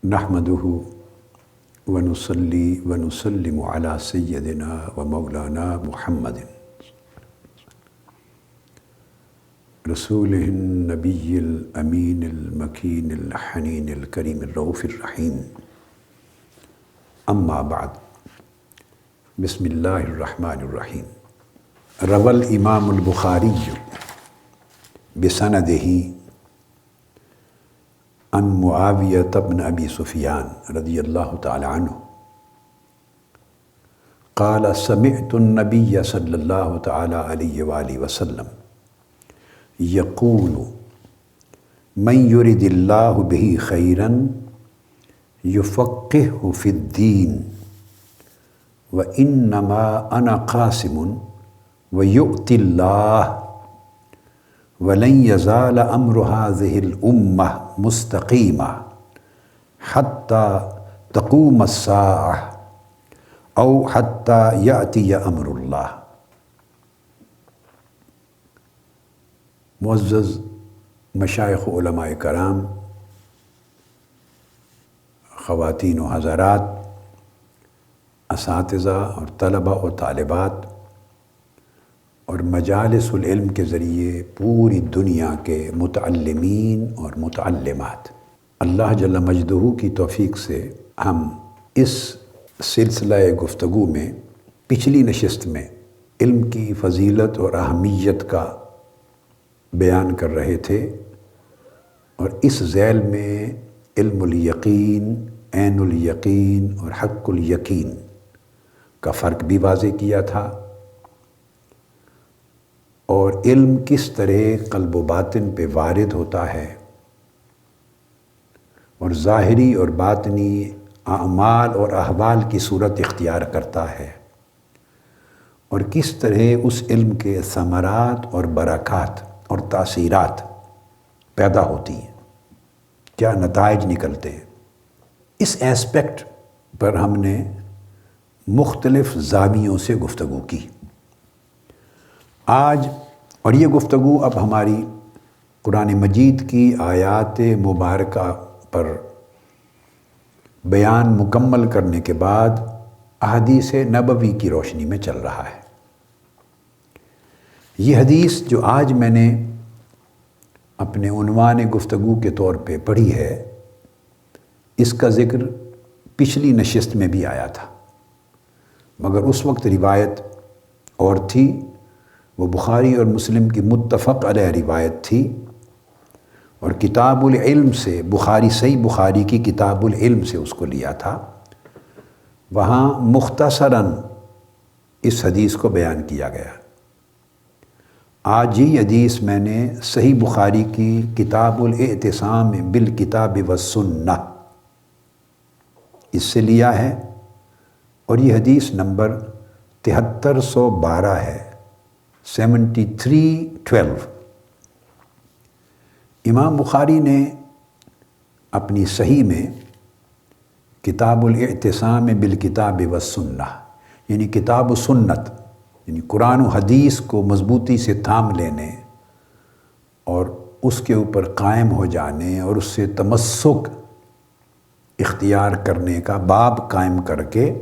نحمدہ ونصلی ونسلم علی سیدنا و مولانا محمد رسولہ النبی الامین المکین الحنین الکریم الرؤوف الرحیم اما بعد بسم اللہ الرحمن الرحیم روى الامام البخاری بسندہ عن معاویۃ بن ابی سفیان رضی اللہ تعالی عنہ قال سمعت النبی صلی اللہ تعالی علیہ وآلہ وسلم یقول من یرد اللہ بہ خیرا یفقہہ فی الدین وانما انا قاسم ویؤتی اللہ وَلَن يَزَالَ أَمْرُ هَذِهِ الْأُمَّةِ مُسْتَقِيمًا حَتَّى تَقُومَ السَّاعَةُ أَوْ حَتَّى يَأْتِيَ أَمْرُ اللَّهِ۔ معزز مشائخ علماء کرام، خواتین و حضرات، اساتذہ اور طلبہ و طالبات اور مجالس العلم کے ذریعے پوری دنیا کے متعلمین اور متعلمات، اللہ جل مجدہ کی توفیق سے ہم اس سلسلہ گفتگو میں پچھلی نشست میں علم کی فضیلت اور اہمیت کا بیان کر رہے تھے، اور اس ذیل میں علم الیقین، عین الیقین اور حق الیقین کا فرق بھی واضح کیا تھا، اور علم کس طرح قلب و باطن پہ وارد ہوتا ہے اور ظاہری اور باطنی اعمال اور احوال کی صورت اختیار کرتا ہے، اور کس طرح اس علم کے ثمرات اور برکات اور تاثیرات پیدا ہوتی ہیں، کیا نتائج نکلتے ہیں۔ اس ایسپیکٹ پر ہم نے مختلف زاویوں سے گفتگو کی۔ آج اور یہ گفتگو اب ہماری قرآن مجید کی آیات مبارکہ پر بیان مکمل کرنے کے بعد احادیث نبوی کی روشنی میں چل رہا ہے۔ یہ حدیث جو آج میں نے اپنے عنوان گفتگو کے طور پہ پڑھی ہے، اس کا ذکر پچھلی نشست میں بھی آیا تھا، مگر اس وقت روایت اور تھی، وہ بخاری اور مسلم کی متفق علیہ روایت تھی، اور کتاب العلم سے صحیح بخاری کی کتاب العلم سے اس کو لیا تھا۔ وہاں مختصراً اس حدیث کو بیان کیا گیا۔ آج یہ حدیث میں نے صحیح بخاری کی کتاب الاعتصام بالکتاب والسنہ اس سے لیا ہے، اور یہ حدیث نمبر 7312 ہے، 7312۔ امام بخاری نے اپنی صحیح میں کتاب الاعتصام بالکتاب والسنہ، یعنی کتاب و سنت، یعنی قرآن و حدیث کو مضبوطی سے تھام لینے اور اس کے اوپر قائم ہو جانے اور اس سے تمسک اختیار کرنے کا باب قائم کر کے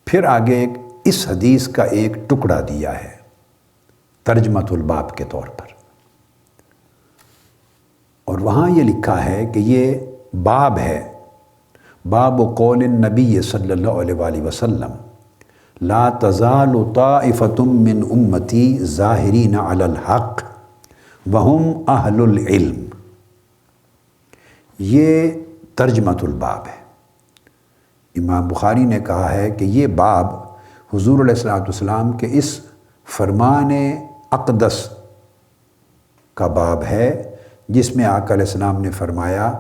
پھر آگے اس حدیث کا ایک ٹکڑا دیا ہے ترجمۃ الباب کے طور پر، اور وہاں یہ لکھا ہے کہ یہ باب ہے، باب قول النبی صلی اللہ علیہ وآلہ وسلم لا تزال طائفة من امتی ظاہرین علی الحق وہم اہل العلم۔ یہ ترجمۃ الباب ہے۔ امام بخاری نے کہا ہے کہ یہ باب حضور علیہ السلام کے اس فرمان اقدس کا باب ہے، جس میں آقا علیہ السلام نے فرمایا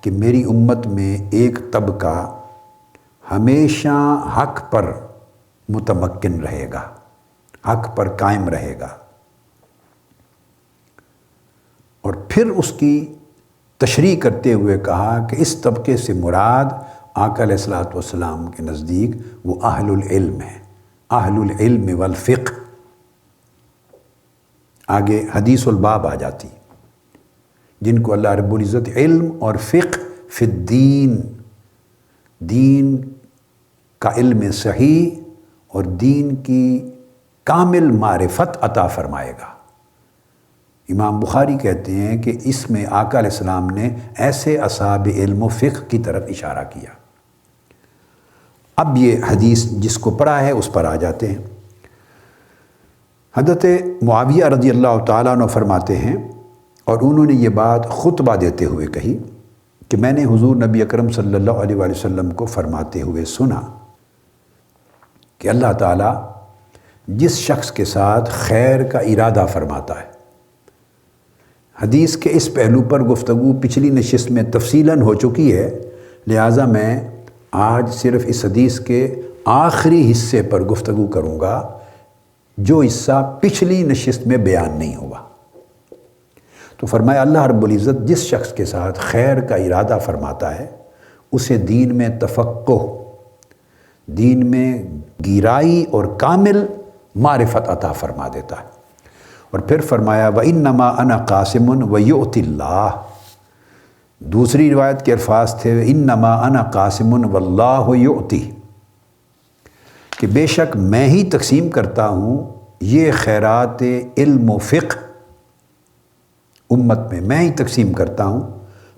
کہ میری امت میں ایک طبقہ ہمیشہ حق پر متمکن رہے گا، حق پر قائم رہے گا، اور پھر اس کی تشریح کرتے ہوئے کہا کہ اس طبقے سے مراد آقا علیہ السلام کے نزدیک وہ اہل العلم ہیں، اہل العلم والفقہ۔ آگے حدیث الباب آ جاتی، جن کو اللہ رب العزت علم اور فقہ فی الدین، دین کا علم صحیح اور دین کی کامل معرفت عطا فرمائے گا۔ امام بخاری کہتے ہیں کہ اس میں آقا علیہ السلام نے ایسے اصحاب علم و فقہ کی طرف اشارہ کیا۔ اب یہ حدیث جس کو پڑھا ہے اس پر آ جاتے ہیں۔ حضرت معاویہ رضی اللہ تعالیٰ عنہ فرماتے ہیں، اور انہوں نے یہ بات خطبہ دیتے ہوئے کہی کہ میں نے حضور نبی اکرم صلی اللہ علیہ وآلہ وسلم کو فرماتے ہوئے سنا کہ اللہ تعالیٰ جس شخص کے ساتھ خیر کا ارادہ فرماتا ہے، حدیث کے اس پہلو پر گفتگو پچھلی نشست میں تفصیلاً ہو چکی ہے، لہٰذا میں آج صرف اس حدیث کے آخری حصے پر گفتگو کروں گا جو حصہ پچھلی نشست میں بیان نہیں ہوا۔ تو فرمایا اللہ رب العزت جس شخص کے ساتھ خیر کا ارادہ فرماتا ہے اسے دین میں تفقہ، دین میں گہرائی اور کامل معرفت عطا فرما دیتا ہے۔ اور پھر فرمایا وَإِنَّمَا أَنَا قَاسِمٌ وَيُؤْتِ اللَّهُ، دوسری روایت کے الفاظ تھے إِنَّمَا أَنَا قَاسِمٌ وَاللَّهُ يُؤْتِ، کہ بے شک میں ہی تقسیم کرتا ہوں یہ خیرات علم و فقہ امت میں ہی تقسیم کرتا ہوں،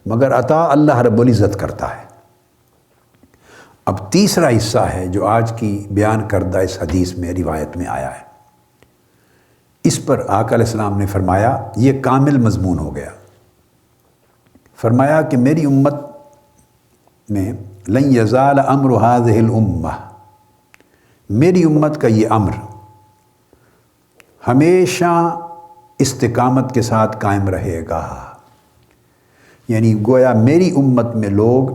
مگر عطا اللہ رب العزت کرتا ہے۔ اب تیسرا حصہ ہے جو آج کی بیان کردہ اس حدیث میں روایت میں آیا ہے، اس پر آقا علیہ السلام نے فرمایا یہ کامل مضمون ہو گیا۔ فرمایا کہ میری امت میں لن یزال امر هذه الامہ، میری امت کا یہ امر ہمیشہ استقامت کے ساتھ قائم رہے گا، یعنی گویا میری امت میں لوگ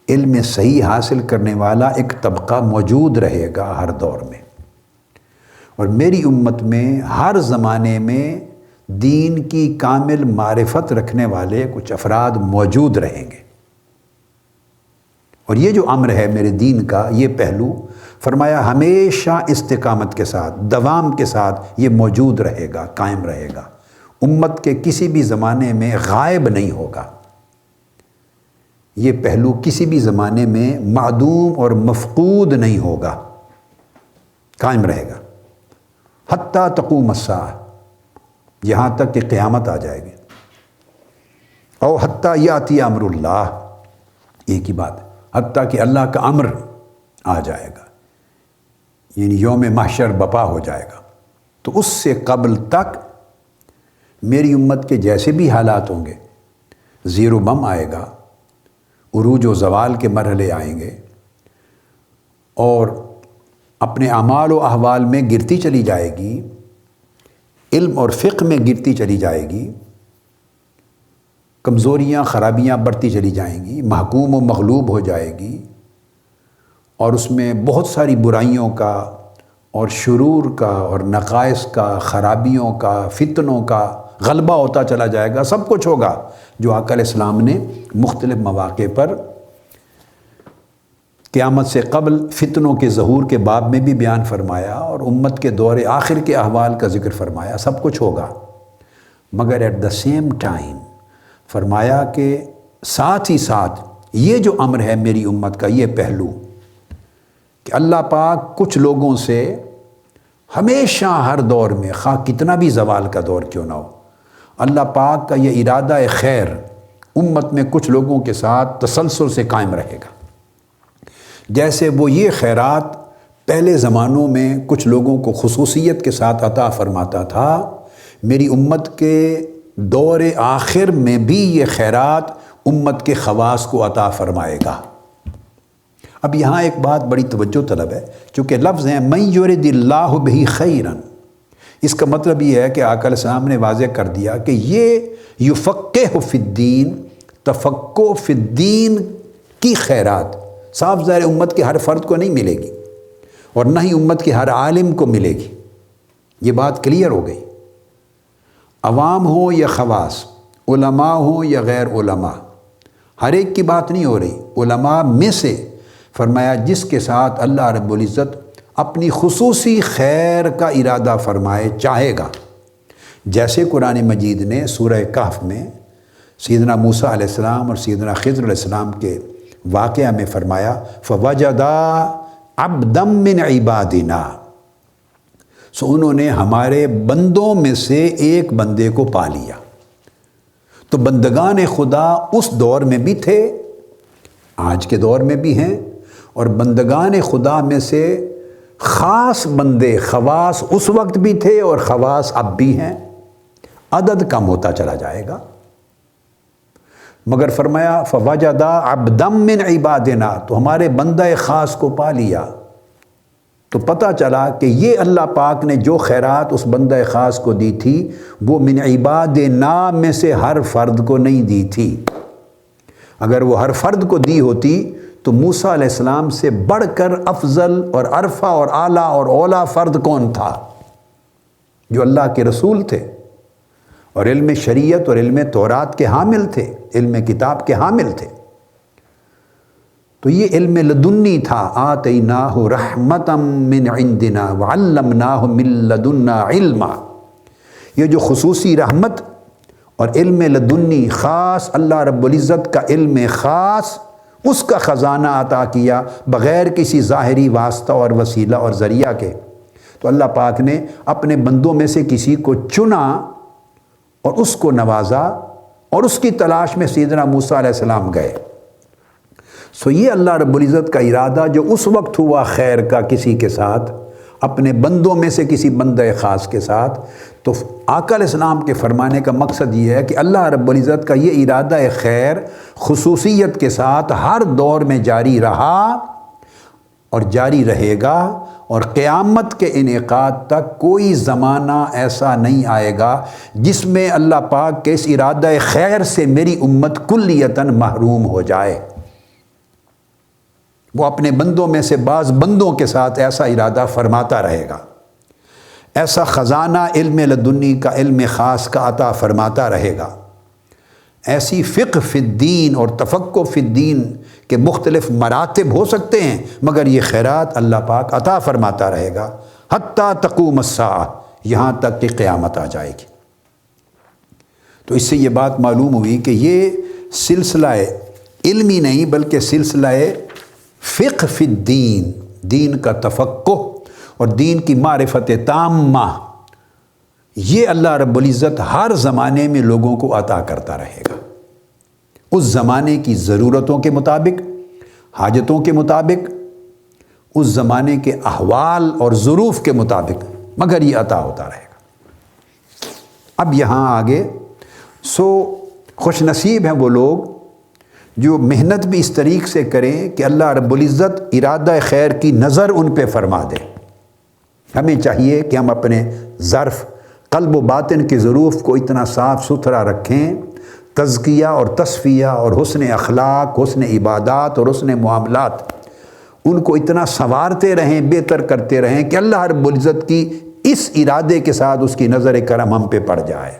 علم صحیح حاصل کرنے والا ایک طبقہ موجود رہے گا ہر دور میں، اور میری امت میں ہر زمانے میں دین کی کامل معرفت رکھنے والے کچھ افراد موجود رہیں گے۔ اور یہ جو امر ہے میرے دین کا، یہ پہلو فرمایا ہمیشہ استقامت کے ساتھ، دوام کے ساتھ یہ موجود رہے گا، قائم رہے گا، امت کے کسی بھی زمانے میں غائب نہیں ہوگا۔ یہ پہلو کسی بھی زمانے میں معدوم اور مفقود نہیں ہوگا، قائم رہے گا حتیٰ تقوم الساعہ، یہاں تک کہ قیامت آ جائے گی۔ او حتیٰ یاتی امر اللہ، ایک ہی بات ہے، حتیٰ کہ اللہ کا امر آ جائے گا، یعنی یوم محشر بپا ہو جائے گا۔ تو اس سے قبل تک میری امت کے جیسے بھی حالات ہوں گے، زیر و بم آئے گا، عروج و زوال کے مرحلے آئیں گے، اور اپنے اعمال و احوال میں گرتی چلی جائے گی، علم اور فقہ میں گرتی چلی جائے گی، کمزوریاں خرابیاں بڑھتی چلی جائیں گی، محکوم و مغلوب ہو جائے گی، اور اس میں بہت ساری برائیوں کا اور شرور کا اور نقائص کا، خرابیوں کا، فتنوں کا غلبہ ہوتا چلا جائے گا۔ سب کچھ ہوگا جو آقا علیہ السلام نے مختلف مواقع پر قیامت سے قبل فتنوں کے ظہور کے باب میں بھی بیان فرمایا، اور امت کے دور آخر کے احوال کا ذکر فرمایا۔ سب کچھ ہوگا، مگر ایٹ دا سیم ٹائم فرمایا کہ ساتھ ہی ساتھ یہ جو امر ہے میری امت کا، یہ پہلو کہ اللہ پاک کچھ لوگوں سے ہمیشہ ہر دور میں، خواہ کتنا بھی زوال کا دور کیوں نہ ہو، اللہ پاک کا یہ ارادہ خیر امت میں کچھ لوگوں کے ساتھ تسلسل سے قائم رہے گا۔ جیسے وہ یہ خیرات پہلے زمانوں میں کچھ لوگوں کو خصوصیت کے ساتھ عطا فرماتا تھا، میری امت کے دور آخر میں بھی یہ خیرات امت کے خواص کو عطا فرمائے گا۔ اب یہاں ایک بات بڑی توجہ طلب ہے، چونکہ لفظ ہیں من یرد اللہ بہ خیرا، اس کا مطلب یہ ہے کہ آقا علیہ السلام نے واضح کر دیا کہ یہ یفقہ فی الدین، تفقہ فی الدین کی خیرات صاف ظاہر امت کے ہر فرد کو نہیں ملے گی، اور نہ ہی امت کے ہر عالم کو ملے گی۔ یہ بات کلیئر ہو گئی، عوام ہوں یا خواص، علماء ہوں یا غیر علماء، ہر ایک کی بات نہیں ہو رہی۔ علماء میں سے فرمایا جس کے ساتھ اللہ رب العزت اپنی خصوصی خیر کا ارادہ فرمائے، چاہے گا، جیسے قرآن مجید نے سورہ کہف میں سیدنا موسیٰ علیہ السلام اور سیدنا خضر علیہ السلام کے واقعہ میں فرمایا فَوَجَدَا عَبْدًا مِّنْ عِبَادِنَا، سو انہوں نے ہمارے بندوں میں سے ایک بندے کو پا لیا۔ تو بندگان خدا اس دور میں بھی تھے، آج کے دور میں بھی ہیں، اور بندگان خدا میں سے خاص بندے خواص اس وقت بھی تھے اور خواص اب بھی ہیں، عدد کم ہوتا چلا جائے گا، مگر فرمایا فَوَجَدَا عَبْدًا مِّنْ عِبَادِنَا، تو ہمارے بندہ خاص کو پا لیا۔ تو پتہ چلا کہ یہ اللہ پاک نے جو خیرات اس بندہ خاص کو دی تھی وہ من عبادنا میں سے ہر فرد کو نہیں دی تھی۔ اگر وہ ہر فرد کو دی ہوتی تو موسیٰ علیہ السلام سے بڑھ کر افضل اور ارفع اور اعلیٰ اور اولیٰ فرد کون تھا؟ جو اللہ کے رسول تھے اور علم شریعت اور علم تورات کے حامل تھے، علم کتاب کے حامل تھے۔ تو یہ علم لدنی تھا، آتیناہ رحمتا من عندنا وعلمناہ من لدنا علما۔ یہ جو خصوصی رحمت اور علم لدنی خاص اللہ رب العزت کا علم خاص، اس کا خزانہ عطا کیا بغیر کسی ظاہری واسطہ اور وسیلہ اور ذریعہ کے۔ تو اللہ پاک نے اپنے بندوں میں سے کسی کو چنا اور اس کو نوازا، اور اس کی تلاش میں سیدنا موسیٰ علیہ السلام گئے۔ سو یہ اللہ رب العزت کا ارادہ جو اس وقت ہوا خیر کا کسی کے ساتھ، اپنے بندوں میں سے کسی بندہ خاص کے ساتھ، تو آقا علیہ السلام کے فرمانے کا مقصد یہ ہے کہ اللہ رب العزت کا یہ ارادہ خیر خصوصیت کے ساتھ ہر دور میں جاری رہا اور جاری رہے گا، اور قیامت کے انعقاد تک کوئی زمانہ ایسا نہیں آئے گا جس میں اللہ پاک کے اس ارادہ خیر سے میری امت کلیتاً محروم ہو جائے۔ وہ اپنے بندوں میں سے بعض بندوں کے ساتھ ایسا ارادہ فرماتا رہے گا، ایسا خزانہ علم لدنی کا علم خاص کا عطا فرماتا رہے گا، ایسی فقہ فی الدین اور تفقہ فی الدین کے مختلف مراتب ہو سکتے ہیں، مگر یہ خیرات اللہ پاک عطا فرماتا رہے گا حتیٰ تقوم الساعہ، یہاں تک کہ قیامت آ جائے گی۔ تو اس سے یہ بات معلوم ہوئی کہ یہ سلسلہ علمی نہیں بلکہ سلسلہ فقہ فی الدین، دین کا تفقہ اور دین کی معرفت تامہ، یہ اللہ رب العزت ہر زمانے میں لوگوں کو عطا کرتا رہے گا، اس زمانے کی ضرورتوں کے مطابق، حاجتوں کے مطابق، اس زمانے کے احوال اور ظروف کے مطابق، مگر یہ عطا ہوتا رہے گا۔ اب یہاں آگے خوش نصیب ہیں وہ لوگ جو محنت بھی اس طریق سے کریں کہ اللہ رب العزت ارادہ خیر کی نظر ان پہ فرما دے۔ ہمیں چاہیے کہ ہم اپنے ظرف قلب و باطن کے ظروف کو اتنا صاف ستھرا رکھیں، تزکیہ اور تصفیہ اور حسن اخلاق، حسن عبادات اور حسن معاملات، ان کو اتنا سنوارتے رہیں، بہتر کرتے رہیں کہ اللہ رب العزت کی اس ارادے کے ساتھ اس کی نظر کرم ہم پہ پڑ جائے۔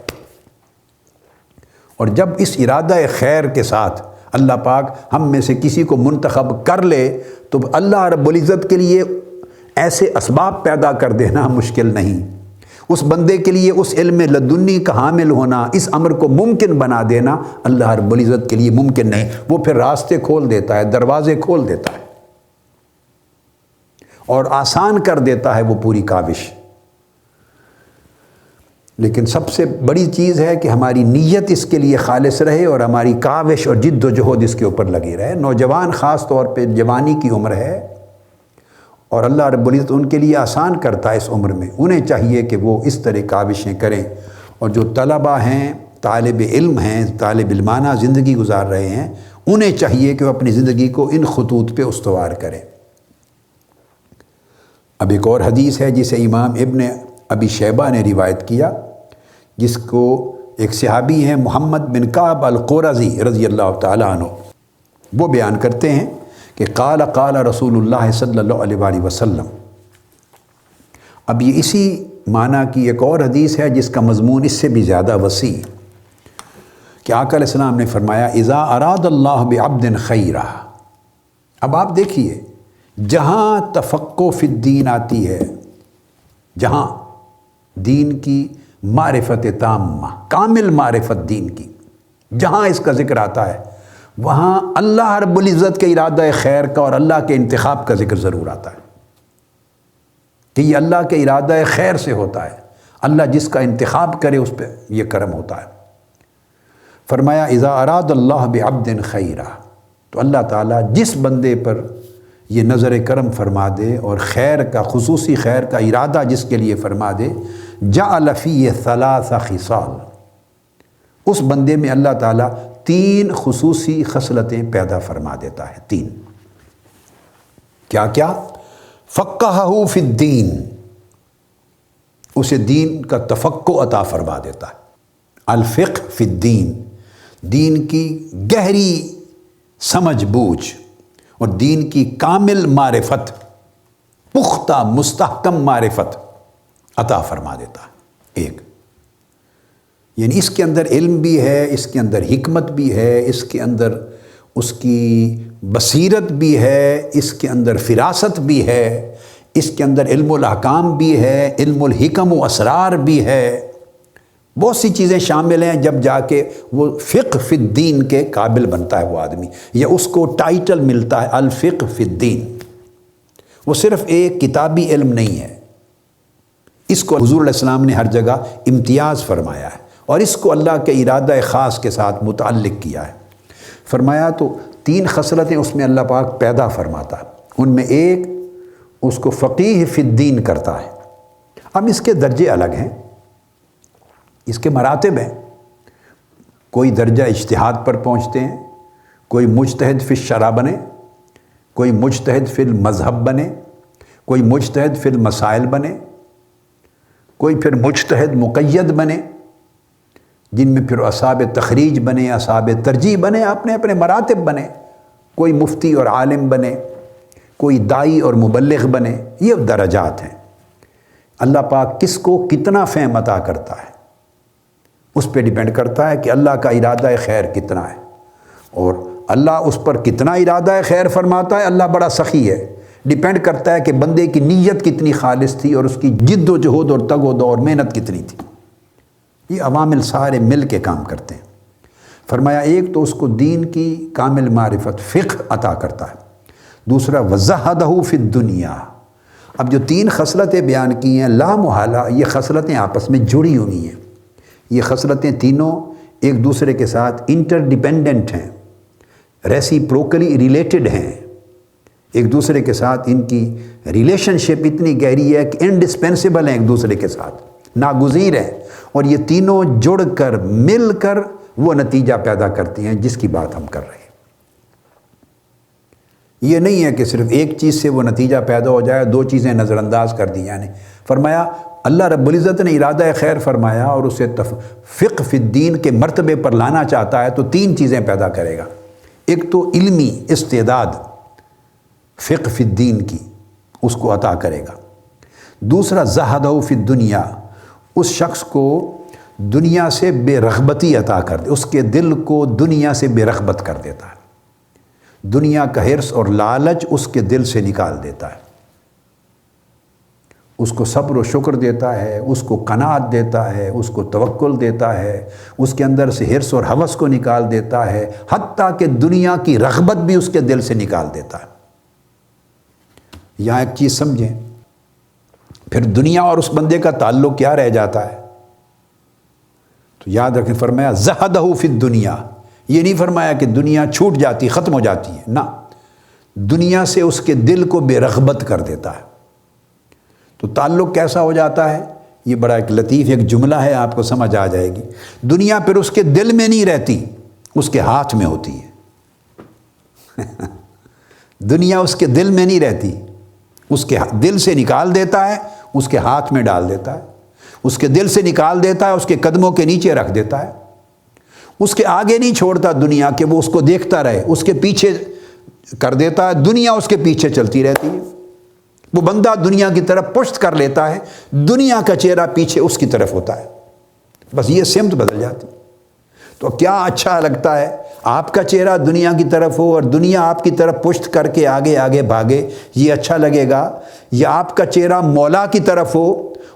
اور جب اس ارادہ خیر کے ساتھ اللہ پاک ہم میں سے کسی کو منتخب کر لے تو اللہ رب العزت کے لیے ایسے اسباب پیدا کر دینا مشکل نہیں، اس بندے کے لیے اس علم لدنی کا حامل ہونا، اس امر کو ممکن بنا دینا اللہ رب العزت کے لیے ممکن نہیں۔ وہ پھر راستے کھول دیتا ہے، دروازے کھول دیتا ہے اور آسان کر دیتا ہے وہ پوری کاوش۔ لیکن سب سے بڑی چیز ہے کہ ہماری نیت اس کے لیے خالص رہے اور ہماری کاوش اور جد و جہد اس کے اوپر لگی رہے۔ نوجوان خاص طور پہ جوانی کی عمر ہے اور اللہ رب العزت ان کے لیے آسان کرتا ہے اس عمر میں، انہیں چاہیے کہ وہ اس طرح کاوشیں کریں۔ اور جو طلبہ ہیں، طالب علم ہیں، طالب علمانہ زندگی گزار رہے ہیں، انہیں چاہیے کہ وہ اپنی زندگی کو ان خطوط پہ استوار کریں۔ اب ایک اور حدیث ہے جسے امام ابن ابی شیبہ نے روایت کیا، جس کو ایک صحابی ہیں محمد بن کعب القرظی رضی اللہ تعالیٰ عنہ، وہ بیان کرتے ہیں کہ قال رسول اللہ صلی اللہ علیہ وآلہ وسلم۔ اب یہ اسی معنی کی ایک اور حدیث ہے جس کا مضمون اس سے بھی زیادہ وسیع، کہ آقا علیہ السلام نے فرمایا اذا اراد اللہ بعبد خیرہ۔ اب آپ دیکھیے، جہاں تفقہ فی الدین آتی ہے، جہاں دین کی معرفت تامہ، کامل معرفت دین کی، جہاں اس کا ذکر آتا ہے وہاں اللہ رب العزت کے ارادہ خیر کا اور اللہ کے انتخاب کا ذکر ضرور آتا ہے کہ یہ اللہ کے ارادہ خیر سے ہوتا ہے، اللہ جس کا انتخاب کرے اس پہ یہ کرم ہوتا ہے۔ فرمایا اذا اراد اللہ بعبد خیرا، تو اللہ تعالیٰ جس بندے پر یہ نظر کرم فرما دے اور خیر کا، خصوصی خیر کا ارادہ جس کے لیے فرما دے، جعل فیہ ثلاث خصال، اس بندے میں اللہ تعالیٰ 3 خصوصی خصلتیں پیدا فرما دیتا ہے۔ 3 کیا کیا؟ فقہہ فی الدین، اسے دین کا تفقہ عطا فرما دیتا ہے۔ الفقہ فی الدین، دین کی گہری سمجھ بوجھ اور دین کی کامل معرفت، پختہ مستحکم معرفت عطا فرما دیتا ہے۔ ایک یعنی اس کے اندر علم بھی ہے، اس کے اندر حکمت بھی ہے، اس کے اندر اس کی بصیرت بھی ہے، اس کے اندر فراست بھی ہے، اس کے اندر علم الاحکام بھی ہے، علم الحکم و اسرار بھی ہے، بہت سی چیزیں شامل ہیں۔ جب جا کے وہ فقہ فی الدین کے قابل بنتا ہے وہ آدمی، یا اس کو ٹائٹل ملتا ہے الفقہ فی الدین۔ وہ صرف ایک کتابی علم نہیں ہے، اس کو حضور علیہ السلام نے ہر جگہ امتیاز فرمایا ہے اور اس کو اللہ کے ارادہ خاص کے ساتھ متعلق کیا ہے۔ فرمایا تو 3 خصلتیں اس میں اللہ پاک پیدا فرماتا ہے، ان میں ایک اس کو فقیہ فی الدین کرتا ہے۔ اب اس کے درجے الگ ہیں، اس کے مراتب ہیں۔ کوئی درجہ اجتہاد پر پہنچتے ہیں، کوئی مجتہد فی الشرع بنے، کوئی مجتہد فی المذہب بنے، کوئی مجتہد فی المسائل بنے، کوئی پھر مجتہد مقید بنے، جن میں پھر اصحاب تخریج بنے، اصحاب ترجیح بنے، اپنے اپنے مراتب بنے، کوئی مفتی اور عالم بنے، کوئی دائی اور مبلغ بنے۔ یہ درجات ہیں۔ اللہ پاک کس کو کتنا فہم عطا کرتا ہے اس پہ ڈیپینڈ کرتا ہے کہ اللہ کا ارادہ خیر کتنا ہے، اور اللہ اس پر کتنا ارادہ خیر فرماتا ہے۔ اللہ بڑا سخی ہے، ڈیپینڈ کرتا ہے کہ بندے کی نیت کتنی خالص تھی اور اس کی جد و جہد اور تگ و دو اور محنت کتنی تھی۔ یہ عوامل سارے مل کے کام کرتے ہیں۔ فرمایا ایک تو اس کو دین کی کامل معرفت فقہ عطا کرتا ہے، دوسرا وزہدہ فی الدنیا۔ اب جو 3 خصلتیں بیان کی ہیں، لا محالہ یہ خصلتیں آپس میں جڑی ہوئی ہیں۔ یہ خصلتیں تینوں ایک دوسرے کے ساتھ انٹر ڈیپینڈنٹ ہیں، ریسیپروکلی ریلیٹڈ ہیں، ایک دوسرے کے ساتھ ان کی ریلیشن شپ اتنی گہری ہے کہ انڈسپینسیبل ہیں، ایک دوسرے کے ساتھ ناگزیر ہیں، اور یہ تینوں جڑ کر مل کر وہ نتیجہ پیدا کرتی ہیں جس کی بات ہم کر رہے ہیں۔ یہ نہیں ہے کہ صرف ایک چیز سے وہ نتیجہ پیدا ہو جائے، 2 چیزیں نظر انداز کر دی یعنی۔ فرمایا اللہ رب العزت نے ارادہ خیر فرمایا اور اسے فقہ فی الدین کے مرتبے پر لانا چاہتا ہے تو 3 چیزیں پیدا کرے گا۔ ایک تو علمی استعداد فقہ فی الدین کی، اس کو عطا کرے گا۔ دوسرا زہدہ فی الدنیا، اس شخص کو دنیا سے بے رغبتی عطا کر دے، اس کے دل کو دنیا سے بے رغبت کر دیتا ہے، دنیا کا حرص اور لالچ اس کے دل سے نکال دیتا ہے، اس کو صبر و شکر دیتا ہے، اس کو قناعت دیتا ہے، اس کو توکل دیتا ہے، اس کے اندر سے حرص اور ہوس کو نکال دیتا ہے، حتیٰ کہ دنیا کی رغبت بھی اس کے دل سے نکال دیتا ہے۔ یہاں ایک چیز سمجھیں، پھر دنیا اور اس بندے کا تعلق کیا رہ جاتا ہے؟ تو یاد رکھیں فرمایا زہدہ فی الدنیا، یہ نہیں فرمایا کہ دنیا چھوٹ جاتی ختم ہو جاتی ہے، نہ، دنیا سے اس کے دل کو بے رغبت کر دیتا ہے۔ تو تعلق کیسا ہو جاتا ہے؟ یہ بڑا ایک لطیف ایک جملہ ہے، آپ کو سمجھ آ جائے گی۔ دنیا پھر اس کے دل میں نہیں رہتی، اس کے ہاتھ میں ہوتی ہے۔ دنیا اس کے دل میں نہیں رہتی، اس کے دل سے نکال دیتا ہے، اس کے ہاتھ میں ڈال دیتا ہے، اس کے دل سے نکال دیتا ہے، اس کے قدموں کے نیچے رکھ دیتا ہے، اس کے آگے نہیں چھوڑتا دنیا کہ وہ اس کو دیکھتا رہے، اس کے پیچھے کر دیتا ہے، دنیا اس کے پیچھے چلتی رہتی ہے۔ وہ بندہ دنیا کی طرف پشت کر لیتا ہے، دنیا کا چہرہ پیچھے اس کی طرف ہوتا ہے، بس یہ سمت بدل جاتی۔ تو کیا اچھا لگتا ہے آپ کا چہرہ دنیا کی طرف ہو اور دنیا آپ کی طرف پشت کر کے آگے آگے بھاگے؟ یہ اچھا لگے گا؟ یا آپ کا چہرہ مولا کی طرف ہو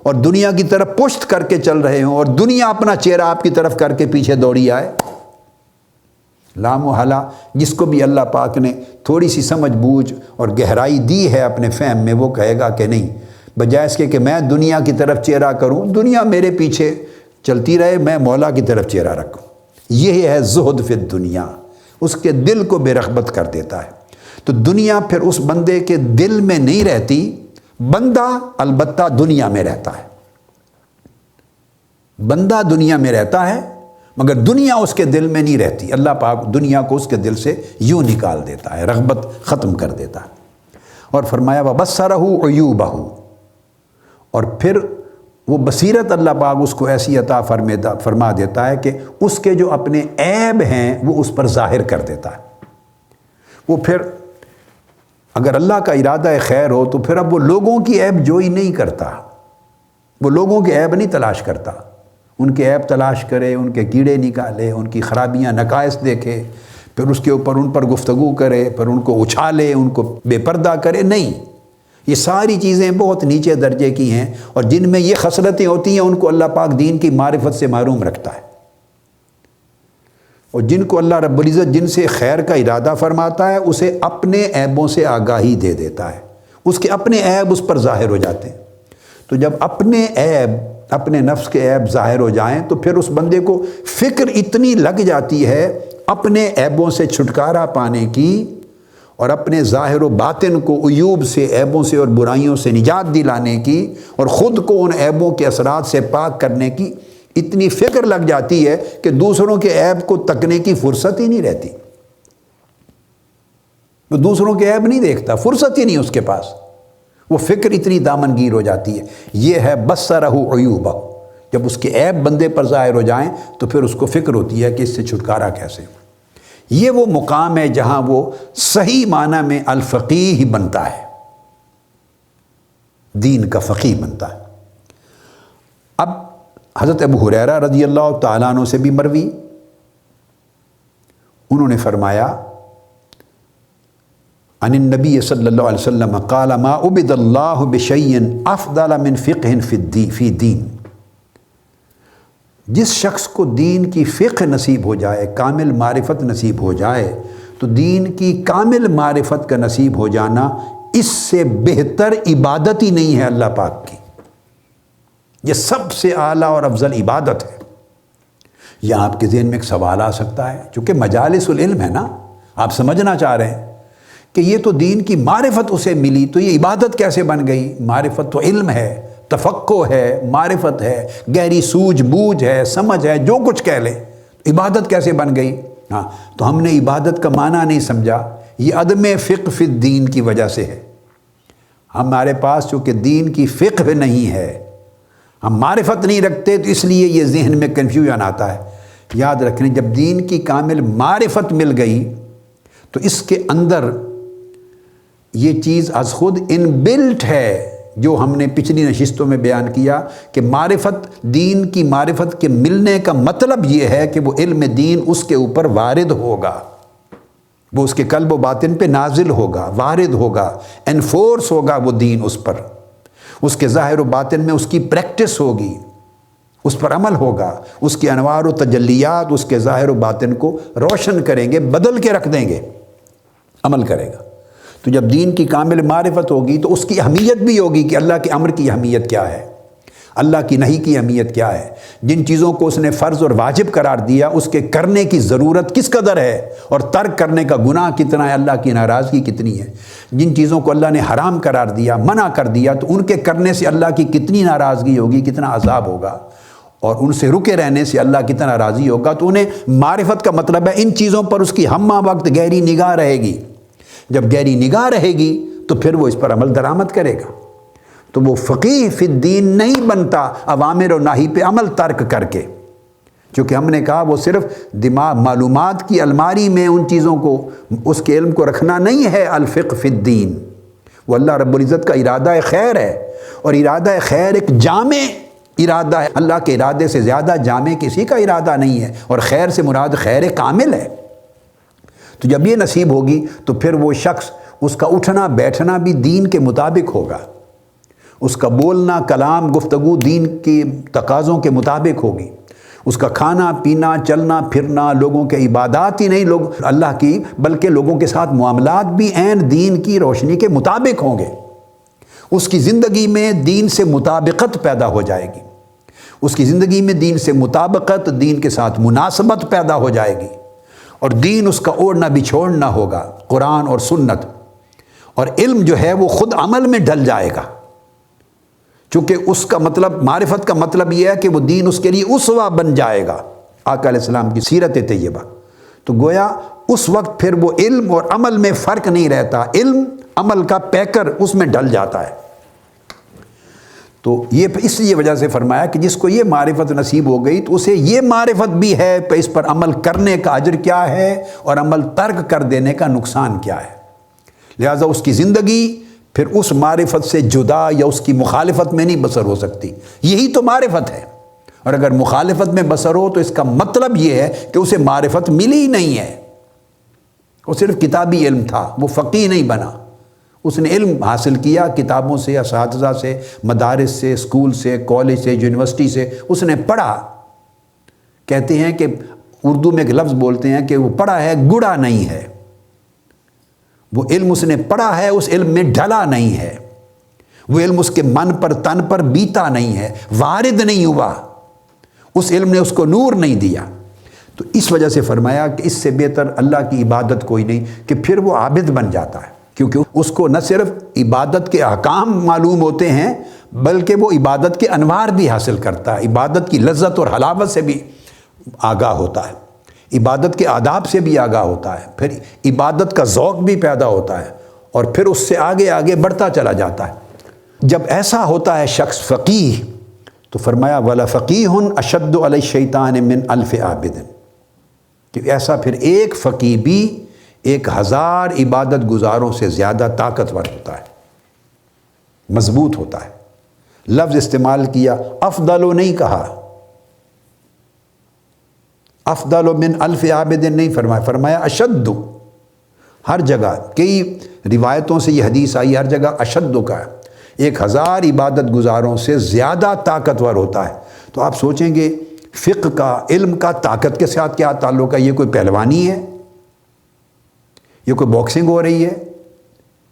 اور دنیا کی طرف پشت کر کے چل رہے ہوں اور دنیا اپنا چہرہ آپ کی طرف کر کے پیچھے دوڑی آئے؟ لامحالہ جس کو بھی اللہ پاک نے تھوڑی سی سمجھ بوجھ اور گہرائی دی ہے اپنے فہم میں، وہ کہے گا کہ نہیں، بجائے اس کے کہ میں دنیا کی طرف چہرہ کروں، دنیا میرے پیچھے چلتی رہے، میں مولا کی طرف چہرہ رکھوں۔ یہ ہے زہد فی الدنیا، اس کے دل کو بے رغبت کر دیتا ہے۔ تو دنیا پھر اس بندے کے دل میں نہیں رہتی، بندہ البتہ دنیا میں رہتا ہے، بندہ دنیا میں رہتا ہے مگر دنیا اس کے دل میں نہیں رہتی۔ اللہ پاک دنیا کو اس کے دل سے یوں نکال دیتا ہے، رغبت ختم کر دیتا ہے۔ اور فرمایا وَبَصَّرَهُ عُيُوبَهُ، اور پھر وہ بصیرت اللہ پاک اس کو ایسی عطا فرما دیتا ہے کہ اس کے جو اپنے عیب ہیں وہ اس پر ظاہر کر دیتا ہے۔ وہ پھر اگر اللہ کا ارادہ خیر ہو تو پھر اب وہ لوگوں کی عیب جوئی نہیں کرتا، وہ لوگوں کے عیب نہیں تلاش کرتا، ان کے عیب تلاش کرے، ان کے کیڑے نکالے، ان کی خرابیاں نقائص دیکھے، پھر اس کے اوپر ان پر گفتگو کرے، پھر ان کو اچھالے، ان کو بے پردہ کرے، نہیں۔ یہ ساری چیزیں بہت نیچے درجے کی ہیں، اور جن میں یہ خصلتیں ہوتی ہیں ان کو اللہ پاک دین کی معرفت سے محروم رکھتا ہے، اور جن کو اللہ رب العزت جن سے خیر کا ارادہ فرماتا ہے اسے اپنے عیبوں سے آگاہی دے دیتا ہے، اس کے اپنے عیب اس پر ظاہر ہو جاتے ہیں۔ تو جب اپنے عیب، اپنے نفس کے عیب ظاہر ہو جائیں تو پھر اس بندے کو فکر اتنی لگ جاتی ہے اپنے عیبوں سے چھٹکارا پانے کی، اور اپنے ظاہر و باطن کو عیوب سے، عیبوں سے اور برائیوں سے نجات دلانے کی، اور خود کو ان عیبوں کے اثرات سے پاک کرنے کی اتنی فکر لگ جاتی ہے کہ دوسروں کے عیب کو تکنے کی فرصت ہی نہیں رہتی۔ وہ دوسروں کے عیب نہیں دیکھتا، فرصت ہی نہیں اس کے پاس، وہ فکر اتنی دامنگیر ہو جاتی ہے۔ یہ ہے بصرہ عیوبہ، جب اس کے عیب بندے پر ظاہر ہو جائیں تو پھر اس کو فکر ہوتی ہے کہ اس سے چھٹکارا کیسے۔ یہ وہ مقام ہے جہاں وہ صحیح معنی میں الفقیہ بنتا ہے، دین کا فقیہ بنتا ہے۔ اب حضرت ابو ہریرہ رضی اللہ تعالیٰ عنہ سے بھی مروی، انہوں نے فرمایا عن النبی صلی اللہ علیہ وسلم قال ما عبد اللہ بشیء افضل من فقہ فی دین، جس شخص کو دین کی فقہ نصیب ہو جائے، کامل معرفت نصیب ہو جائے، تو دین کی کامل معرفت کا نصیب ہو جانا اس سے بہتر عبادت ہی نہیں ہے اللہ پاک کی، یہ سب سے اعلیٰ اور افضل عبادت ہے۔ یہاں آپ کے ذہن میں ایک سوال آ سکتا ہے، چونکہ مجالس العلم ہے نا، آپ سمجھنا چاہ رہے ہیں کہ یہ تو دین کی معرفت اسے ملی تو یہ عبادت کیسے بن گئی؟ معرفت تو علم ہے، تفقہ ہے، معرفت ہے، گہری سوجھ بوجھ ہے، سمجھ ہے، جو کچھ کہہ لیں، عبادت کیسے بن گئی؟ ہاں، تو ہم نے عبادت کا معنی نہیں سمجھا، یہ عدم فقہ فی الدین کی وجہ سے ہے۔ ہمارے پاس چونکہ دین کی فقہ نہیں ہے، ہم معرفت نہیں رکھتے، تو اس لیے یہ ذہن میں کنفیوژن آتا ہے۔ یاد رکھیں جب دین کی کامل معرفت مل گئی تو اس کے اندر یہ چیز از خود ان بلٹ ہے، جو ہم نے پچھلی نشستوں میں بیان کیا کہ معرفت، دین کی معرفت کے ملنے کا مطلب یہ ہے کہ وہ علم دین اس کے اوپر وارد ہوگا، وہ اس کے قلب و باطن پہ نازل ہوگا، وارد ہوگا، انفورس ہوگا وہ دین اس پر، اس کے ظاہر و باطن میں اس کی پریکٹس ہوگی، اس پر عمل ہوگا، اس کی انوار و تجلیات اس کے ظاہر و باطن کو روشن کریں گے، بدل کے رکھ دیں گے، عمل کرے گا۔ تو جب دین کی کامل معرفت ہوگی تو اس کی اہمیت بھی ہوگی کہ اللہ کے امر کی اہمیت کیا ہے، اللہ کی نہی کی اہمیت کیا ہے، جن چیزوں کو اس نے فرض اور واجب قرار دیا اس کے کرنے کی ضرورت کس قدر ہے، اور ترک کرنے کا گناہ کتنا ہے، اللہ کی ناراضگی کتنی ہے، جن چیزوں کو اللہ نے حرام قرار دیا، منع کر دیا، تو ان کے کرنے سے اللہ کی کتنی ناراضگی ہوگی، کتنا عذاب ہوگا، اور ان سے رکے رہنے سے اللہ کتنا راضی ہوگا۔ تو انہیں معرفت کا مطلب ہے ان چیزوں پر اس کی ہمہ وقت گہری نگاہ رہے گی، جب گہری نگاہ رہے گی تو پھر وہ اس پر عمل درآمد کرے گا۔ تو وہ فقیہ فی الدین نہیں بنتا اوامر و نہی پہ عمل ترک کر کے، چونکہ ہم نے کہا وہ صرف دماغ معلومات کی الماری میں ان چیزوں کو، اس کے علم کو رکھنا نہیں ہے الفقہ فی الدین، وہ اللہ رب العزت کا ارادہ خیر ہے، اور ارادہ خیر ایک جامع ارادہ ہے، اللہ کے ارادے سے زیادہ جامع کسی کا ارادہ نہیں ہے، اور خیر سے مراد خیر کامل ہے۔ تو جب یہ نصیب ہوگی تو پھر وہ شخص، اس کا اٹھنا بیٹھنا بھی دین کے مطابق ہوگا، اس کا بولنا کلام گفتگو دین کے تقاضوں کے مطابق ہوگی، اس کا کھانا پینا چلنا پھرنا لوگوں کے عبادات ہی نہیں لوگ اللہ کی بلکہ لوگوں کے ساتھ معاملات بھی عین دین کی روشنی کے مطابق ہوں گے۔ اس کی زندگی میں دین سے مطابقت پیدا ہو جائے گی، اس کی زندگی میں دین سے مطابقت، دین کے ساتھ مناسبت پیدا ہو جائے گی، اور دین اس کا اوڑھنا بچھوڑنا ہوگا، قرآن اور سنت، اور علم جو ہے وہ خود عمل میں ڈھل جائے گا، چونکہ اس کا مطلب معرفت کا مطلب یہ ہے کہ وہ دین اس کے لیے اسوہ بن جائے گا، آقا علیہ السلام کی سیرت طیبہ۔ تو گویا اس وقت پھر وہ علم اور عمل میں فرق نہیں رہتا، علم عمل کا پیکر اس میں ڈل جاتا ہے۔ تو یہ اس لیے وجہ سے فرمایا کہ جس کو یہ معرفت نصیب ہو گئی تو اسے یہ معرفت بھی ہے کہ اس پر عمل کرنے کا اجر کیا ہے اور عمل ترک کر دینے کا نقصان کیا ہے، لہٰذا اس کی زندگی پھر اس معرفت سے جدا یا اس کی مخالفت میں نہیں بسر ہو سکتی، یہی تو معرفت ہے۔ اور اگر مخالفت میں بسر ہو تو اس کا مطلب یہ ہے کہ اسے معرفت ملی نہیں ہے، وہ صرف کتابی علم تھا، وہ فقیہ نہیں بنا، اس نے علم حاصل کیا کتابوں سے، اساتذہ سے، مدارس سے، اسکول سے، کالج سے، یونیورسٹی سے، اس نے پڑھا۔ کہتے ہیں کہ اردو میں ایک لفظ بولتے ہیں کہ وہ پڑھا ہے گڑا نہیں ہے، وہ علم اس نے پڑھا ہے، اس علم میں ڈھلا نہیں ہے، وہ علم اس کے من پر تن پر بیتا نہیں ہے، وارد نہیں ہوا، اس علم نے اس کو نور نہیں دیا۔ تو اس وجہ سے فرمایا کہ اس سے بہتر اللہ کی عبادت کوئی نہیں کہ پھر وہ عابد بن جاتا ہے، کیونکہ اس کو نہ صرف عبادت کے احکام معلوم ہوتے ہیں بلکہ وہ عبادت کے انوار بھی حاصل کرتا ہے، عبادت کی لذت اور حلاوت سے بھی آگاہ ہوتا ہے، عبادت کے آداب سے بھی آگاہ ہوتا ہے، پھر عبادت کا ذوق بھی پیدا ہوتا ہے، اور پھر اس سے آگے آگے بڑھتا چلا جاتا ہے۔ جب ایسا ہوتا ہے شخص فقیہ تو فرمایا وَلَفَقِيهٌ أَشَدُّ عَلَى الشَّيْطَانِ مِنْ أَلْفِ عَابِدٍ، کہ ایسا پھر ایک فقیہ بھی 1000 عبادت گزاروں سے زیادہ طاقتور ہوتا ہے، مضبوط ہوتا ہے۔ لفظ استعمال کیا، افضل نہیں کہا، افضل من الف عابد نہیں فرمایا، فرمایا اشد۔ ہر جگہ کئی روایتوں سے یہ حدیث آئی، ہر جگہ اشد کا ہے، 1000 عبادت گزاروں سے زیادہ طاقتور ہوتا ہے۔ تو آپ سوچیں گے فقہ کا، علم کا طاقت کے ساتھ کیا تعلق ہے؟ یہ کوئی پہلوانی ہے؟ یہ کوئی باکسنگ ہو رہی ہے؟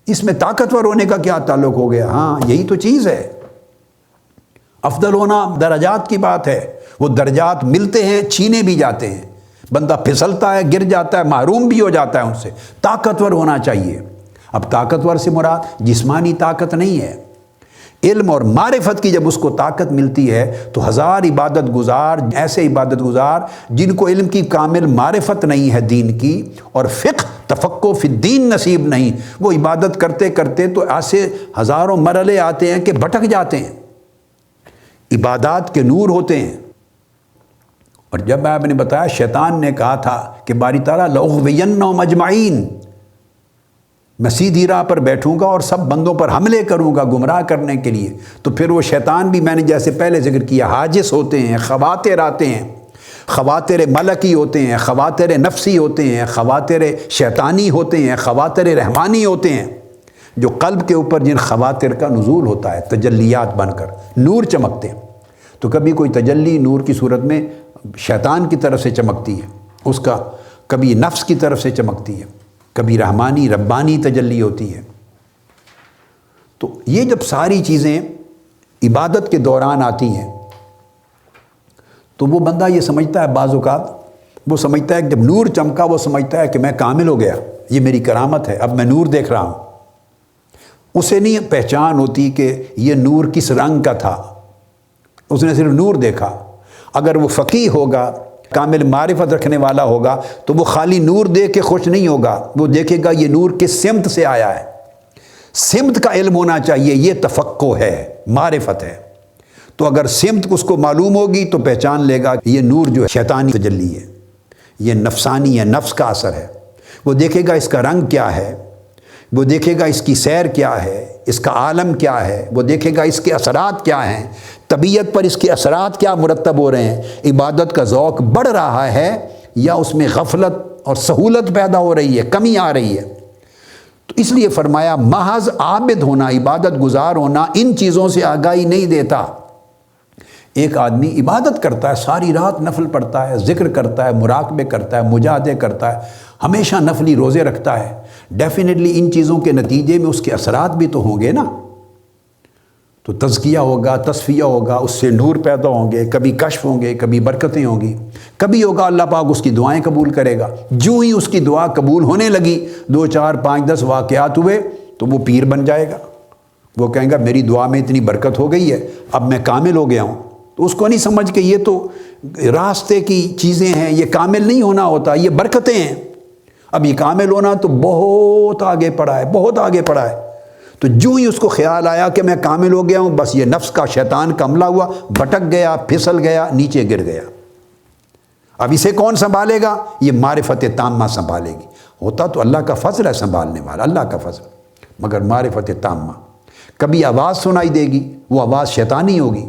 اس میں طاقتور ہونے کا کیا تعلق ہو گیا؟ ہاں یہی تو چیز ہے، افضل ہونا درجات کی بات ہے، وہ درجات ملتے ہیں چھینے بھی جاتے ہیں، بندہ پھسلتا ہے گر جاتا ہے محروم بھی ہو جاتا ہے ان سے، طاقتور ہونا چاہیے۔ اب طاقتور سے مراد جسمانی طاقت نہیں ہے، علم اور معرفت کی جب اس کو طاقت ملتی ہے تو 1000 عبادت گزار، ایسے عبادت گزار جن کو علم کی کامل معرفت نہیں ہے دین کی اور فقہ تفقہ فی الدین نصیب نہیں، وہ عبادت کرتے کرتے تو ایسے ہزاروں مرحلے آتے ہیں کہ بھٹک جاتے ہیں، عبادات کے نور ہوتے ہیں۔ اور جب آپ نے بتایا شیطان نے کہا تھا کہ باری تعالیٰ لأغوینہم اجمعین، میں سیدھی راہ پر بیٹھوں گا اور سب بندوں پر حملے کروں گا گمراہ کرنے کے لیے، تو پھر وہ شیطان بھی میں نے جیسے پہلے ذکر کیا حاجس ہوتے ہیں، خواتر آتے ہیں، خواتر ملکی ہوتے ہیں، خواتر نفسی ہوتے ہیں، خواتر شیطانی ہوتے ہیں، خواتر رحمانی ہوتے ہیں، جو قلب کے اوپر جن خواتر کا نزول ہوتا ہے تجلیات بن کر نور چمکتے ہیں۔ تو کبھی کوئی تجلی نور کی صورت میں شیطان کی طرف سے چمکتی ہے، اس کا کبھی نفس کی طرف سے چمکتی ہے، کبھی رحمانی ربانی تجلی ہوتی ہے۔ تو یہ جب ساری چیزیں عبادت کے دوران آتی ہیں تو وہ بندہ یہ سمجھتا ہے، بعض اوقات وہ سمجھتا ہے کہ جب نور چمکا وہ سمجھتا ہے کہ میں کامل ہو گیا، یہ میری کرامت ہے، اب میں نور دیکھ رہا ہوں۔ اسے نہیں پہچان ہوتی کہ یہ نور کس رنگ کا تھا، اس نے صرف نور دیکھا۔ اگر وہ فقیہ ہوگا، کامل معرفت رکھنے والا ہوگا تو وہ خالی نور دیکھ کے خوش نہیں ہوگا، وہ دیکھے گا یہ نور کس سمت سے آیا ہے، سمت کا علم ہونا چاہیے، یہ تفقہ ہے، معرفت ہے۔ تو اگر سمت اس کو معلوم ہوگی تو پہچان لے گا کہ یہ نور جو ہے شیطانی تجلی ہے، یہ نفسانی ہے، نفس کا اثر ہے۔ وہ دیکھے گا اس کا رنگ کیا ہے، وہ دیکھے گا اس کی سیر کیا ہے، اس کا عالم کیا ہے، وہ دیکھے گا اس کے اثرات کیا ہیں، طبیعت پر اس کے اثرات کیا مرتب ہو رہے ہیں، عبادت کا ذوق بڑھ رہا ہے یا اس میں غفلت اور سہولت پیدا ہو رہی ہے، کمی آ رہی ہے۔ تو اس لیے فرمایا محض عابد ہونا، عبادت گزار ہونا ان چیزوں سے آگاہی نہیں دیتا، ایک آدمی عبادت کرتا ہے، ساری رات نفل پڑھتا ہے، ذکر کرتا ہے، مراقبے کرتا ہے، مجاہدے کرتا ہے، ہمیشہ نفلی روزے رکھتا ہے، ڈیفینیٹلی ان چیزوں کے نتیجے میں اس کے اثرات بھی تو ہوں گے نا۔ تو تزکیہ ہوگا، تصفیہ ہوگا، اس سے نور پیدا ہوں گے، کبھی کشف ہوں گے، کبھی برکتیں ہوں گی، کبھی ہوگا اللہ پاک اس کی دعائیں قبول کرے گا۔ جو ہی اس کی دعا قبول ہونے لگی، 2 4 5 10 واقعات ہوئے تو وہ پیر بن جائے گا۔ وہ کہیں گا میری دعا میں اتنی برکت ہو گئی ہے، اب میں کامل ہو گیا ہوں۔ تو اس کو نہیں سمجھ کہ یہ تو راستے کی چیزیں ہیں، یہ کامل نہیں ہونا ہوتا، یہ برکتیں ہیں۔ اب یہ کامل ہونا تو بہت آگے پڑا ہے، بہت آگے پڑا ہے۔ تو جو ہی اس کو خیال آیا کہ میں کامل ہو گیا ہوں، بس یہ نفس کا، شیطان کا حملہ ہوا، بھٹک گیا، پھسل گیا، نیچے گر گیا۔ اب اسے کون سنبھالے گا؟ یہ معرفت تامہ سنبھالے گی۔ ہوتا تو اللہ کا فضل ہے سنبھالنے والا، اللہ کا فضل، مگر معرفت تامہ۔ کبھی آواز سنائی دے گی، وہ آواز شیطانی ہوگی،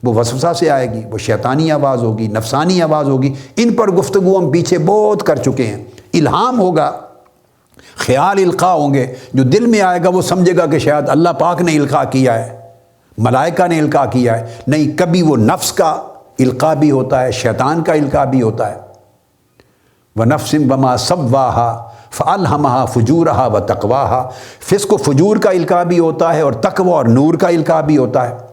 وہ وسوسہ سے آئے گی، وہ شیطانی آواز ہوگی، نفسانی آواز ہوگی۔ ان پر گفتگو ہم پیچھے بہت کر چکے ہیں۔ الہام ہوگا، خیال القاء ہوں گے، جو دل میں آئے گا وہ سمجھے گا کہ شاید اللہ پاک نے القاء کیا ہے، ملائکہ نے القاء کیا ہے۔ نہیں، کبھی وہ نفس کا القاء بھی ہوتا ہے، شیطان کا القاء بھی ہوتا ہے۔ وَنَفْسٍ وَمَا سَوَّاهَا فَأَلْهَمَهَا فُجُورَهَا وَتَقْوَاهَا۔ فسق و فجور کا القاء بھی ہوتا ہے، اور تقوی اور نور کا القاء بھی ہوتا ہے۔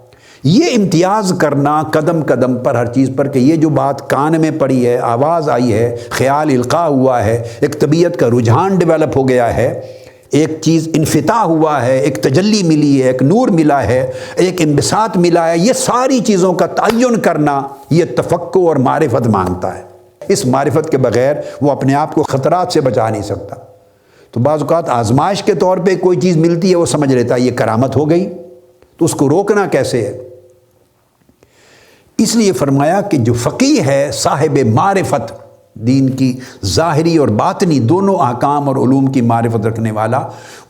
یہ امتیاز کرنا قدم قدم پر، ہر چیز پر، کہ یہ جو بات کان میں پڑی ہے، آواز آئی ہے، خیال القاء ہوا ہے، ایک طبیعت کا رجحان ڈیولپ ہو گیا ہے، ایک چیز انفتاح ہوا ہے، ایک تجلی ملی ہے، ایک نور ملا ہے، ایک انبساط ملا ہے، یہ ساری چیزوں کا تعین کرنا یہ تفقہ اور معرفت مانگتا ہے۔ اس معرفت کے بغیر وہ اپنے آپ کو خطرات سے بچا نہیں سکتا۔ تو بعض اوقات آزمائش کے طور پہ کوئی چیز ملتی ہے، وہ سمجھ لیتا ہے یہ کرامت ہو گئی، تو اس کو روکنا کیسے ہے؟ اس لیے فرمایا کہ جو فقیہ ہے، صاحب معرفت، دین کی ظاہری اور باطنی دونوں احکام اور علوم کی معرفت رکھنے والا،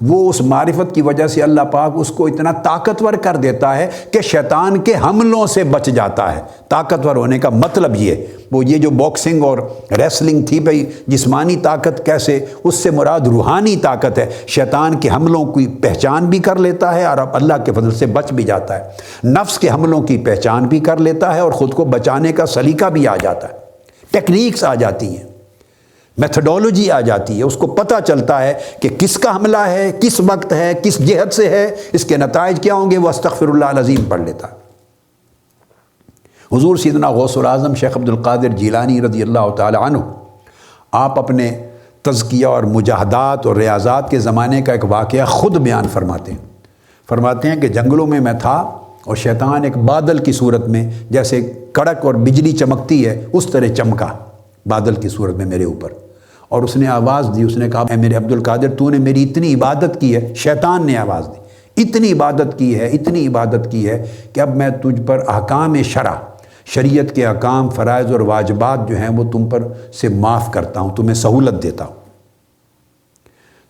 وہ اس معرفت کی وجہ سے اللہ پاک اس کو اتنا طاقتور کر دیتا ہے کہ شیطان کے حملوں سے بچ جاتا ہے۔ طاقتور ہونے کا مطلب یہ جو باکسنگ اور ریسلنگ تھی بھئی جسمانی طاقت کیسے، اس سے مراد روحانی طاقت ہے۔ شیطان کے حملوں کی پہچان بھی کر لیتا ہے اور اب اللہ کے فضل سے بچ بھی جاتا ہے۔ نفس کے حملوں کی پہچان بھی کر لیتا ہے اور خود کو بچانے کا سلیقہ بھی آ جاتا ہے، ٹیکنیکس آ جاتی ہیں، میتھڈولوجی آ جاتی ہے، اس کو پتہ چلتا ہے کہ کس کا حملہ ہے، کس وقت ہے، کس جہت سے ہے، اس کے نتائج کیا ہوں گے، وہ استغفر اللہ العظیم پڑھ لیتا ہے۔ حضور سیدنا غوث العظم شیخ عبد القادر جیلانی رضی اللہ تعالی عنہ، آپ اپنے تزکیہ اور مجاہدات اور ریاضات کے زمانے کا ایک واقعہ خود بیان فرماتے ہیں کہ جنگلوں میں تھا اور شیطان ایک بادل کی صورت میں، جیسے کڑک اور بجلی چمکتی ہے اس طرح چمکا بادل کی صورت میں میرے اوپر، اور اس نے آواز دی، اس نے کہا اے میرے عبد القادر، تو نے میری اتنی عبادت کی ہے، شیطان نے آواز دی، اتنی عبادت کی ہے، اتنی عبادت کی ہے کہ اب میں تجھ پر احکام شرع، شریعت کے احکام، فرائض اور واجبات جو ہیں وہ تم پر سے معاف کرتا ہوں، تمہیں سہولت دیتا ہوں۔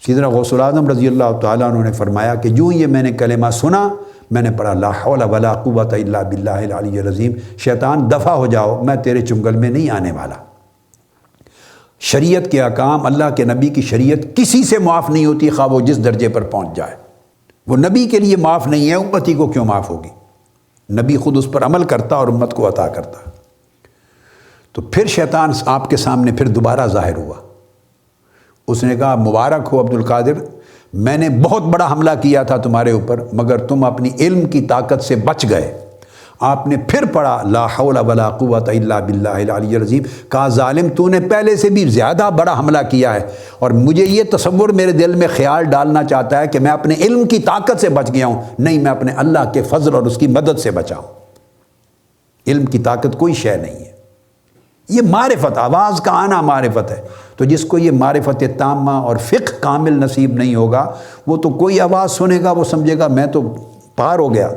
سیدنا غوث العظم رضی اللہ تعالیٰ عنہ نے فرمایا کہ جو یہ میں نے کلمہ سنا، میں نے پڑھا لا حول ولا قوت الا باللہ العلی العظیم، شیطان دفع ہو جاؤ، میں تیرے چنگل میں نہیں آنے والا۔ شریعت کے احکام، اللہ کے نبی کی شریعت کسی سے معاف نہیں ہوتی، خواہ وہ جس درجے پر پہنچ جائے۔ وہ نبی کے لیے معاف نہیں ہے، امتی کو کیوں معاف ہوگی؟ نبی خود اس پر عمل کرتا اور امت کو عطا کرتا۔ تو پھر شیطان آپ کے سامنے پھر دوبارہ ظاہر ہوا، اس نے کہا مبارک ہو عبد القادر، میں نے بہت بڑا حملہ کیا تھا تمہارے اوپر، مگر تم اپنی علم کی طاقت سے بچ گئے۔ آپ نے پھر پڑھا لا حول ولا قوت الا باللہ العلی العظیم، کہا ظالم، تو نے پہلے سے بھی زیادہ بڑا حملہ کیا ہے، اور مجھے یہ تصور میرے دل میں خیال ڈالنا چاہتا ہے کہ میں اپنے علم کی طاقت سے بچ گیا ہوں، نہیں، میں اپنے اللہ کے فضل اور اس کی مدد سے بچا ہوں۔ علم کی طاقت کوئی شے نہیں ہے، یہ معرفت، آواز کا آنا معرفت ہے۔ تو جس کو یہ معرفت تامہ اور فقہ کامل نصیب نہیں ہوگا، وہ تو کوئی آواز سنے گا، وہ سمجھے گا میں تو پار ہو گیا،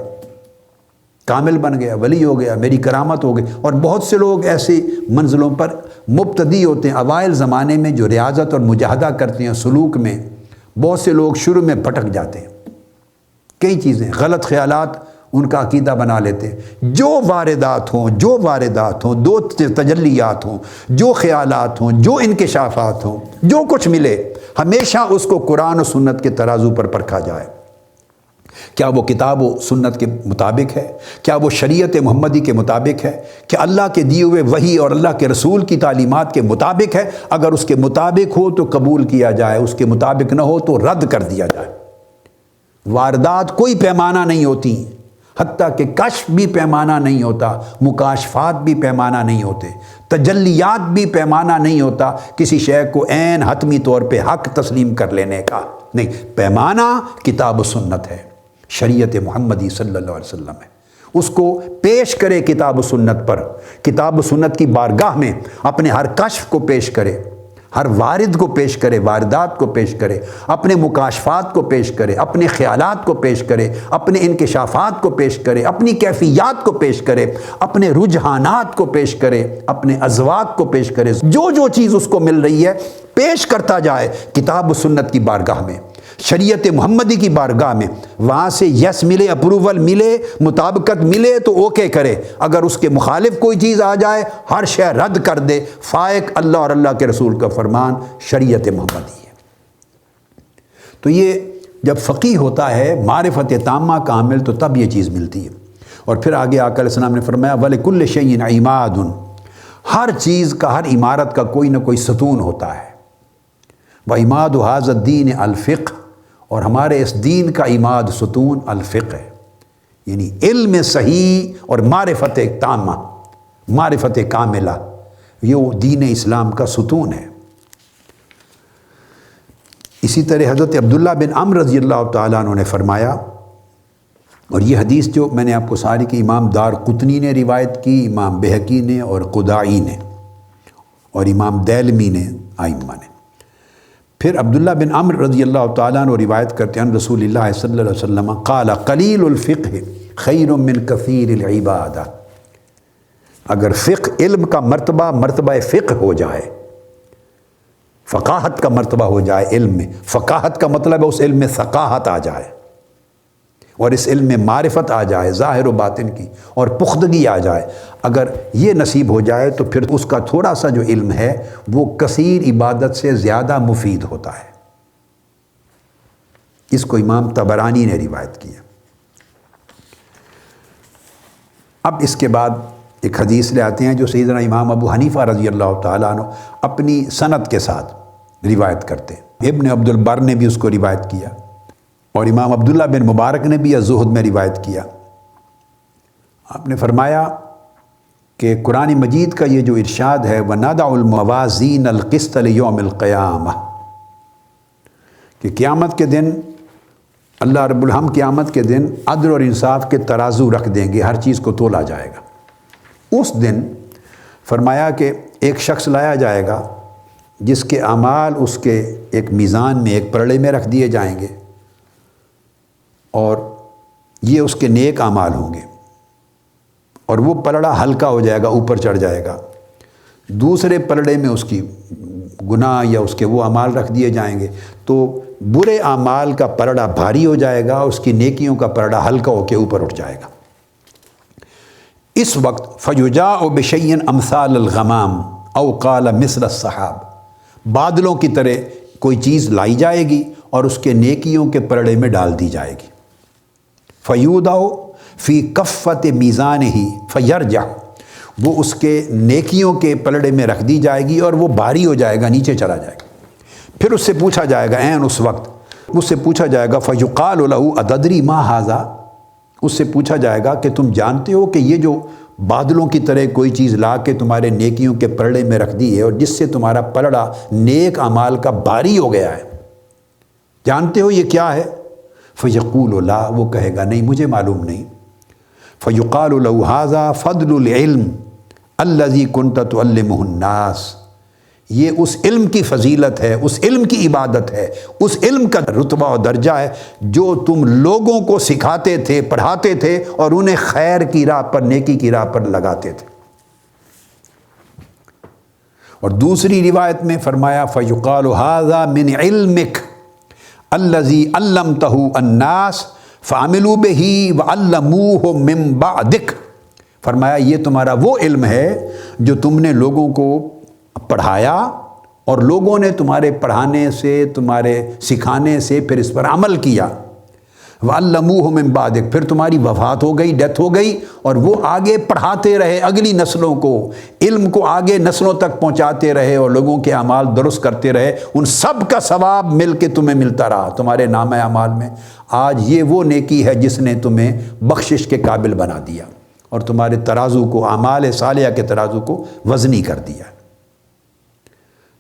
کامل بن گیا، ولی ہو گیا، میری کرامت ہو گئی۔ اور بہت سے لوگ ایسی منزلوں پر مبتدی ہوتے ہیں۔ اوائل زمانے میں جو ریاضت اور مجاہدہ کرتے ہیں سلوک میں، بہت سے لوگ شروع میں بھٹک جاتے ہیں، کئی چیزیں، غلط خیالات ان کا عقیدہ بنا لیتے ہیں۔ جو واردات ہوں، دو تجلیات ہوں، جو خیالات ہوں، جو انکشافات ہوں، جو کچھ ملے، ہمیشہ اس کو قرآن و سنت کے ترازو پر پرکھا جائے۔ کیا وہ کتاب و سنت کے مطابق ہے؟ کیا وہ شریعت محمدی کے مطابق ہے؟ کیا اللہ کے دیے ہوئے وحی اور اللہ کے رسول کی تعلیمات کے مطابق ہے؟ اگر اس کے مطابق ہو تو قبول کیا جائے، اس کے مطابق نہ ہو تو رد کر دیا جائے۔ واردات کوئی پیمانہ نہیں ہوتی، حتیٰ کہ کشف بھی پیمانہ نہیں ہوتا، مکاشفات بھی پیمانہ نہیں ہوتے، تجلیات بھی پیمانہ نہیں ہوتا کسی شے کو عین حتمی طور پہ حق تسلیم کر لینے کا۔ نہیں، پیمانہ کتاب و سنت ہے، شریعت محمدی صلی اللہ علیہ وسلم ہے۔ اس کو پیش کرے کتاب و سنت پر، کتاب و سنت کی بارگاہ میں اپنے ہر کشف کو پیش کرے، ہر وارد کو پیش کرے، واردات کو پیش کرے، اپنے مکاشفات کو پیش کرے، اپنے خیالات کو پیش کرے، اپنے انکشافات کو پیش کرے، اپنی کیفیات کو پیش کرے، اپنے رجحانات کو پیش کرے، اپنے اذواق کو پیش کرے، جو چیز اس کو مل رہی ہے پیش کرتا جائے کتاب و سنت کی بارگاہ میں، شریعت محمدی کی بارگاہ میں۔ وہاں سے یس ملے، اپروول ملے، مطابقت ملے تو اوکے کرے، اگر اس کے مخالف کوئی چیز آ جائے ہر شے رد کر دے۔ فائق اللہ اور اللہ کے رسول کا فرمان شریعت محمدی ہے۔ تو یہ جب فقیہ ہوتا ہے، معرفت تامہ کا عامل، تو تب یہ چیز ملتی ہے۔ اور پھر آگے آقا علیہ السلام نے فرمایا وَلِكُلِّ شَيْءٍ عِمَادٌ، ہر چیز کا، ہر عمارت کا کوئی نہ کوئی ستون ہوتا ہے۔ وَعِمَادُ هَذَا الدِّينِ الْفِقْهُ، اور ہمارے اس دین کا عماد ستون الفقہ ہے، یعنی علم صحیح اور معرفت تامہ، معرفت کاملہ، یہ دین اسلام کا ستون ہے۔ اسی طرح حضرت عبداللہ بن عمرو رضی اللہ تعالیٰ عنہ نے فرمایا، اور یہ حدیث جو میں نے آپ کو ساری کی امام دار قطنی نے روایت کی، امام بہقی نے اور قدائی نے اور امام دیلمی نے، آئمہ نے۔ پھر عبداللہ بن عمرو رضی اللہ تعالیٰ عنہ روایت کرتے ہیں رسول اللہ صلی اللہ علیہ وسلم قال قلیل الفقہ خیر من کثیر العبادہ، اگر فقہ علم کا مرتبہ فقہ ہو جائے، فقاہت کا مرتبہ ہو جائے علم میں، فقاہت کا مطلب ہے اس علم میں ثقاہت آ جائے، اور اس علم میں معرفت آ جائے ظاہر و باطن کی، اور پختگی آ جائے، اگر یہ نصیب ہو جائے تو پھر اس کا تھوڑا سا جو علم ہے وہ کثیر عبادت سے زیادہ مفید ہوتا ہے۔ اس کو امام طبرانی نے روایت کیا۔ اب اس کے بعد ایک حدیث لے آتے ہیں جو سیدنا امام ابو حنیفہ رضی اللہ تعالیٰ عنہ اپنی سند کے ساتھ روایت کرتے ہیں۔ ابن عبد البر نے بھی اس کو روایت کیا، اور امام عبداللہ بن مبارک نے بھی الزہد میں روایت کیا۔ آپ نے فرمایا کہ قرآن مجید کا یہ جو ارشاد ہے وَنَضَعُ الْمَوَازِينَ الْقِسْطَ لِيَوْمِ الْقِيَامَةِ، کہ قیامت کے دن اللہ رب الحمد قیامت کے دن عدل اور انصاف کے ترازو رکھ دیں گے، ہر چیز کو تولا جائے گا۔ اس دن فرمایا کہ ایک شخص لایا جائے گا جس کے اعمال اس کے ایک میزان میں، ایک پرڑے میں رکھ دیے جائیں گے، اور یہ اس کے نیک اعمال ہوں گے، اور وہ پلڑا ہلکا ہو جائے گا، اوپر چڑھ جائے گا۔ دوسرے پلڑے میں اس کی گناہ یا اس کے وہ اعمال رکھ دیے جائیں گے، تو برے اعمال کا پلڑا بھاری ہو جائے گا، اس کی نیکیوں کا پلڑا ہلکا ہو کے اوپر اٹھ جائے گا۔ اس وقت فَيُجَاءُ بِشَيْءٍ أَمْثَالَ الْغَمَامِ أَوْ قَالَ مِثْلَ السَّحَابِ، بادلوں کی طرح کوئی چیز لائی جائے گی اور اس کے نیکیوں کے پلڑے میں ڈال دی جائے گی۔ فَيُودَعُ فی کفت میزانہ فیرجع، وہ اس کے نیکیوں کے پلڑے میں رکھ دی جائے گی اور وہ بھاری ہو جائے گا، نیچے چلا جائے گا۔ پھر اس سے پوچھا جائے گا، عین اس وقت اس سے پوچھا جائے گا فیقال لہ اتدری ما ھذا، اس سے پوچھا جائے گا کہ تم جانتے ہو کہ یہ جو بادلوں کی طرح کوئی چیز لا کے تمہارے نیکیوں کے پلڑے میں رکھ دی ہے اور جس سے تمہارا پلڑا نیک اعمال کا بھاری ہو گیا ہے، جانتے ہو یہ کیا ہے؟ فیقول لا، وہ کہے گا نہیں مجھے معلوم نہیں۔ فیقال لہ ھذا فضل العلم الذی کنت تعلمہ الناس، یہ اس علم کی فضیلت ہے، اس علم کی عبادت ہے، اس علم کا رتبہ و درجہ ہے جو تم لوگوں کو سکھاتے تھے، پڑھاتے تھے اور انہیں خیر کی راہ پر، نیکی کی راہ پر لگاتے تھے۔ اور دوسری روایت میں فرمایا فیقال ھذا من علمک الذی علمتہ الناس فعملوا بہ وعلموہ من بعدک، فرمایا یہ تمہارا وہ علم ہے جو تم نے لوگوں کو پڑھایا اور لوگوں نے تمہارے پڑھانے سے، تمہارے سکھانے سے پھر اس پر عمل کیا۔ وَعَلَّمُوهُ مِن بَعْدِكَ، پھر تمہاری وفات ہو گئی، ڈیتھ ہو گئی، اور وہ آگے پڑھاتے رہے اگلی نسلوں کو، علم کو آگے نسلوں تک پہنچاتے رہے اور لوگوں کے اعمال درست کرتے رہے، ان سب کا ثواب مل کے تمہیں ملتا رہا تمہارے نامہ اعمال میں۔ آج یہ وہ نیکی ہے جس نے تمہیں بخشش کے قابل بنا دیا اور تمہارے ترازو کو، اعمال صالحہ کے ترازو کو وزنی کر دیا۔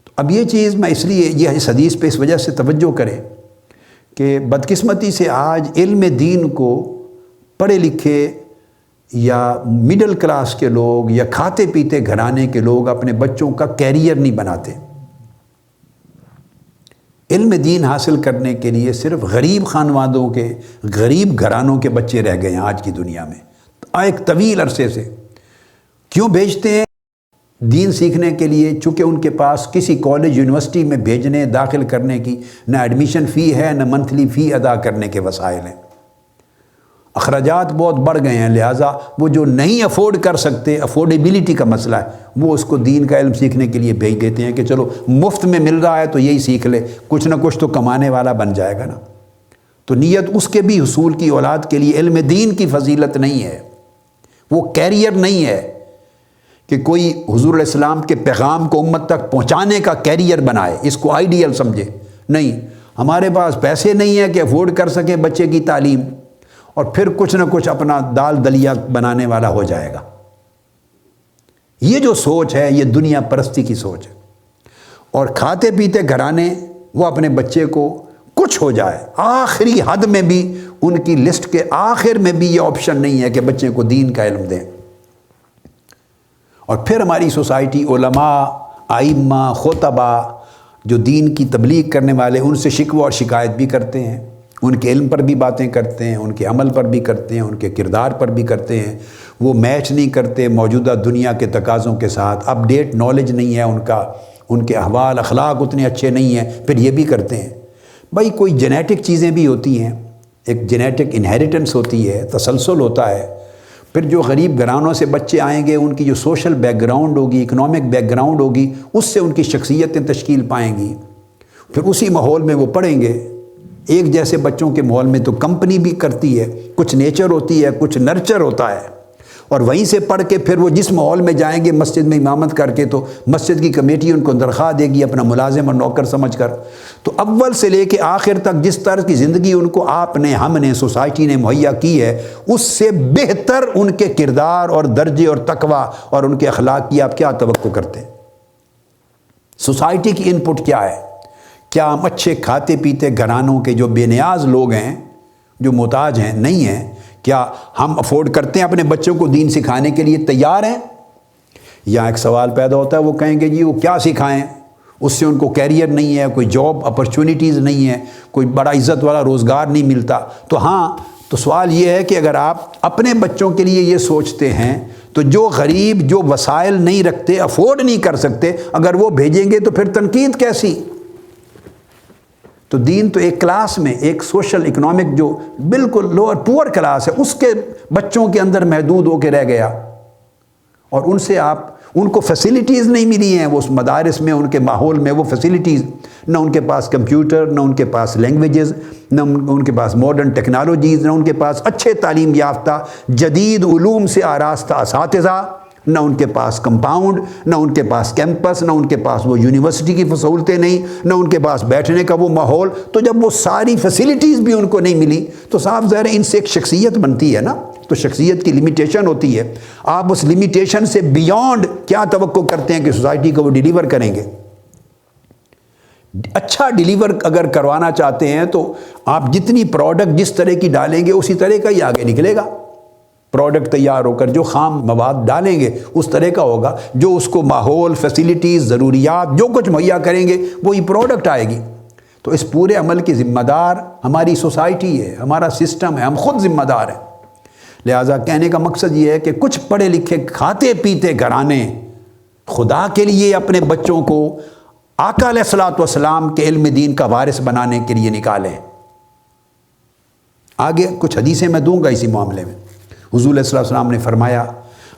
تو اب یہ چیز میں اس لیے یہ اس حدیث پہ اس وجہ سے توجہ کریں کہ بدقسمتی سے آج علم دین کو پڑھے لکھے یا مڈل کلاس کے لوگ یا کھاتے پیتے گھرانے کے لوگ اپنے بچوں کا کیریئر نہیں بناتے۔ علم دین حاصل کرنے کے لیے صرف غریب خانوادوں کے، غریب گھرانوں کے بچے رہ گئے ہیں آج کی دنیا میں ایک طویل عرصے سے۔ کیوں بھیجتے ہیں؟ دین سیکھنے کے لیے، چونکہ ان کے پاس کسی کالج یونیورسٹی میں بھیجنے داخل کرنے کی نہ ایڈمیشن فی ہے نہ منتھلی فی ادا کرنے کے وسائل ہیں، اخراجات بہت بڑھ گئے ہیں، لہٰذا وہ جو نہیں افورڈ کر سکتے، افورڈیبلٹی کا مسئلہ ہے، وہ اس کو دین کا علم سیکھنے کے لیے بھیج دیتے ہیں کہ چلو مفت میں مل رہا ہے تو یہی سیکھ لے، کچھ نہ کچھ تو کمانے والا بن جائے گا نا۔ تو نیت اس کے بھی حصول کی اولاد کے لیے علم دین کی فضیلت نہیں ہے، وہ کیریئر نہیں ہے کہ کوئی حضور علیہ السلام کے پیغام کو امت تک پہنچانے کا کیریئر بنائے، اس کو آئیڈیل سمجھے۔ نہیں، ہمارے پاس پیسے نہیں ہیں کہ افورڈ کر سکیں بچے کی تعلیم، اور پھر کچھ نہ کچھ اپنا دال دلیا بنانے والا ہو جائے گا۔ یہ جو سوچ ہے یہ دنیا پرستی کی سوچ ہے، اور کھاتے پیتے گھرانے وہ اپنے بچے کو کچھ ہو جائے، آخری حد میں بھی ان کی لسٹ کے آخر میں بھی یہ آپشن نہیں ہے کہ بچے کو دین کا علم دیں۔ اور پھر ہماری سوسائٹی، علماء، ائمہ، خطبہ جو دین کی تبلیغ کرنے والے، ان سے شکوہ اور شکایت بھی کرتے ہیں، ان کے علم پر بھی باتیں کرتے ہیں، ان کے عمل پر بھی کرتے ہیں، ان کے کردار پر بھی کرتے ہیں، وہ میچ نہیں کرتے موجودہ دنیا کے تقاضوں کے ساتھ، اپ ڈیٹ نالج نہیں ہے ان کا، ان کے احوال اخلاق اتنے اچھے نہیں ہیں، پھر یہ بھی کرتے ہیں۔ بھائی کوئی جینیٹک چیزیں بھی ہوتی ہیں، ایک جینیٹک انہیریٹنس ہوتی ہے، تسلسل ہوتا ہے۔ پھر جو غریب گھرانوں سے بچے آئیں گے، ان کی جو سوشل بیک گراؤنڈ ہوگی، اکنامک بیک گراؤنڈ ہوگی، اس سے ان کی شخصیتیں تشکیل پائیں گی، پھر اسی ماحول میں وہ پڑھیں گے۔ ایک جیسے بچوں کے ماحول میں تو کمپنی بھی کرتی ہے، کچھ نیچر ہوتی ہے، کچھ نرچر ہوتا ہے، اور وہیں سے پڑھ کے پھر وہ جس ماحول میں جائیں گے مسجد میں امامت کر کے، تو مسجد کی کمیٹی ان کو تنخواہ دے گی اپنا ملازم اور نوکر سمجھ کر۔ تو اول سے لے کے آخر تک جس طرح کی زندگی ان کو آپ نے، ہم نے، سوسائٹی نے مہیا کی ہے، اس سے بہتر ان کے کردار اور درجے اور تقویٰ اور ان کے اخلاق کی آپ کیا توقع کرتے ہیں؟ سوسائٹی کی ان پٹ کیا ہے؟ کیا ہم اچھے کھاتے پیتے گھرانوں کے جو بے نیاز لوگ ہیں، جو محتاج ہیں، نہیں ہیں، کیا ہم افورڈ کرتے ہیں اپنے بچوں کو دین سکھانے کے لیے تیار ہیں؟ یا ایک سوال پیدا ہوتا ہے، وہ کہیں گے جی وہ کیا سکھائیں، اس سے ان کو کیریئر نہیں ہے، کوئی جاب اپرچونیٹیز نہیں ہے، کوئی بڑا عزت والا روزگار نہیں ملتا۔ تو ہاں، تو سوال یہ ہے کہ اگر آپ اپنے بچوں کے لیے یہ سوچتے ہیں تو جو غریب، جو وسائل نہیں رکھتے، افورڈ نہیں کر سکتے، اگر وہ بھیجیں گے تو پھر تنقید کیسی؟ تو دین تو ایک کلاس میں، ایک سوشل اکنامک جو بالکل لوور پور کلاس ہے، اس کے بچوں کے اندر محدود ہو کے رہ گیا، اور ان سے آپ، ان کو فیسیلیٹیز نہیں ملی ہیں، وہ اس مدارس میں، ان کے ماحول میں وہ فیسیلیٹیز، نہ ان کے پاس کمپیوٹر، نہ ان کے پاس لینگویجز، نہ ان کے پاس ماڈرن ٹیکنالوجیز، نہ ان کے پاس اچھے تعلیم یافتہ جدید علوم سے آراستہ اساتذہ، نہ ان کے پاس کمپاؤنڈ، نہ ان کے پاس کیمپس، نہ ان کے پاس وہ یونیورسٹی کی سہولتیں نہیں، نہ ان کے پاس بیٹھنے کا وہ ماحول۔ تو جب وہ ساری فیسیلیٹیز بھی ان کو نہیں ملی تو صاف ظاہر ہے ان سے ایک شخصیت بنتی ہے نا، تو شخصیت کی لمیٹیشن ہوتی ہے۔ آپ اس لمیٹیشن سے بیونڈ کیا توقع کرتے ہیں کہ سوسائٹی کو وہ ڈیلیور کریں گے؟ اچھا ڈیلیور اگر کروانا چاہتے ہیں تو آپ جتنی پروڈکٹ جس طرح کی ڈالیں گے اسی طرح کا ہی آگے نکلے گا۔ پروڈکٹ تیار ہو کر جو خام مواد ڈالیں گے اس طرح کا ہوگا، جو اس کو ماحول، فیسیلیٹیز، ضروریات جو کچھ مہیا کریں گے وہی پروڈکٹ آئے گی۔ تو اس پورے عمل کی ذمہ دار ہماری سوسائٹی ہے، ہمارا سسٹم ہے، ہم خود ذمہ دار ہیں۔ لہٰذا کہنے کا مقصد یہ ہے کہ کچھ پڑھے لکھے کھاتے پیتے گھرانے خدا کے لیے اپنے بچوں کو آقا علیہ الصلوۃ والسلام کے علم دین کا وارث بنانے کے لیے نکالیں۔ آگے کچھ حدیثیں میں دوں گا اسی معاملے میں۔ حضور علیہ السلام نے فرمایا،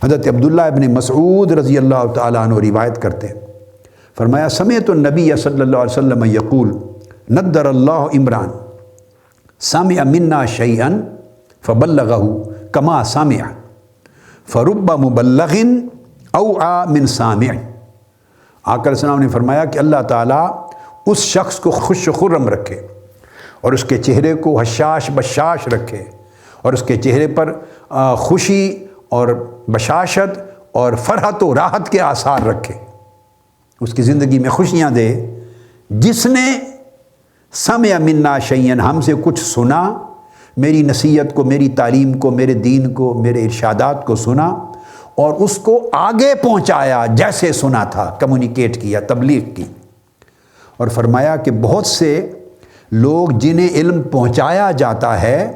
حضرت عبداللہ ابن مسعود رضی اللہ تعالیٰ عنہ روایت کرتے ہیں، فرمایا سمعت النبی صلی اللہ علیہ وسلم یقول نضر اللہ عمران سمع منا شیئا فبلغہ کما سمع فرب مبلغ اوعى من سامع۔ آقا علیہ السلام نے فرمایا کہ اللہ تعالیٰ اس شخص کو خوش و خرم رکھے اور اس کے چہرے کو حشاش بشاش رکھے اور اس کے چہرے پر خوشی اور بشاشت اور فرحت و راحت کے آثار رکھے، اس کی زندگی میں خوشیاں دے، جس نے سمع منا شیئا، ہم سے کچھ سنا، میری نصیحت کو، میری تعلیم کو، میرے دین کو، میرے ارشادات کو سنا اور اس کو آگے پہنچایا جیسے سنا تھا، کمیونیکیٹ کیا، تبلیغ کی۔ اور فرمایا کہ بہت سے لوگ جنہیں علم پہنچایا جاتا ہے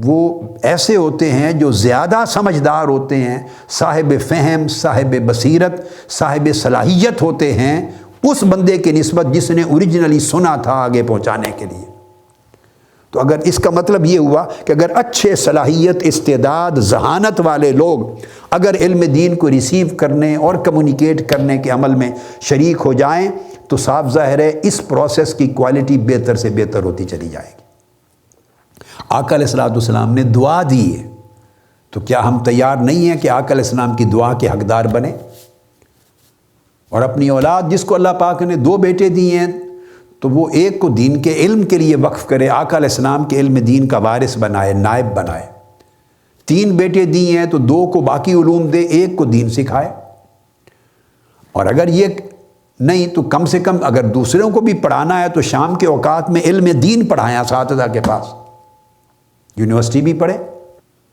وہ ایسے ہوتے ہیں جو زیادہ سمجھدار ہوتے ہیں، صاحب فہم، صاحب بصیرت، صاحب صلاحیت ہوتے ہیں اس بندے کے نسبت جس نے اوریجنلی سنا تھا آگے پہنچانے کے لیے۔ تو اگر اس کا مطلب یہ ہوا کہ اگر اچھے صلاحیت، استعداد، ذہانت والے لوگ اگر علم دین کو ریسیو کرنے اور کمیونیکیٹ کرنے کے عمل میں شریک ہو جائیں تو صاف ظاہر ہے اس پروسیس کی کوالٹی بہتر سے بہتر ہوتی چلی جائے گی۔ آقا علیہ السلام نے دعا دی ہے، تو کیا ہم تیار نہیں ہیں کہ آقا علیہ السلام کی دعا کے حقدار بنیں اور اپنی اولاد، جس کو اللہ پاک نے 2 بیٹے دیے ہیں، تو وہ ایک کو دین کے علم کے لیے وقف کرے، آقا علیہ السلام کے علم دین کا وارث بنائے، نائب بنائے۔ 3 بیٹے دیے ہیں تو 2 کو باقی علوم دے، 1 کو دین سکھائے۔ اور اگر یہ نہیں تو کم سے کم اگر دوسروں کو بھی پڑھانا ہے تو شام کے اوقات میں علم دین پڑھائیں اساتذہ کے پاس، یونیورسٹی بھی پڑھے۔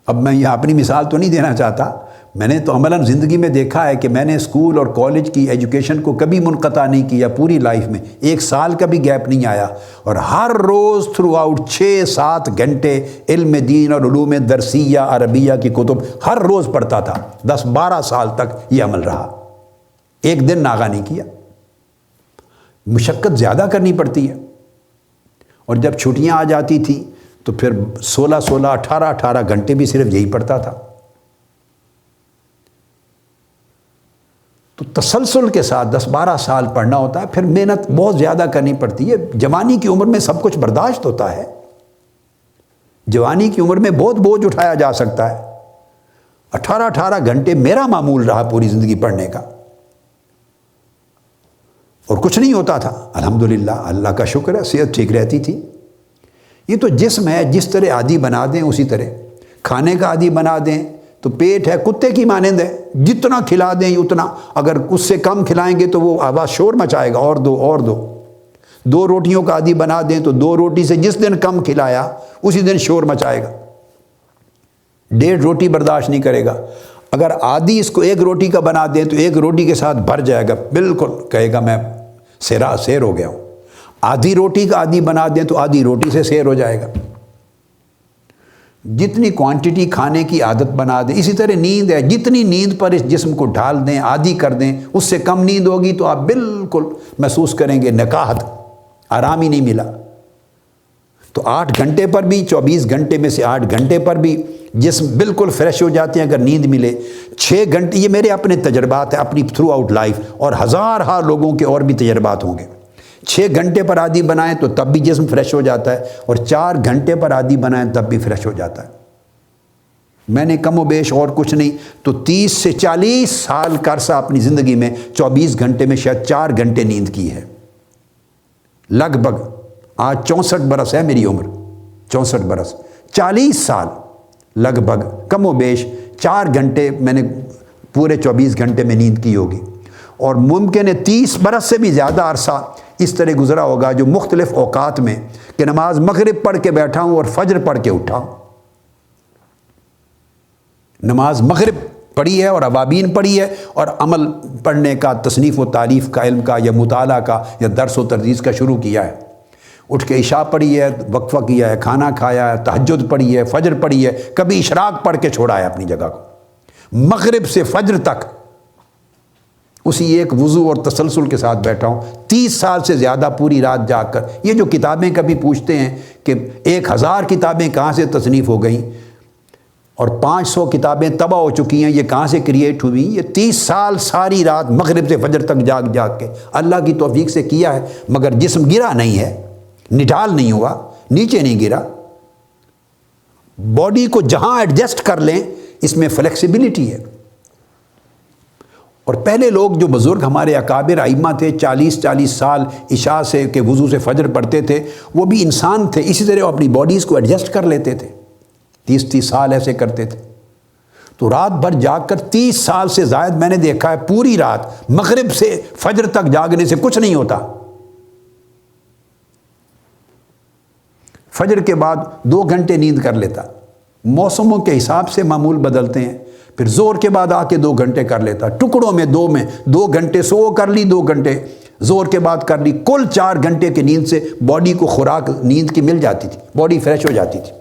اب میں یہاں اپنی مثال تو نہیں دینا چاہتا، میں نے تو عملاً زندگی میں دیکھا ہے کہ میں نے اسکول اور کالج کی ایجوکیشن کو کبھی منقطع نہیں کیا، پوری لائف میں 1 سال کا بھی گیپ نہیں آیا، اور ہر روز تھرو آؤٹ 6-7 گھنٹے علم دین اور علوم درسیہ عربیہ کی کتب ہر روز پڑھتا تھا۔ 10-12 سال تک یہ عمل رہا، ایک دن ناغہ نہیں کیا۔ مشقت زیادہ کرنی پڑتی ہے، اور جب چھٹیاں آ جاتی تھی تو پھر 16-16 18-18 گھنٹے بھی صرف یہی پڑھتا تھا۔ تو تسلسل کے ساتھ 10-12 سال پڑھنا ہوتا ہے، پھر محنت بہت زیادہ کرنی پڑتی ہے۔ جوانی کی عمر میں سب کچھ برداشت ہوتا ہے، جوانی کی عمر میں بہت بوجھ اٹھایا جا سکتا ہے۔ 18-18 گھنٹے میرا معمول رہا پوری زندگی پڑھنے کا، اور کچھ نہیں ہوتا تھا۔ الحمدللہ، اللہ کا شکر ہے، صحت ٹھیک رہتی تھی۔ یہ تو جسم ہے، جس طرح عادی بنا دیں اسی طرح، کھانے کا عادی بنا دیں تو پیٹ ہے کتے کی مانند ہے، جتنا کھلا دیں اتنا، اگر اس سے کم کھلائیں گے تو وہ آواز شور مچائے گا، اور دو اور دو۔ 2 روٹیوں کا عادی بنا دیں تو 2 روٹی سے جس دن کم کھلایا اسی دن شور مچائے گا، 1.5 روٹی برداشت نہیں کرے گا۔ اگر عادی اس کو 1 روٹی کا بنا دیں تو 1 روٹی کے ساتھ بھر جائے گا، بالکل کہے گا میں سیر ہو گیا ہوں۔ آدھی روٹی کا عادی بنا دیں تو آدھی روٹی سے سیر ہو جائے گا۔ جتنی کوانٹٹی کھانے کی عادت بنا دیں، اسی طرح نیند ہے، جتنی نیند پر اس جسم کو ڈھال دیں، عادی کر دیں، اس سے کم نیند ہوگی تو آپ بالکل محسوس کریں گے نکاہت، آرام ہی نہیں ملا۔ تو 8 گھنٹے پر بھی، 24 گھنٹے میں سے 8 گھنٹے پر بھی جسم بالکل فریش ہو جاتے ہیں اگر نیند ملے۔ 6 گھنٹے، یہ میرے اپنے تجربات ہیں اپنی تھرو آؤٹ لائف، اور ہزار لوگوں کے اور بھی تجربات ہوں گے۔ 6 گھنٹے پر عادی بنائیں تو تب بھی جسم فریش ہو جاتا ہے، اور 4 گھنٹے پر عادی بنائیں تب بھی فریش ہو جاتا ہے۔ میں نے کم و بیش اور کچھ نہیں تو 30 سے 40 سال کا عرصہ اپنی زندگی میں 24 گھنٹے میں شاید 4 گھنٹے نیند کی ہے، لگ بھگ۔ آج 64 برس ہے میری عمر، 64 برس، 40 سال لگ بھگ کم و بیش 4 گھنٹے میں نے پورے 24 گھنٹے میں نیند کی ہوگی، اور ممکن ہے 30 برس سے بھی زیادہ عرصہ اس طرح گزرا ہوگا جو مختلف اوقات میں کہ نماز مغرب پڑھ کے بیٹھا ہوں اور فجر پڑھ کے اٹھا ہوں، نماز مغرب پڑھی ہے اور اوابین پڑھی ہے، اور عمل پڑھنے کا، تصنیف و تعریف کا، علم کا یا مطالعہ کا یا درس و تدریس کا شروع کیا ہے، اٹھ کے عشاء پڑھی ہے، وقفہ کیا ہے، کھانا کھایا ہے، تہجد پڑھی ہے، فجر پڑھی ہے، کبھی اشراق پڑھ کے چھوڑا ہے اپنی جگہ کو، مغرب سے فجر تک اسی ایک وضو اور تسلسل کے ساتھ بیٹھا ہوں، 30 سال سے زیادہ پوری رات جاگ کر۔ یہ جو کتابیں کبھی پوچھتے ہیں کہ 1000 کتابیں کہاں سے تصنیف ہو گئیں اور 500 کتابیں تباہ ہو چکی ہیں، یہ کہاں سے کریٹ ہوئی؟ یہ 30 سال ساری رات مغرب سے فجر تک جاگ کے اللہ کی توفیق سے کیا ہے، مگر جسم گرا نہیں ہے، نڈھال نہیں ہوا، نیچے نہیں گرا، باڈی کو جہاں ایڈجسٹ کر لیں، اس میں فلیکسیبلٹی ہے۔ اور پہلے لوگ جو بزرگ ہمارے اکابر ائمہ تھے، 40 سال عشاء سے کہ وضو سے فجر پڑھتے تھے، وہ بھی انسان تھے، اسی طرح وہ اپنی باڈیز کو ایڈجسٹ کر لیتے تھے، 30 سال ایسے کرتے تھے۔ تو رات بھر جاگ کر 30 سال سے زائد میں نے دیکھا ہے، پوری رات مغرب سے فجر تک جاگنے سے کچھ نہیں ہوتا۔ فجر کے بعد 2 گھنٹے نیند کر لیتا، موسموں کے حساب سے معمول بدلتے ہیں، پھر زور کے بعد آ کے 2 گھنٹے کر لیتا، ٹکڑوں میں 2 گھنٹے سو کر لی، 2 گھنٹے زور کے بعد کر لی، کل 4 گھنٹے کی نیند سے باڈی کو خوراک نیند کی مل جاتی تھی، باڈی فریش ہو جاتی تھی۔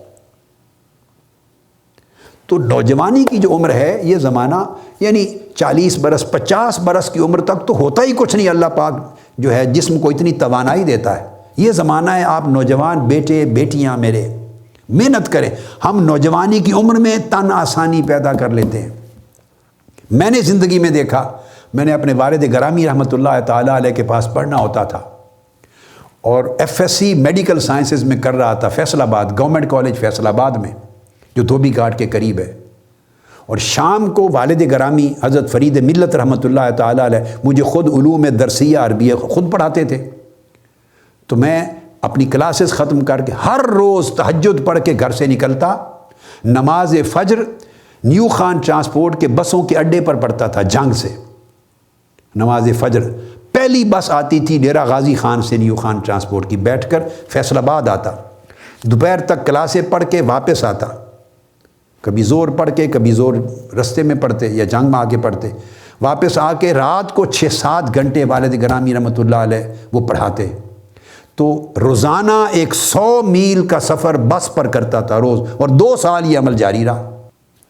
تو نوجوانی کی جو عمر ہے، یہ زمانہ یعنی 40 برس 50 برس کی عمر تک تو ہوتا ہی کچھ نہیں، اللہ پاک جو ہے جسم کو اتنی توانائی دیتا ہے۔ یہ زمانہ ہے، آپ نوجوان بیٹے بیٹیاں میرے محنت کریں۔ ہم نوجوانی کی عمر میں تن آسانی پیدا کر لیتے ہیں۔ میں نے زندگی میں دیکھا، میں نے اپنے والد گرامی رحمۃ اللہ تعالیٰ علیہ کے پاس پڑھنا ہوتا تھا، اور FSc میڈیکل سائنسز میں کر رہا تھا فیصل آباد، گورنمنٹ کالج فیصل آباد میں، جو دھوبی گھاٹ کے قریب ہے۔ اور شام کو والد گرامی حضرت فرید ملت رحمۃ اللہ تعالیٰ علیہ مجھے خود علوم درسیہ عربیہ خود پڑھاتے تھے، تو میں اپنی کلاسز ختم کر کے ہر روز تہجد پڑھ کے گھر سے نکلتا، نماز فجر نیو خان ٹرانسپورٹ کے بسوں کے اڈے پر پڑھتا تھا، جنگ سے نماز فجر پہلی بس آتی تھی ڈیرہ غازی خان سے نیو خان ٹرانسپورٹ کی، بیٹھ کر فیصل آباد آتا، دوپہر تک کلاسیں پڑھ کے واپس آتا، کبھی زور پڑھ کے کبھی زور رستے میں پڑھتے یا جنگ میں آ کے پڑھتے، واپس آ کے رات کو 6-7 گھنٹے والد گرامی رحمۃ اللہ علیہ وہ پڑھاتے۔ تو روزانہ 100 میل کا سفر بس پر کرتا تھا روز، اور 2 سال یہ عمل جاری رہا۔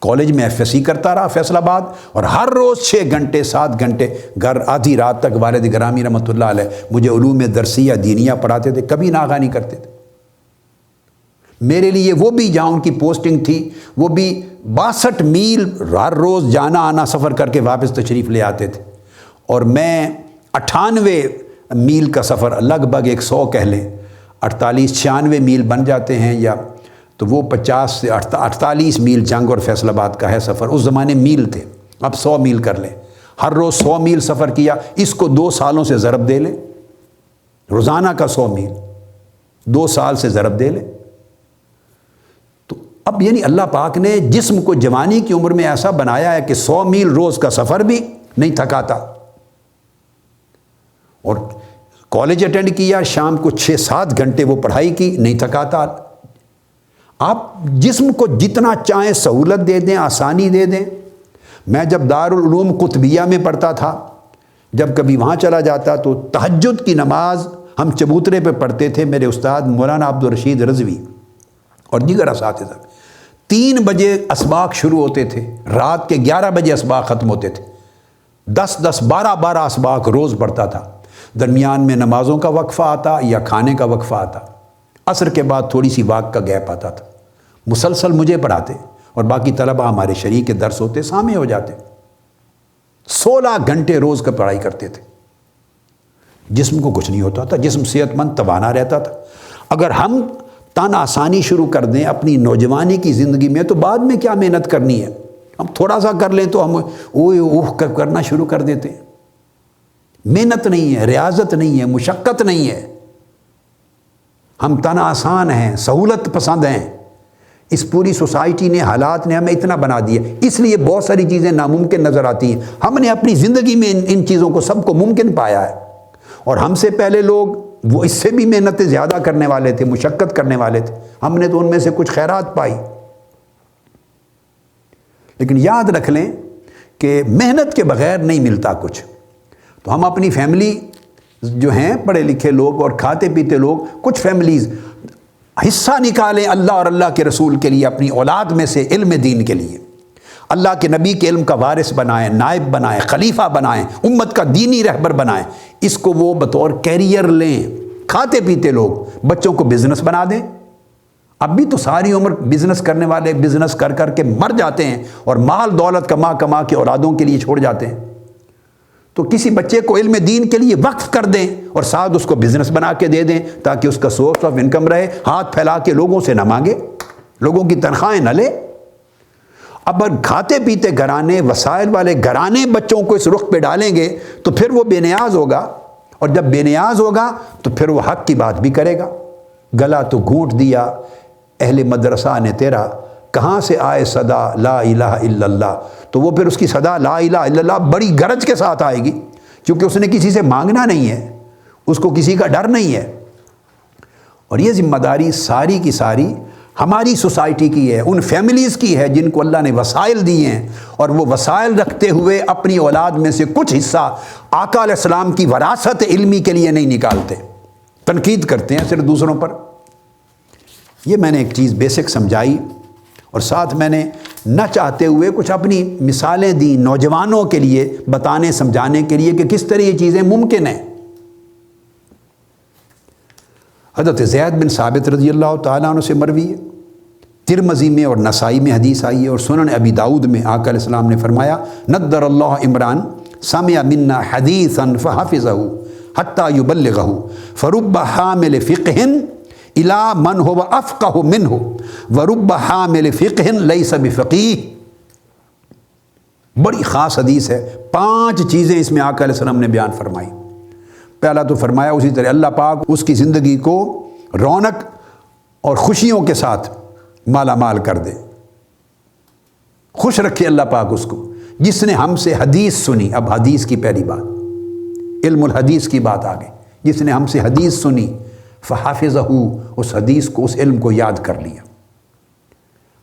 کالج میں FSc کرتا رہا فیصل آباد، اور ہر روز 6 گھنٹے 7 گھنٹے گھر آدھی رات تک والد گرامی رحمۃ اللہ علیہ مجھے علوم درسیہ دینیہ پڑھاتے تھے، کبھی ناغہ نہیں کرتے تھے۔ میرے لیے وہ بھی جہاں ان کی پوسٹنگ تھی، وہ بھی 62 میل ہر روز جانا آنا سفر کر کے واپس تشریف لے آتے تھے، اور میں 98 میل کا سفر، لگ بھگ 100 کہہ لیں، 48-96 میل بن جاتے ہیں، یا تو وہ 50 سے 48 میل جنگ اور فیصل آباد کا ہے سفر۔ اس زمانے میل تھے، اب 100 میل کر لیں، ہر روز 100 میل سفر کیا، اس کو 2 سالوں سے ضرب دے لیں، روزانہ کا 100 میل 2 سال سے ضرب دے لیں۔ تو اب یعنی اللہ پاک نے جسم کو جوانی کی عمر میں ایسا بنایا ہے کہ 100 میل روز کا سفر بھی نہیں تھکاتا، اور کالج اٹینڈ کیا، شام کو 6-7 گھنٹے وہ پڑھائی کی، نہیں تھکاتا۔ آپ جسم کو جتنا چاہیں سہولت دے دیں، آسانی دے دیں۔ میں جب دارالعلوم قطبیہ میں پڑھتا تھا، جب کبھی وہاں چلا جاتا تو تہجد کی نماز ہم چبوترے پہ پڑھتے تھے، میرے استاد مولانا عبدالرشید رضوی اور دیگر اساتذہ۔ 3 بجے اسباق شروع ہوتے تھے، رات کے 11 بجے اسباق ختم ہوتے تھے، 10-10 12 اسباق روز پڑھتا تھا۔ درمیان میں نمازوں کا وقفہ آتا یا کھانے کا وقفہ آتا، عصر کے بعد تھوڑی سی واک کا گیپ آتا تھا۔ مسلسل مجھے پڑھاتے، اور باقی طلبہ ہمارے شریک درس ہوتے، سامنے ہو جاتے۔ 16 گھنٹے روز کا پڑھائی کرتے تھے، جسم کو کچھ نہیں ہوتا تھا، جسم صحت مند توانا رہتا تھا۔ اگر ہم تن آسانی شروع کر دیں اپنی نوجوانی کی زندگی میں، تو بعد میں کیا محنت کرنی ہے؟ ہم تھوڑا سا کر لیں تو ہم اوہ کرنا شروع کر دیتے ہیں۔ محنت نہیں ہے، ریاضت نہیں ہے، مشقت نہیں ہے، ہم تن آسان ہیں، سہولت پسند ہیں۔ اس پوری سوسائٹی نے، حالات نے ہمیں اتنا بنا دیا، اس لیے بہت ساری چیزیں ناممکن نظر آتی ہیں۔ ہم نے اپنی زندگی میں ان چیزوں کو سب کو ممکن پایا ہے، اور ہم سے پہلے لوگ وہ اس سے بھی محنتیں زیادہ کرنے والے تھے، مشقت کرنے والے تھے، ہم نے تو ان میں سے کچھ خیرات پائی۔ لیکن یاد رکھ لیں کہ محنت کے بغیر نہیں ملتا کچھ۔ تو ہم اپنی فیملی جو ہیں پڑھے لکھے لوگ اور کھاتے پیتے لوگ، کچھ فیملیز حصہ نکالیں اللہ اور اللہ کے رسول کے لیے، اپنی اولاد میں سے علم دین کے لیے، اللہ کے نبی کے علم کا وارث بنائیں، نائب بنائیں، خلیفہ بنائیں، امت کا دینی رہبر بنائیں، اس کو وہ بطور کیریئر لیں۔ کھاتے پیتے لوگ بچوں کو بزنس بنا دیں۔ اب بھی تو ساری عمر بزنس کرنے والے بزنس کر کر کے مر جاتے ہیں، اور مال دولت کما کے اولادوں کے لیے چھوڑ جاتے ہیں۔ تو کسی بچے کو علم دین کے لیے وقف کر دیں، اور ساتھ اس کو بزنس بنا کے دے دیں، تاکہ اس کا سورس آف انکم رہے، ہاتھ پھیلا کے لوگوں سے نہ مانگے۔ لوگوں کی تنخواہیں نہ لے. اب کھاتے پیتے گھرانے، وسائل والے گھرانے بچوں کو اس رخ پہ ڈالیں گے تو پھر وہ بے نیاز ہوگا، اور جب بے نیاز ہوگا تو پھر وہ حق کی بات بھی کرے گا. گلا تو گھونٹ دیا اہل مدرسہ نے تیرا، کہاں سے آئے صدا لا الہ الا اللہ. تو وہ پھر اس کی صدا لا الہ الا اللہ بڑی گرج کے ساتھ آئے گی، کیونکہ اس نے کسی سے مانگنا نہیں ہے، اس کو کسی کا ڈر نہیں ہے. اور یہ ذمہ داری ساری کی ساری ہماری سوسائٹی کی ہے، ان فیملیز کی ہے جن کو اللہ نے وسائل دیے ہیں، اور وہ وسائل رکھتے ہوئے اپنی اولاد میں سے کچھ حصہ آقا علیہ السلام کی وراثت علمی کے لیے نہیں نکالتے، تنقید کرتے ہیں صرف دوسروں پر. یہ میں نے ایک چیز بیسک سمجھائی، اور ساتھ میں نے نہ چاہتے ہوئے کچھ اپنی مثالیں دیں نوجوانوں کے لیے، بتانے سمجھانے کے لیے کہ کس طرح یہ چیزیں ممکن ہیں. حضرت زید بن ثابت رضی اللہ تعالیٰ عنہ سے مروی ہے، ترمذی میں اور نسائی میں حدیث آئی ہے، اور سنن ابی داؤد میں آقا علیہ السلام نے فرمایا نضر اللہ عمران سمع منا حدیثا فحفظہ حتی یبلغہ فرب حامل فقہ الی من هو افقہ منہ ورب حامل فقہ لیس بفقیہ. بڑی خاص حدیث ہے، 5 چیزیں اس میں آقا علیہ السلام نے بیان فرمائی. پہلا تو فرمایا اسی طرح اللہ پاک اس کی زندگی کو رونق اور خوشیوں کے ساتھ مالا مال کر دے، خوش رکھے اللہ پاک اس کو، جس نے ہم سے حدیث سنی. اب حدیث کی پہلی بات، علم الحدیث کی بات آ گئی. جس نے ہم سے حدیث سنی فحافظہ، اس حدیث کو، اس علم کو یاد کر لیا.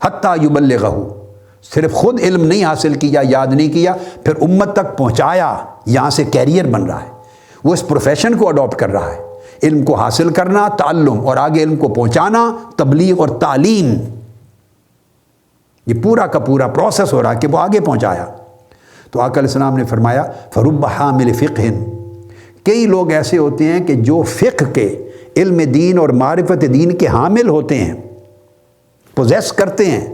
حتیٰ یبلغہ، صرف خود علم نہیں حاصل کیا، یاد نہیں کیا، پھر امت تک پہنچایا. یہاں سے کیریئر بن رہا ہے، وہ اس پروفیشن کو اڈاپٹ کر رہا ہے. علم کو حاصل کرنا، تعلم، اور آگے علم کو پہنچانا، تبلیغ اور تعلیم. یہ پورا کا پورا پروسیس ہو رہا ہے کہ وہ آگے پہنچایا. تو آقا علیہ السلام نے فرمایا فرب حامل فقہ. کئی لوگ ایسے ہوتے ہیں کہ جو فقہ کے، علم دین اور معرفت دین کے حامل ہوتے ہیں، پوزیس کرتے ہیں،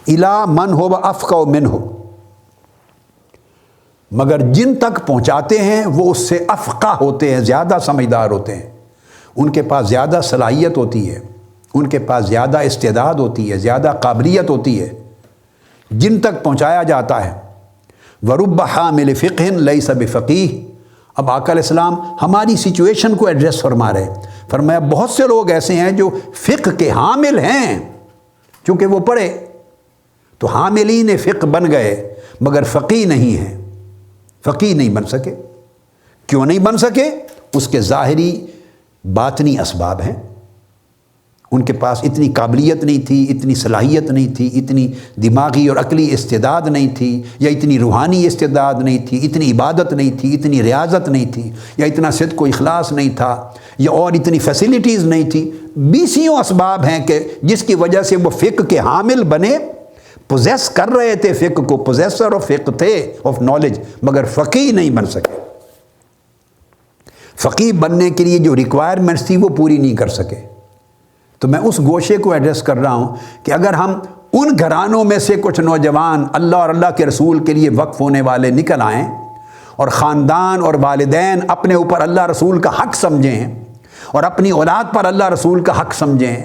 الا من ہو افقہ منہ، مگر جن تک پہنچاتے ہیں وہ اس سے افقہ ہوتے ہیں، زیادہ سمجھدار ہوتے ہیں، ان کے پاس زیادہ صلاحیت ہوتی ہے، ان کے پاس زیادہ استعداد ہوتی ہے، زیادہ قابلیت ہوتی ہے. جن تک پہنچایا جاتا ہے. ورب حامل فقہ لیس بفقیہ. اب آقا علیہ السلام ہماری سچویشن کو ایڈریس فرما رہے، فرمایا بہت سے لوگ ایسے ہیں جو فقہ کے حامل ہیں، چونکہ وہ پڑھے تو حاملین فقہ بن گئے، مگر فقیہ نہیں ہیں، فقیہ نہیں بن سکے. کیوں نہیں بن سکے؟ اس کے ظاہری باطنی اسباب ہیں. ان کے پاس اتنی قابلیت نہیں تھی، اتنی صلاحیت نہیں تھی، اتنی دماغی اور عقلی استعداد نہیں تھی، یا اتنی روحانی استعداد نہیں تھی، اتنی عبادت نہیں تھی، اتنی ریاضت نہیں تھی، یا اتنا صدق و اخلاص نہیں تھا، یا اور اتنی فیسلٹیز نہیں تھی. 20 اسباب ہیں کہ جس کی وجہ سے وہ فقہ کے حامل بنے، پوزیس کر رہے تھے فقہ کو، پوزیسر آف فقہ تھے، آف نالج، مگر فقیہ نہیں بن سکے. فقیہ بننے کے لیے جو ریکوائرمنٹس تھی وہ پوری نہیں کر سکے. تو میں اس گوشے کو ایڈریس کر رہا ہوں کہ اگر ہم ان گھرانوں میں سے کچھ نوجوان اللہ اور اللہ کے رسول کے لیے وقف ہونے والے نکل آئیں، اور خاندان اور والدین اپنے اوپر اللہ رسول کا حق سمجھیں، اور اپنی اولاد پر اللہ رسول کا حق سمجھیں،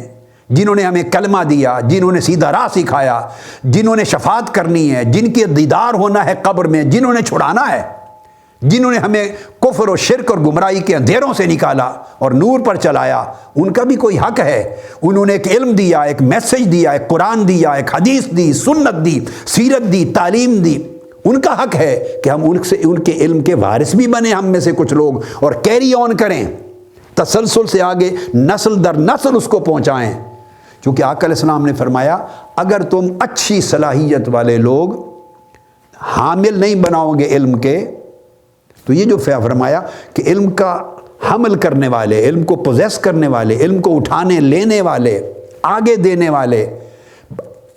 جنہوں نے ہمیں کلمہ دیا، جنہوں نے سیدھا راہ سکھایا، جنہوں نے شفاعت کرنی ہے، جن کے دیدار ہونا ہے قبر میں، جنہوں نے چھڑانا ہے، جنہوں نے ہمیں کفر و شرک اور گمراہی کے اندھیروں سے نکالا اور نور پر چلایا، ان کا بھی کوئی حق ہے. انہوں نے ایک علم دیا، ایک میسج دیا، ایک قرآن دیا، ایک حدیث دی، سنت دی، سیرت دی، تعلیم دی. ان کا حق ہے کہ ہم ان کے علم کے وارث بھی بنیں، ہم میں سے کچھ لوگ، اور کیری آن کریں، تسلسل سے آگے نسل در نسل اس کو پہنچائیں. چونکہ آقا علیہ السلام نے فرمایا اگر تم اچھی صلاحیت والے لوگ حامل نہیں بناؤ گے علم کے، تو یہ جو فرمایا کہ علم کا حمل کرنے والے، علم کو پوزیس کرنے والے، علم کو اٹھانے لینے والے، آگے دینے والے،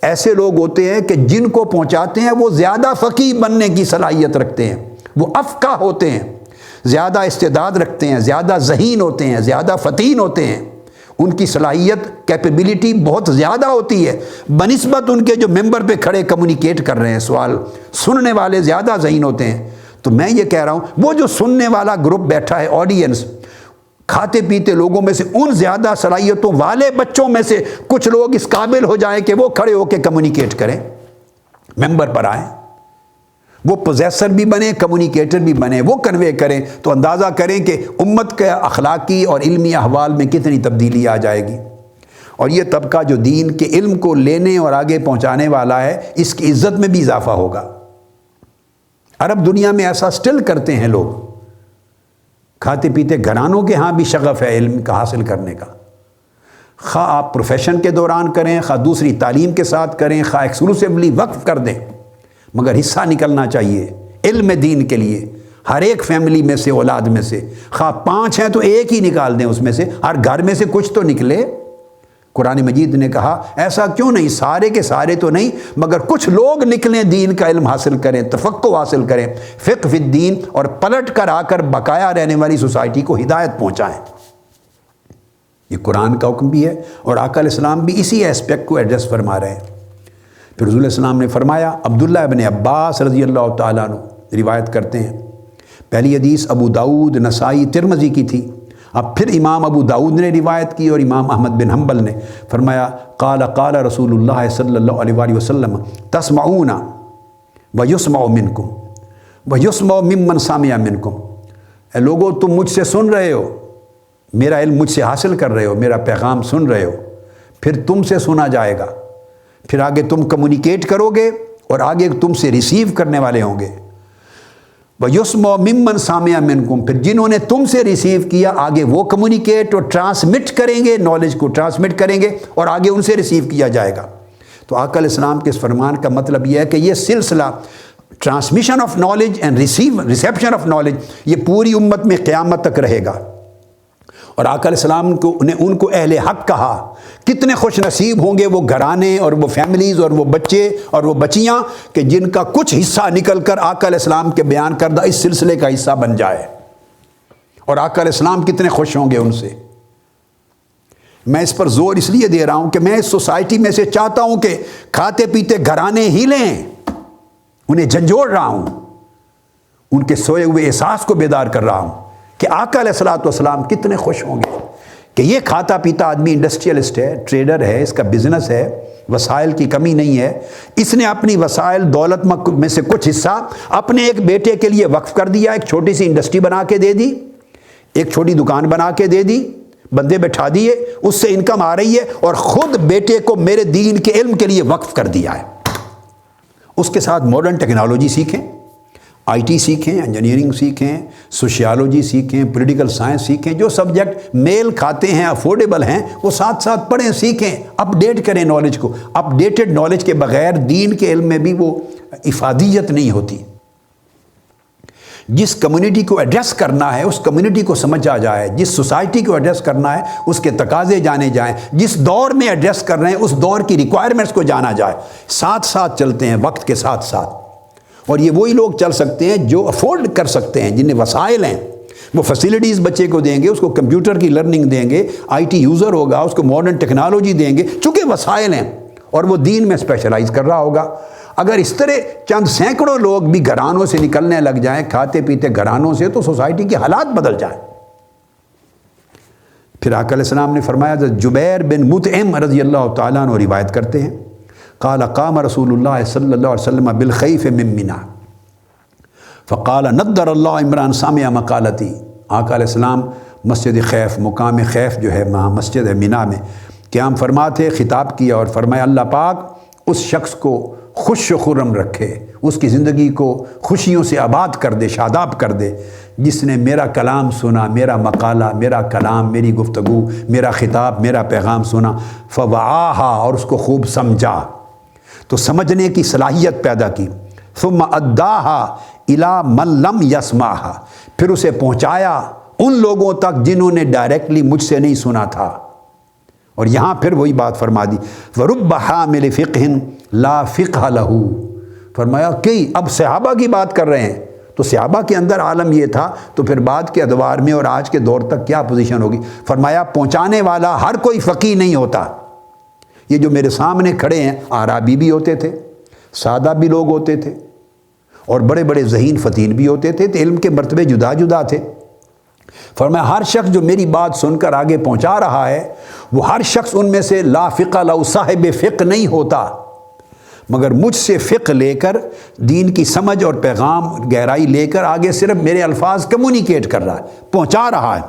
ایسے لوگ ہوتے ہیں کہ جن کو پہنچاتے ہیں وہ زیادہ فقیہ بننے کی صلاحیت رکھتے ہیں، وہ افقہ ہوتے ہیں، زیادہ استعداد رکھتے ہیں، زیادہ ذہین ہوتے ہیں، زیادہ فطین ہوتے ہیں. ان کی صلاحیت، کیپیبلٹی بہت زیادہ ہوتی ہے بنسبت ان کے جو ممبر پہ کھڑے کمیونیکیٹ کر رہے ہیں. سوال سننے والے زیادہ ذہین ہوتے ہیں. تو میں یہ کہہ رہا ہوں وہ جو سننے والا گروپ بیٹھا ہے، آڈینس، کھاتے پیتے لوگوں میں سے ان زیادہ صلاحیتوں والے بچوں میں سے کچھ لوگ اس قابل ہو جائیں کہ وہ کھڑے ہو کے کمیونیکیٹ کریں، ممبر پر آئیں، وہ پوزیسر بھی بنے، کمیونیکیٹر بھی بنے، وہ کنوے کریں، تو اندازہ کریں کہ امت کے اخلاقی اور علمی احوال میں کتنی تبدیلی آ جائے گی۔ اور یہ طبقہ جو دین کے علم کو لینے اور آگے پہنچانے والا ہے، اس کی عزت میں بھی اضافہ ہوگا۔ عرب دنیا میں ایسا سٹل کرتے ہیں لوگ، کھاتے پیتے گھرانوں کے ہاں بھی شغف ہے علم کا حاصل کرنے کا، خواہ آپ پروفیشن کے دوران کریں، خواہ دوسری تعلیم کے ساتھ کریں، خواہ ایکسکلوسیولی وقف کر دیں، مگر حصہ نکلنا چاہیے علم دین کے لیے۔ ہر ایک فیملی میں سے، اولاد میں سے، خواہ 5 ہیں تو ایک ہی نکال دیں، اس میں سے ہر گھر میں سے کچھ تو نکلے۔ قرآن مجید نے کہا ایسا کیوں نہیں، سارے کے سارے تو نہیں، مگر کچھ لوگ نکلیں، دین کا علم حاصل کریں، تفقہ حاصل کریں، فقہ فی الدین، اور پلٹ کر آ کر بقایا رہنے والی سوسائٹی کو ہدایت پہنچائیں۔ یہ قرآن کا حکم بھی ہے، اور آقا علیہ السلام بھی اسی ایسپیکٹ کو ایڈریس فرما رہے ہیں۔ پھر رسول اللہ السلام نے فرمایا، عبداللہ ابن عباس رضی اللہ تعالیٰ عنہ روایت کرتے ہیں، پہلی حدیث ابو داؤد، نسائی، ترمذی کی تھی، اب پھر امام ابو داؤد نے روایت کی اور امام احمد بن حنبل نے فرمایا، قال رسول اللہ صلی اللہ علیہ وآلہ وسلم تسمعون ویسمع منکم ویسمع ممن سمع منکم، اے لوگو تم مجھ سے سن رہے ہو، میرا علم مجھ سے حاصل کر رہے ہو، میرا پیغام سن رہے ہو، پھر تم سے سنا جائے گا، پھر آگے تم کمیونیکیٹ کرو گے اور آگے تم سے ریسیو کرنے والے ہوں گے۔ وَيُسْمَعُ مِمَّنْ سَمِعَ مِنْكُمْ، پھر جنہوں نے تم سے ریسیو کیا آگے وہ کمیونیکیٹ اور ٹرانسمٹ کریں گے، نالج کو ٹرانسمٹ کریں گے اور آگے ان سے ریسیو کیا جائے گا۔ تو آقا علیہ السلام کے اس فرمان کا مطلب یہ ہے کہ یہ سلسلہ transmission of knowledge and reception of knowledge یہ پوری امت میں قیامت تک رہے گا۔ اور آقا علیہ السلام نے ان کو اہل حق کہا، کتنے خوش نصیب ہوں گے وہ گھرانے اور وہ فیملیز اور وہ بچے اور وہ بچیاں کہ جن کا کچھ حصہ نکل کر آقا علیہ السلام کے بیان کردہ اس سلسلے کا حصہ بن جائے، اور آقا علیہ السلام کتنے خوش ہوں گے ان سے۔ میں اس پر زور اس لیے دے رہا ہوں کہ میں اس سوسائٹی میں سے چاہتا ہوں کہ کھاتے پیتے گھرانے ہی لیں، انہیں جھنجھوڑ رہا ہوں، ان کے سوئے ہوئے احساس کو بیدار کر رہا ہوں کہ آقا علیہ السلام کتنے خوش ہوں گے کہ یہ کھاتا پیتا آدمی انڈسٹریلسٹ ہے، ٹریڈر ہے، اس کا بزنس ہے، وسائل کی کمی نہیں ہے، اس نے اپنی وسائل دولت میں سے کچھ حصہ اپنے ایک بیٹے کے لیے وقف کر دیا، ایک چھوٹی سی انڈسٹری بنا کے دے دی، ایک چھوٹی دکان بنا کے دے دی، بندے بٹھا دیے، اس سے انکم آ رہی ہے، اور خود بیٹے کو میرے دین کے علم کے لیے وقف کر دیا ہے۔ اس کے ساتھ ماڈرن ٹیکنالوجی سیکھیں، آئی ٹی سیکھیں، انجینئرنگ سیکھیں، سوشیالوجی سیکھیں، پولیٹیکل سائنس سیکھیں، جو سبجیکٹ میل کھاتے ہیں، افورڈیبل ہیں، وہ ساتھ ساتھ پڑھیں، سیکھیں، اپ ڈیٹ کریں نالج کو۔ اپ ڈیٹڈ نالج کے بغیر دین کے علم میں بھی وہ افادیت نہیں ہوتی۔ جس کمیونٹی کو ایڈریس کرنا ہے اس کمیونٹی کو سمجھا جائے، جس سوسائٹی کو ایڈریس کرنا ہے اس کے تقاضے جانے جائیں، جس دور میں ایڈریس کر رہے ہیں اس دور کی ریکوائرمنٹس کو جانا جائے، ساتھ ساتھ چلتے ہیں وقت کے ساتھ ساتھ۔ اور یہ وہی لوگ چل سکتے ہیں جو افورڈ کر سکتے ہیں، جنہیں وسائل ہیں، وہ فیسیلیٹیز بچے کو دیں گے، اس کو کمپیوٹر کی لرننگ دیں گے، آئی ٹی یوزر ہوگا، اس کو ماڈرن ٹیکنالوجی دیں گے، چونکہ وسائل ہیں، اور وہ دین میں اسپیشلائز کر رہا ہوگا۔ اگر اس طرح چند سینکڑوں لوگ بھی گھرانوں سے نکلنے لگ جائیں، کھاتے پیتے گھرانوں سے، تو سوسائٹی کے حالات بدل جائیں۔ پھر آقا علیہ السلام نے فرمایا، جبیر بن مطعم رضی اللہ تعالیٰ عنہ روایت کرتے ہیں، قال قام رسول اللہ صلی اللہ علیہ وسلم بالخیف من منی فقال نضر اللہ عمران سامع مقالتی۔ آقا علیہ السلام مسجد خیف، مقام خیف جو ہے وہاں مسجد ہے منی میں، قیام فرماتے، خطاب کیا اور فرمایا اللہ پاک اس شخص کو خوش و خرم رکھے، اس کی زندگی کو خوشیوں سے آباد کر دے، شاداب کر دے، جس نے میرا کلام سنا، میرا مقالہ، میرا کلام، میری گفتگو، میرا خطاب، میرا پیغام سنا، فوعاہا، اور اس کو خوب سمجھا، تو سمجھنے کی صلاحیت پیدا کی، ثم اداہا الی من لم یسمعہا، پھر اسے پہنچایا ان لوگوں تک جنہوں نے ڈائریکٹلی مجھ سے نہیں سنا تھا۔ اور یہاں پھر وہی بات فرما دی، وَرُبَّ حَامِلِ فِقْهٍ لَا فِقْهَ لَهُ، فرمایا کہ اب صحابہ کی بات کر رہے ہیں، تو صحابہ کے اندر عالم یہ تھا، تو پھر بعد کے ادوار میں اور آج کے دور تک کیا پوزیشن ہوگی؟ فرمایا پہنچانے والا ہر کوئی فقیہ نہیں ہوتا۔ یہ جو میرے سامنے کھڑے ہیں اعرابی بھی ہوتے تھے، سادہ بھی لوگ ہوتے تھے، اور بڑے بڑے ذہین فتین بھی ہوتے تھے، تو علم کے مرتبے جدا جدا تھے۔ فرمایا ہر شخص جو میری بات سن کر آگے پہنچا رہا ہے وہ ہر شخص ان میں سے لا فقہ لو صاحب فقہ نہیں ہوتا، مگر مجھ سے فقہ لے کر دین کی سمجھ اور پیغام گہرائی لے کر آگے صرف میرے الفاظ کمیونیکیٹ کر رہا ہے، پہنچا رہا ہے۔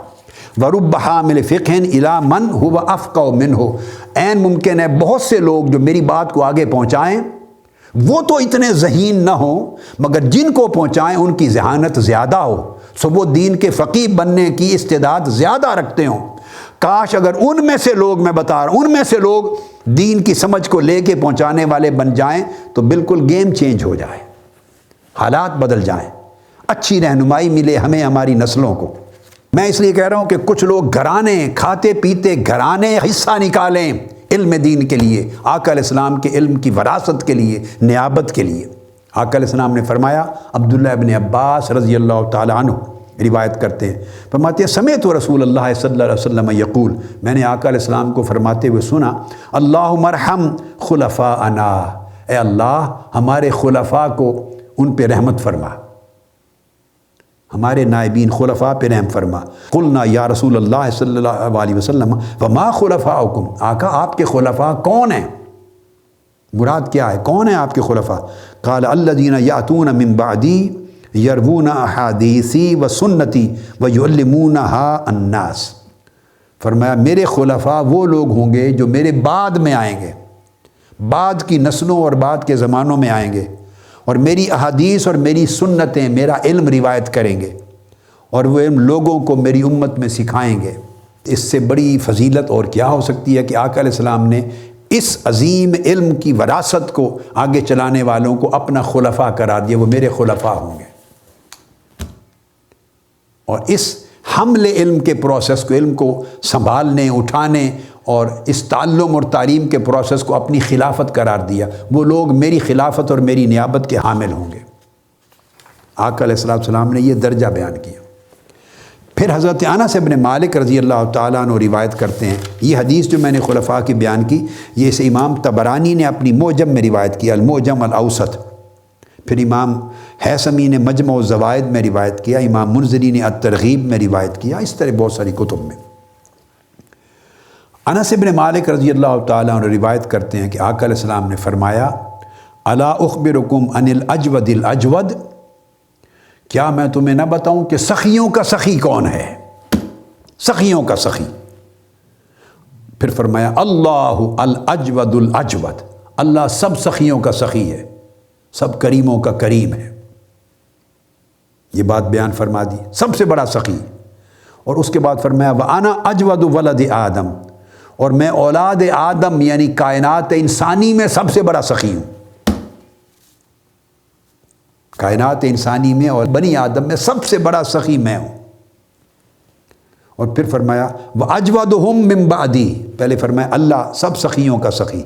وَرُبَّ حَامِلِ فِقْهٍ إِلَىٰ مَنْ هُوَ أَفْقَهُ مِنْهُ، عین ممکن ہے بہت سے لوگ جو میری بات کو آگے پہنچائیں وہ تو اتنے ذہین نہ ہوں، مگر جن کو پہنچائیں ان کی ذہانت زیادہ ہو، سو وہ دین کے فقیہ بننے کی استعداد زیادہ رکھتے ہوں۔ کاش اگر ان میں سے لوگ، میں بتا رہا ہوں، ان میں سے لوگ دین کی سمجھ کو لے کے پہنچانے والے بن جائیں تو بالکل گیم چینج ہو جائے، حالات بدل جائیں، اچھی رہنمائی ملے ہمیں ہماری نسلوں کو۔ میں اس لیے کہہ رہا ہوں کہ کچھ لوگ گھرانے کھاتے پیتے گھرانے حصہ نکالیں علم دین کے لیے، آقا علیہ السلام کے علم کی وراثت کے لیے، نیابت کے لیے۔ آقا علیہ السلام نے فرمایا، عبداللہ ابن عباس رضی اللہ تعالی عنہ روایت کرتے ہیں، فرماتے ہیں سمعت رسول اللہ صلی اللہ علیہ وسلم یقول، میں نے آقا علیہ السلام کو فرماتے ہوئے سنا، اللہم ارحم خلفاءنا، اے اللہ ہمارے خلفاء کو ان پہ رحمت فرما، ہمارے نائبین خلفاء پہ رحم فرما۔ قلنا یا رسول اللہ صلی اللہ علیہ وسلم وما خلفاؤکم، آقا آپ کے خلفاء کون ہیں؟ مراد کیا ہے؟ کون ہیں آپ کے خلفاء؟ قال الذین یاتون من بعدی یروون احادیثی و سنتی و یعلمونہا الناس، فرمایا میرے خلفاء وہ لوگ ہوں گے جو میرے بعد میں آئیں گے، بعد کی نسلوں اور بعد کے زمانوں میں آئیں گے، اور میری احادیث اور میری سنتیں، میرا علم روایت کریں گے، اور وہ علم لوگوں کو میری امت میں سکھائیں گے۔ اس سے بڑی فضیلت اور کیا ہو سکتی ہے کہ آقا علیہ السلام نے اس عظیم علم کی وراثت کو آگے چلانے والوں کو اپنا خلفاء قرار دیا، وہ میرے خلفاء ہوں گے۔ اور اس حمل علم کے پروسیس کو، علم کو سنبھالنے، اٹھانے اور اس تعلم اور تعلیم کے پروسیس کو اپنی خلافت قرار دیا، وہ لوگ میری خلافت اور میری نیابت کے حامل ہوں گے۔ آقا علیہ السلام نے یہ درجہ بیان کیا۔ پھر حضرت انس بن مالک رضی اللہ تعالیٰ عنہ روایت کرتے ہیں، یہ حدیث جو میں نے خلفاء کی بیان کی، یہ اسے امام طبرانی نے اپنی معجم میں روایت کیا، المعجم الاوسط، پھر امام حیثمی نے مجمع الزوائد میں روایت کیا، امام منذری نے الترغیب میں روایت کیا، اس طرح بہت ساری کتب میں۔ انس بن مالک رضی اللہ تعالیٰ عنہ روایت کرتے ہیں کہ آقا علیہ السلام نے فرمایا، الا اخبرکم عن الاجود الاجود، کیا میں تمہیں نہ بتاؤں کہ سخیوں کا سخی کون ہے؟ سخیوں کا سخی۔ پھر فرمایا اللہ الاجود الاجود، اللہ سب سخیوں کا سخی ہے، سب کریموں کا کریم ہے۔ یہ بات بیان فرما دی، سب سے بڑا سخی۔ اور اس کے بعد فرمایا وَأَنَا أَجْوَدُ وَلَدِ آدم، اور میں اولاد آدم یعنی کائنات انسانی میں سب سے بڑا سخی ہوں۔ کائنات انسانی میں اور بنی آدم میں سب سے بڑا سخی میں ہوں۔ اور پھر فرمایا وَأَجْوَدُهُمْ مِن بَعْدِي، پہلے فرمایا اللہ سب سخیوں کا سخی،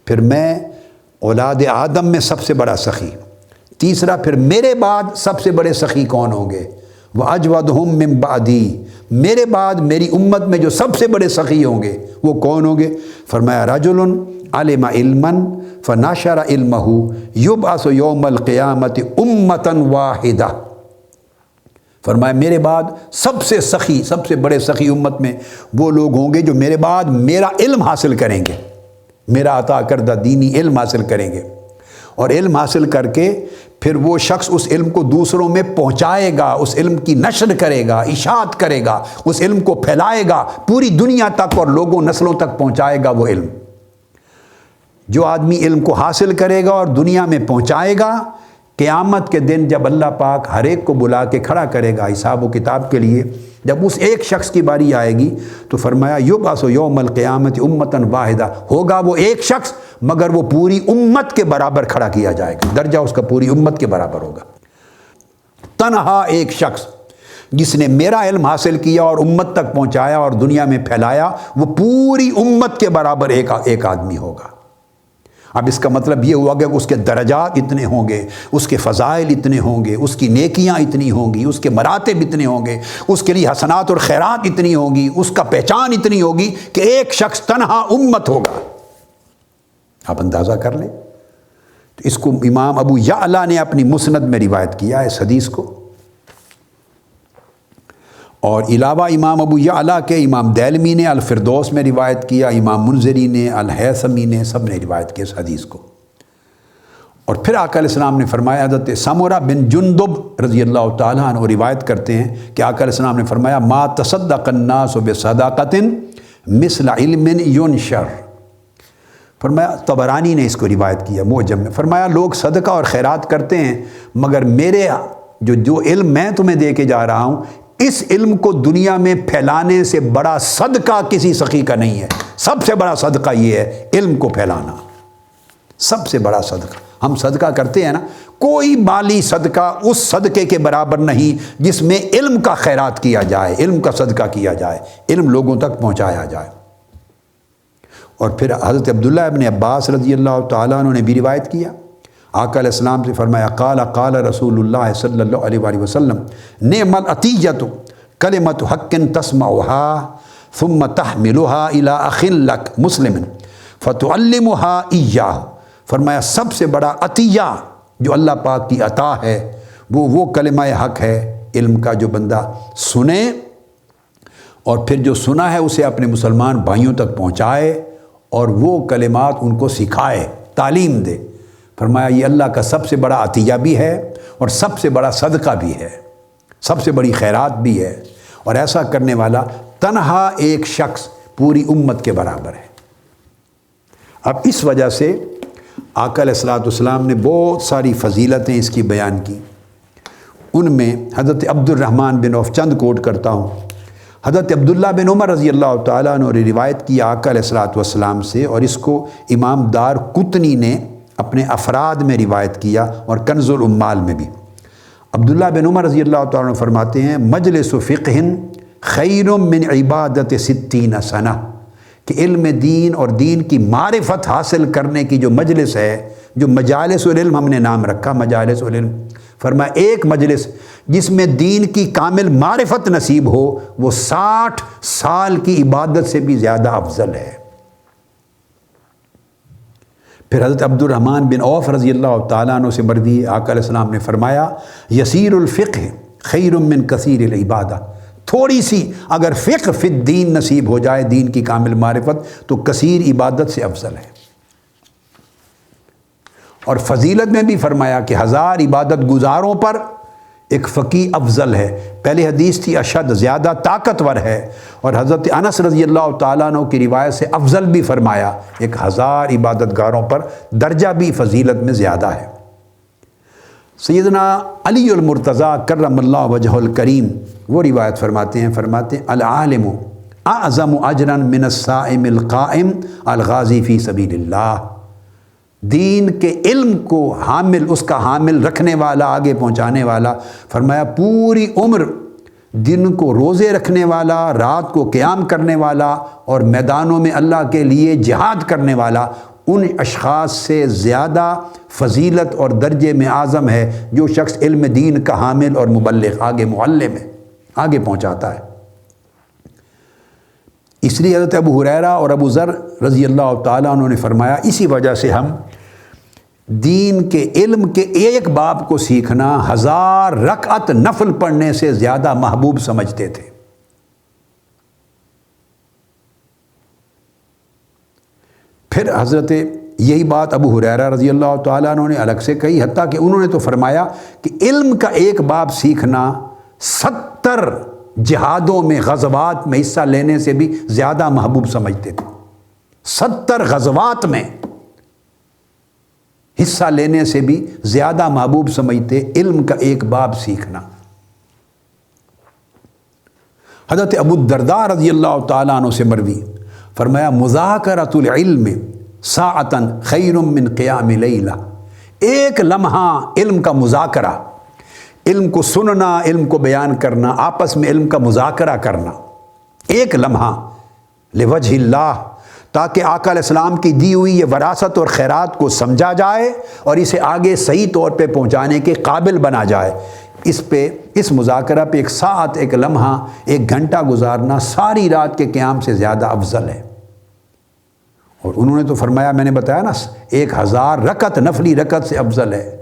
پھر میں اولاد آدم میں سب سے بڑا سخی، تیسرا پھر میرے بعد سب سے بڑے سخی کون ہوں گے؟ وَأَجْوَدُهُمْ مِن بَعْدِي، میرے بعد میری امت میں جو سب سے بڑے سخی ہوں گے وہ کون ہوں گے؟ فرمایا رَجُلٌ عَلِمَ عِلْمًا فَنَشَرَ عِلْمَهُ يُبْعَثُ يَوْمَ الْقِيَامَةِ أُمَّةً وَاحِدَةً، فرمایا میرے بعد سب سے سخی، سب سے بڑے سخی امت میں وہ لوگ ہوں گے جو میرے بعد میرا علم حاصل کریں گے، میرا عطا کردہ دینی علم حاصل کریں گے، اور علم حاصل کر کے پھر وہ شخص اس علم کو دوسروں میں پہنچائے گا، اس علم کی نشر کرے گا، اشاعت کرے گا، اس علم کو پھیلائے گا پوری دنیا تک اور لوگوں نسلوں تک پہنچائے گا۔ وہ علم جو آدمی علم کو حاصل کرے گا اور دنیا میں پہنچائے گا، قیامت کے دن جب اللہ پاک ہر ایک کو بلا کے کھڑا کرے گا حساب و کتاب کے لیے، جب اس ایک شخص کی باری آئے گی تو فرمایا یبعث یوم القیامت امۃ واحدہ، ہوگا وہ ایک شخص مگر وہ پوری امت کے برابر کھڑا کیا جائے گا، درجہ اس کا پوری امت کے برابر ہوگا۔ تنہا ایک شخص جس نے میرا علم حاصل کیا اور امت تک پہنچایا اور دنیا میں پھیلایا، وہ پوری امت کے برابر ایک آدمی ہوگا۔ اب اس کا مطلب یہ ہوا کہ اس کے درجات اتنے ہوں گے، اس کے فضائل اتنے ہوں گے، اس کی نیکیاں اتنی ہوں گی، اس کے مراتب اتنے ہوں گے، اس کے لیے حسنات اور خیرات اتنی ہوں گی، اس کا پہچان اتنی ہوگی کہ ایک شخص تنہا امت ہوگا۔ آپ اندازہ کر لیں۔ تو اس کو امام ابو یعلا نے اپنی مسند میں روایت کیا ہے اس حدیث کو۔ اور علاوہ امام ابو یعلا کے امام دیلمی نے الفردوس میں روایت کیا، امام منذری نے، الہیثمی نے، سب نے روایت کیا اس حدیث کو۔ اور پھر آقا علیہ السلام نے فرمایا، حضرت سمرہ بن جندب رضی اللہ تعالیٰ عنہ روایت کرتے ہیں کہ آقا علیہ السلام نے فرمایا ما تصدق الناس بصدقۃ مثل علم ینشر۔ فرمایا، طبرانی نے اس کو روایت کیا معجم میں، فرمایا لوگ صدقہ اور خیرات کرتے ہیں مگر میرے جو علم میں تمہیں دے کے جا رہا ہوں، اس علم کو دنیا میں پھیلانے سے بڑا صدقہ کسی سخی کا نہیں ہے۔ سب سے بڑا صدقہ یہ ہے علم کو پھیلانا، سب سے بڑا صدقہ۔ ہم صدقہ کرتے ہیں نا، کوئی مالی صدقہ اس صدقے کے برابر نہیں جس میں علم کا خیرات کیا جائے، علم کا صدقہ کیا جائے، علم لوگوں تک پہنچایا جائے۔ اور پھر حضرت عبداللہ ابن عباس رضی اللہ تعالیٰ عنہ نے بھی روایت کیا، آقا علیہ السلام سے فرمایا قال رسول اللہ صلی اللہ علیہ وآلہ وسلم نعم العطیۃ کلمۃ حق تسمعها ثم تحملها الى اخ لک مسلم فتعلمها ایاہ۔ فرمایا سب سے بڑا عطیہ جو اللہ پاک کی عطا ہے وہ کلمہ حق ہے، علم کا جو بندہ سنے اور پھر جو سنا ہے اسے اپنے مسلمان بھائیوں تک پہنچائے اور وہ کلمات ان کو سکھائے، تعلیم دے۔ فرمایا یہ اللہ کا سب سے بڑا عطیہ بھی ہے اور سب سے بڑا صدقہ بھی ہے، سب سے بڑی خیرات بھی ہے، اور ایسا کرنے والا تنہا ایک شخص پوری امت کے برابر ہے۔ اب اس وجہ سے آقا علیہ السلام نے بہت ساری فضیلتیں اس کی بیان کی۔ ان میں حضرت عبد الرحمن بن عوف، چند کوٹ کرتا ہوں، حضرت عبداللہ بن عمر رضی اللہ تعالیٰ عنہ نے روایت کی آقا علیہ السلام سے، اور اس کو امام دار قطنی نے اپنے افراد میں روایت کیا اور کنز العمال میں بھی۔ عبداللہ بن عمر رضی اللہ تعالیٰ عنہ فرماتے ہیں مجلس فقہ خیر من عبادت 60 سنہ، کہ علم دین اور دین کی معرفت حاصل کرنے کی جو مجلس ہے، جو مجالس العلم ہم نے نام رکھا مجالس العلم، فرمایا ایک مجلس جس میں دین کی کامل معرفت نصیب ہو وہ 60 سال کی عبادت سے بھی زیادہ افضل ہے۔ پھر حضرت عبد الرحمن بن عوف رضی اللہ تعالیٰ عنہ سے مروی ہے، آقا علیہ السلام نے فرمایا یسیر الفقہ خیر من کثیر العبادہ، تھوڑی سی اگر فقہ فی الدین نصیب ہو جائے، دین کی کامل معرفت، تو کثیر عبادت سے افضل ہے۔ اور فضیلت میں بھی فرمایا کہ 1000 عبادت گزاروں پر ایک فقیہ افضل ہے۔ پہلی حدیث تھی اشد، زیادہ طاقتور ہے، اور حضرت انس رضی اللہ تعالیٰ عنہ کی روایت سے افضل بھی فرمایا، ایک 1000 عبادت گاروں پر درجہ بھی فضیلت میں زیادہ ہے۔ سیدنا علی المرتضیٰ کرم اللہ وجہ الکریم وہ روایت فرماتے ہیں العالم اعظم اجرا من الصائم القائم الغازی فی سبیل اللہ، دین کے علم کو حامل، اس کا حامل رکھنے والا، آگے پہنچانے والا، فرمایا پوری عمر دن کو روزے رکھنے والا، رات کو قیام کرنے والا اور میدانوں میں اللہ کے لیے جہاد کرنے والا، ان اشخاص سے زیادہ فضیلت اور درجے میں اعظم ہے جو شخص علم دین کا حامل اور مبلغ، آگے معلم ہے، آگے پہنچاتا ہے۔ اس لیے حضرت ابو ہریرہ اور ابو ذر رضی اللہ تعالیٰ عنہ نے فرمایا اسی وجہ سے ہم دین کے علم کے ایک باب کو سیکھنا 1000 رکعت نفل پڑھنے سے زیادہ محبوب سمجھتے تھے۔ پھر حضرت یہی بات ابو ہریرہ رضی اللہ تعالیٰ عنہ نے الگ سے کہی، حتیٰ کہ انہوں نے تو فرمایا کہ علم کا ایک باب سیکھنا 70 جہادوں میں، غزوات میں حصہ لینے سے بھی زیادہ محبوب سمجھتے تھے۔ 70 غزوات میں حصہ لینے سے بھی زیادہ محبوب سمجھتے علم کا ایک باب سیکھنا۔ حضرت ابو الدرداء رضی اللہ تعالیٰ عنہ سے مروی، فرمایا مذاکرۃ العلم ساعۃ خیر من قیام لیلہ، ایک لمحہ علم کا مذاکرہ، علم کو سننا، علم کو بیان کرنا، آپس میں علم کا مذاکرہ کرنا، ایک لمحہ لوجہ اللہ، تاکہ آقا علیہ السلام کی دی ہوئی یہ وراثت اور خیرات کو سمجھا جائے اور اسے آگے صحیح طور پہ پہنچانے کے قابل بنا جائے۔ اس مذاکرہ پہ ایک ساعت، ایک لمحہ، ایک گھنٹہ گزارنا ساری رات کے قیام سے زیادہ افضل ہے۔ اور انہوں نے تو فرمایا، میں نے بتایا نا، 1000 رکعت نفلی رکعت سے افضل ہے۔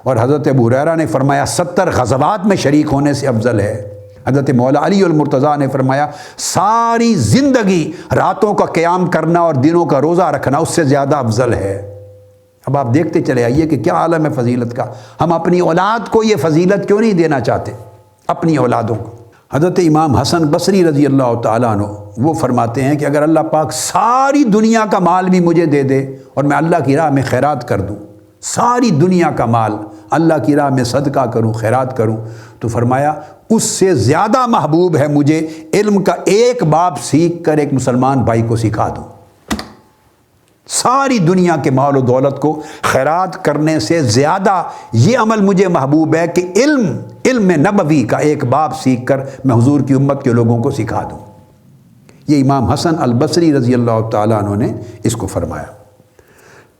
اور حضرت ابو ہریرہ نے فرمایا 70 غزوات میں شریک ہونے سے افضل ہے۔ حضرت مولا علی المرتضیٰ نے فرمایا ساری زندگی راتوں کا قیام کرنا اور دنوں کا روزہ رکھنا اس سے زیادہ افضل ہے۔ اب آپ دیکھتے چلے آئیے کہ کیا عالم ہے فضیلت کا۔ ہم اپنی اولاد کو یہ فضیلت کیوں نہیں دینا چاہتے، اپنی اولادوں کو۔ حضرت امام حسن بصری رضی اللہ تعالیٰ عنہ وہ فرماتے ہیں کہ اگر اللہ پاک ساری دنیا کا مال بھی مجھے دے دے اور میں اللہ کی راہ میں خیرات کر دوں، ساری دنیا کا مال اللہ کی راہ میں صدقہ کروں، خیرات کروں، تو فرمایا اس سے زیادہ محبوب ہے مجھے علم کا ایک باب سیکھ کر ایک مسلمان بھائی کو سکھا دوں۔ ساری دنیا کے مال و دولت کو خیرات کرنے سے زیادہ یہ عمل مجھے محبوب ہے کہ علم نبوی کا ایک باب سیکھ کر میں حضور کی امت کے لوگوں کو سکھا دوں۔ یہ امام حسن البصری رضی اللہ تعالیٰ عنہ نے اس کو فرمایا۔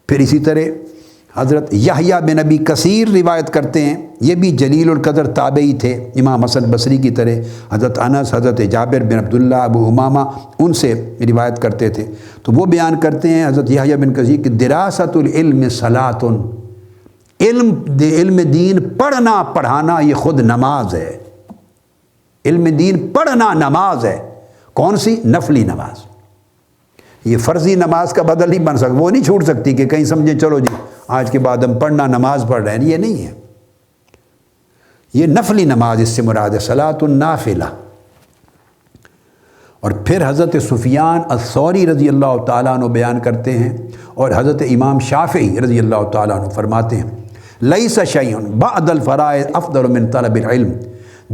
پھر اسی طرح حضرت یحییٰ بن ابی کثیر روایت کرتے ہیں، یہ بھی جلیل القدر تابعی تھے امام حسن بصری کی طرح۔ حضرت انس، حضرت جابر بن عبداللہ، ابو امامہ ان سے روایت کرتے تھے، تو وہ بیان کرتے ہیں حضرت یحییٰ بن کثیر کہ دراست العلم صلاۃ، علم دین پڑھنا پڑھانا یہ خود نماز ہے۔ علم دین پڑھنا نماز ہے۔ کون سی؟ نفلی نماز۔ یہ فرضی نماز کا بدل نہیں بن سکتا، وہ نہیں چھوٹ سکتی کہ کہیں سمجھیں چلو جی آج کے بعد ہم پڑھنا نماز پڑھ رہے ہیں، یہ نہیں ہے۔ یہ نفلی نماز اس سے مراد ہے، صلاۃ النافلہ۔ اور پھر حضرت سفیان الثوری رضی اللہ تعالیٰ عنہ بیان کرتے ہیں، اور حضرت امام شافعی رضی اللہ تعالیٰ عنہ فرماتے ہیں لیس شیء بعد الفرائض افضل من طلب العلم،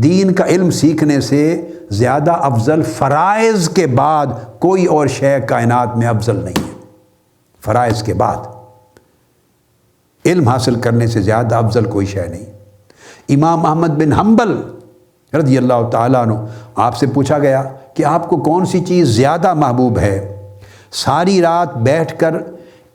دین کا علم سیکھنے سے زیادہ افضل فرائض کے بعد کوئی اور شے کائنات میں افضل نہیں ہے۔ فرائض کے بعد علم حاصل کرنے سے زیادہ افضل کوئی شے نہیں۔ امام احمد بن حنبل رضی اللہ تعالیٰ عنہ، آپ سے پوچھا گیا کہ آپ کو کون سی چیز زیادہ محبوب ہے، ساری رات بیٹھ کر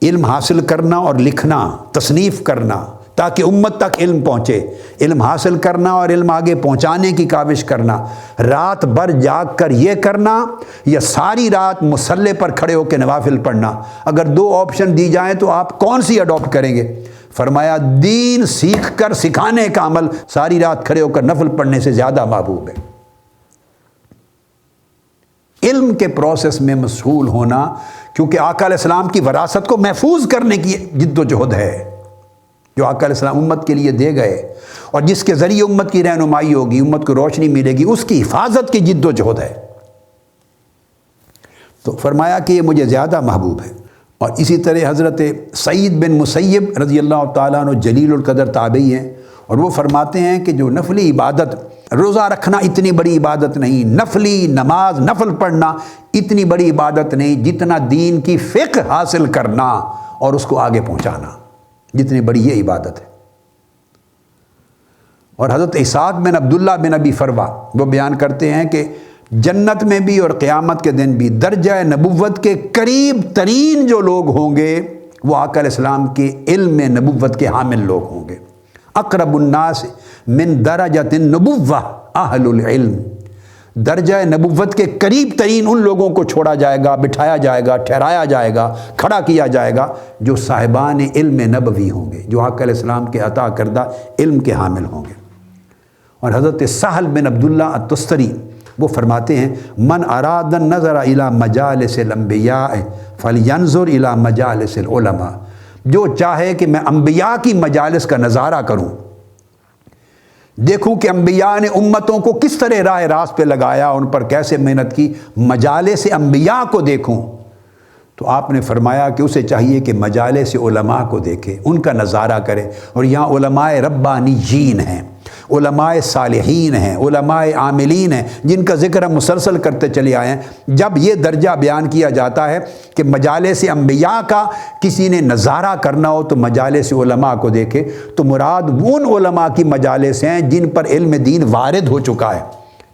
علم حاصل کرنا اور لکھنا، تصنیف کرنا تاکہ امت تک علم پہنچے، علم حاصل کرنا اور علم آگے پہنچانے کی کاوش کرنا، رات بھر جاگ کر یہ کرنا، یا ساری رات مصلی پر کھڑے ہو کے نوافل پڑھنا؟ اگر دو آپشن دی جائیں تو آپ کون سی اڈاپٹ کریں گے؟ فرمایا دین سیکھ کر سکھانے کا عمل ساری رات کھڑے ہو کر نفل پڑھنے سے زیادہ محبوب ہے۔ علم کے پروسیس میں مشغول ہونا، کیونکہ آقا علیہ السلام کی وراثت کو محفوظ کرنے کی جد و جہد ہے جو آقا علیہ السلام امت کے لیے دے گئے، اور جس کے ذریعے امت کی رہنمائی ہوگی، امت کو روشنی ملے گی، اس کی حفاظت کی جد و جہد ہے۔ تو فرمایا کہ یہ مجھے زیادہ محبوب ہے۔ اور اسی طرح حضرت سعید بن مسیب رضی اللہ تعالیٰ عنہ جلیل القدر تابعی ہیں، اور وہ فرماتے ہیں کہ جو نفلی عبادت، روزہ رکھنا اتنی بڑی عبادت نہیں، نفلی نماز نفل پڑھنا اتنی بڑی عبادت نہیں جتنا دین کی فقہ حاصل کرنا اور اس کو آگے پہنچانا، جتنی بڑی یہ عبادت ہے۔ اور حضرت اسحاق بن عبداللہ بن ابی فروا وہ بیان کرتے ہیں کہ جنت میں بھی اور قیامت کے دن بھی درجہ نبوت کے قریب ترین جو لوگ ہوں گے وہ آقا علیہ السلام کے علم نبوت کے حامل لوگ ہوں گے۔ اقرب الناس من درجۃ النبوہ اہل العلم، درجہ نبوت کے قریب ترین ان لوگوں کو چھوڑا جائے گا، بٹھایا جائے گا، ٹھہرایا جائے گا، کھڑا کیا جائے گا جو صاحبان علم نبوی ہوں گے، جو آقا علیہ السلام کے عطا کردہ علم کے حامل ہوں گے۔ اور حضرت سہل بن عبداللہ التستری وہ فرماتے ہیں من اراد النظر الی مجالس الانبیاء فلینظر الی مجالس العلماء، جو چاہے کہ میں انبیاء کی مجالس کا نظارہ کروں، دیکھوں کہ انبیاء نے امتوں کو کس طرح راہ راست پہ لگایا، ان پر کیسے محنت کی، مجالس انبیاء کو دیکھوں، تو آپ نے فرمایا کہ اسے چاہیے کہ مجالس علماء کو دیکھے، ان کا نظارہ کرے۔ اور یہاں علماء ربانیین ہیں، علماء صالحین ہیں، علماء عاملین ہیں، جن کا ذکر ہم مسلسل کرتے چلے آئے ہیں۔ جب یہ درجہ بیان کیا جاتا ہے کہ مجالس انبیاء کا کسی نے نظارہ کرنا ہو تو مجالس علماء کو دیکھے، تو مراد ان علماء کی مجالس ہیں جن پر علم دین وارد ہو چکا ہے،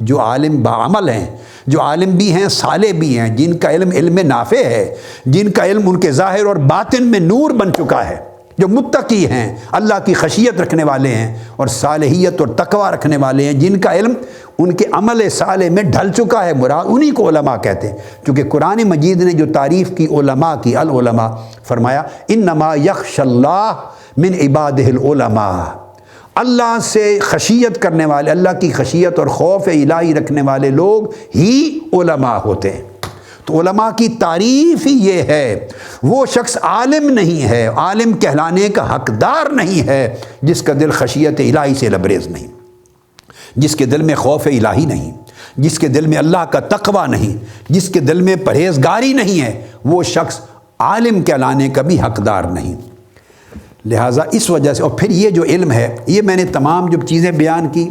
جو عالم باعمل ہیں، جو عالم بھی ہیں صالح بھی ہیں، جن کا علم نافع ہے، جن کا علم ان کے ظاہر اور باطن میں نور بن چکا ہے، جو متقی ہیں، اللہ کی خشیت رکھنے والے ہیں اور صالحیت اور تقوی رکھنے والے ہیں، جن کا علم ان کے عمل صالح میں ڈھل چکا ہے، مراد انہی کو علماء کہتے ہیں۔ کیونکہ قرآن مجید نے جو تعریف کی علماء کی، العلماء، فرمایا انما یخشی اللہ من عبادہ العلماء، اللہ سے خشیت کرنے والے، اللہ کی خشیت اور خوف الہی رکھنے والے لوگ ہی علماء ہوتے ہیں۔ تو علماء کی تعریف ہی یہ ہے، وہ شخص عالم نہیں ہے، عالم کہلانے کا حقدار نہیں ہے جس کا دل خشیت الہی سے لبریز نہیں، جس کے دل میں خوف الہی نہیں، جس کے دل میں اللہ کا تقوی نہیں، جس کے دل میں پرہیزگاری نہیں ہے، وہ شخص عالم کہلانے کا بھی حقدار نہیں۔ لہٰذا اس وجہ سے، اور پھر یہ جو علم ہے، یہ میں نے تمام جو چیزیں بیان کی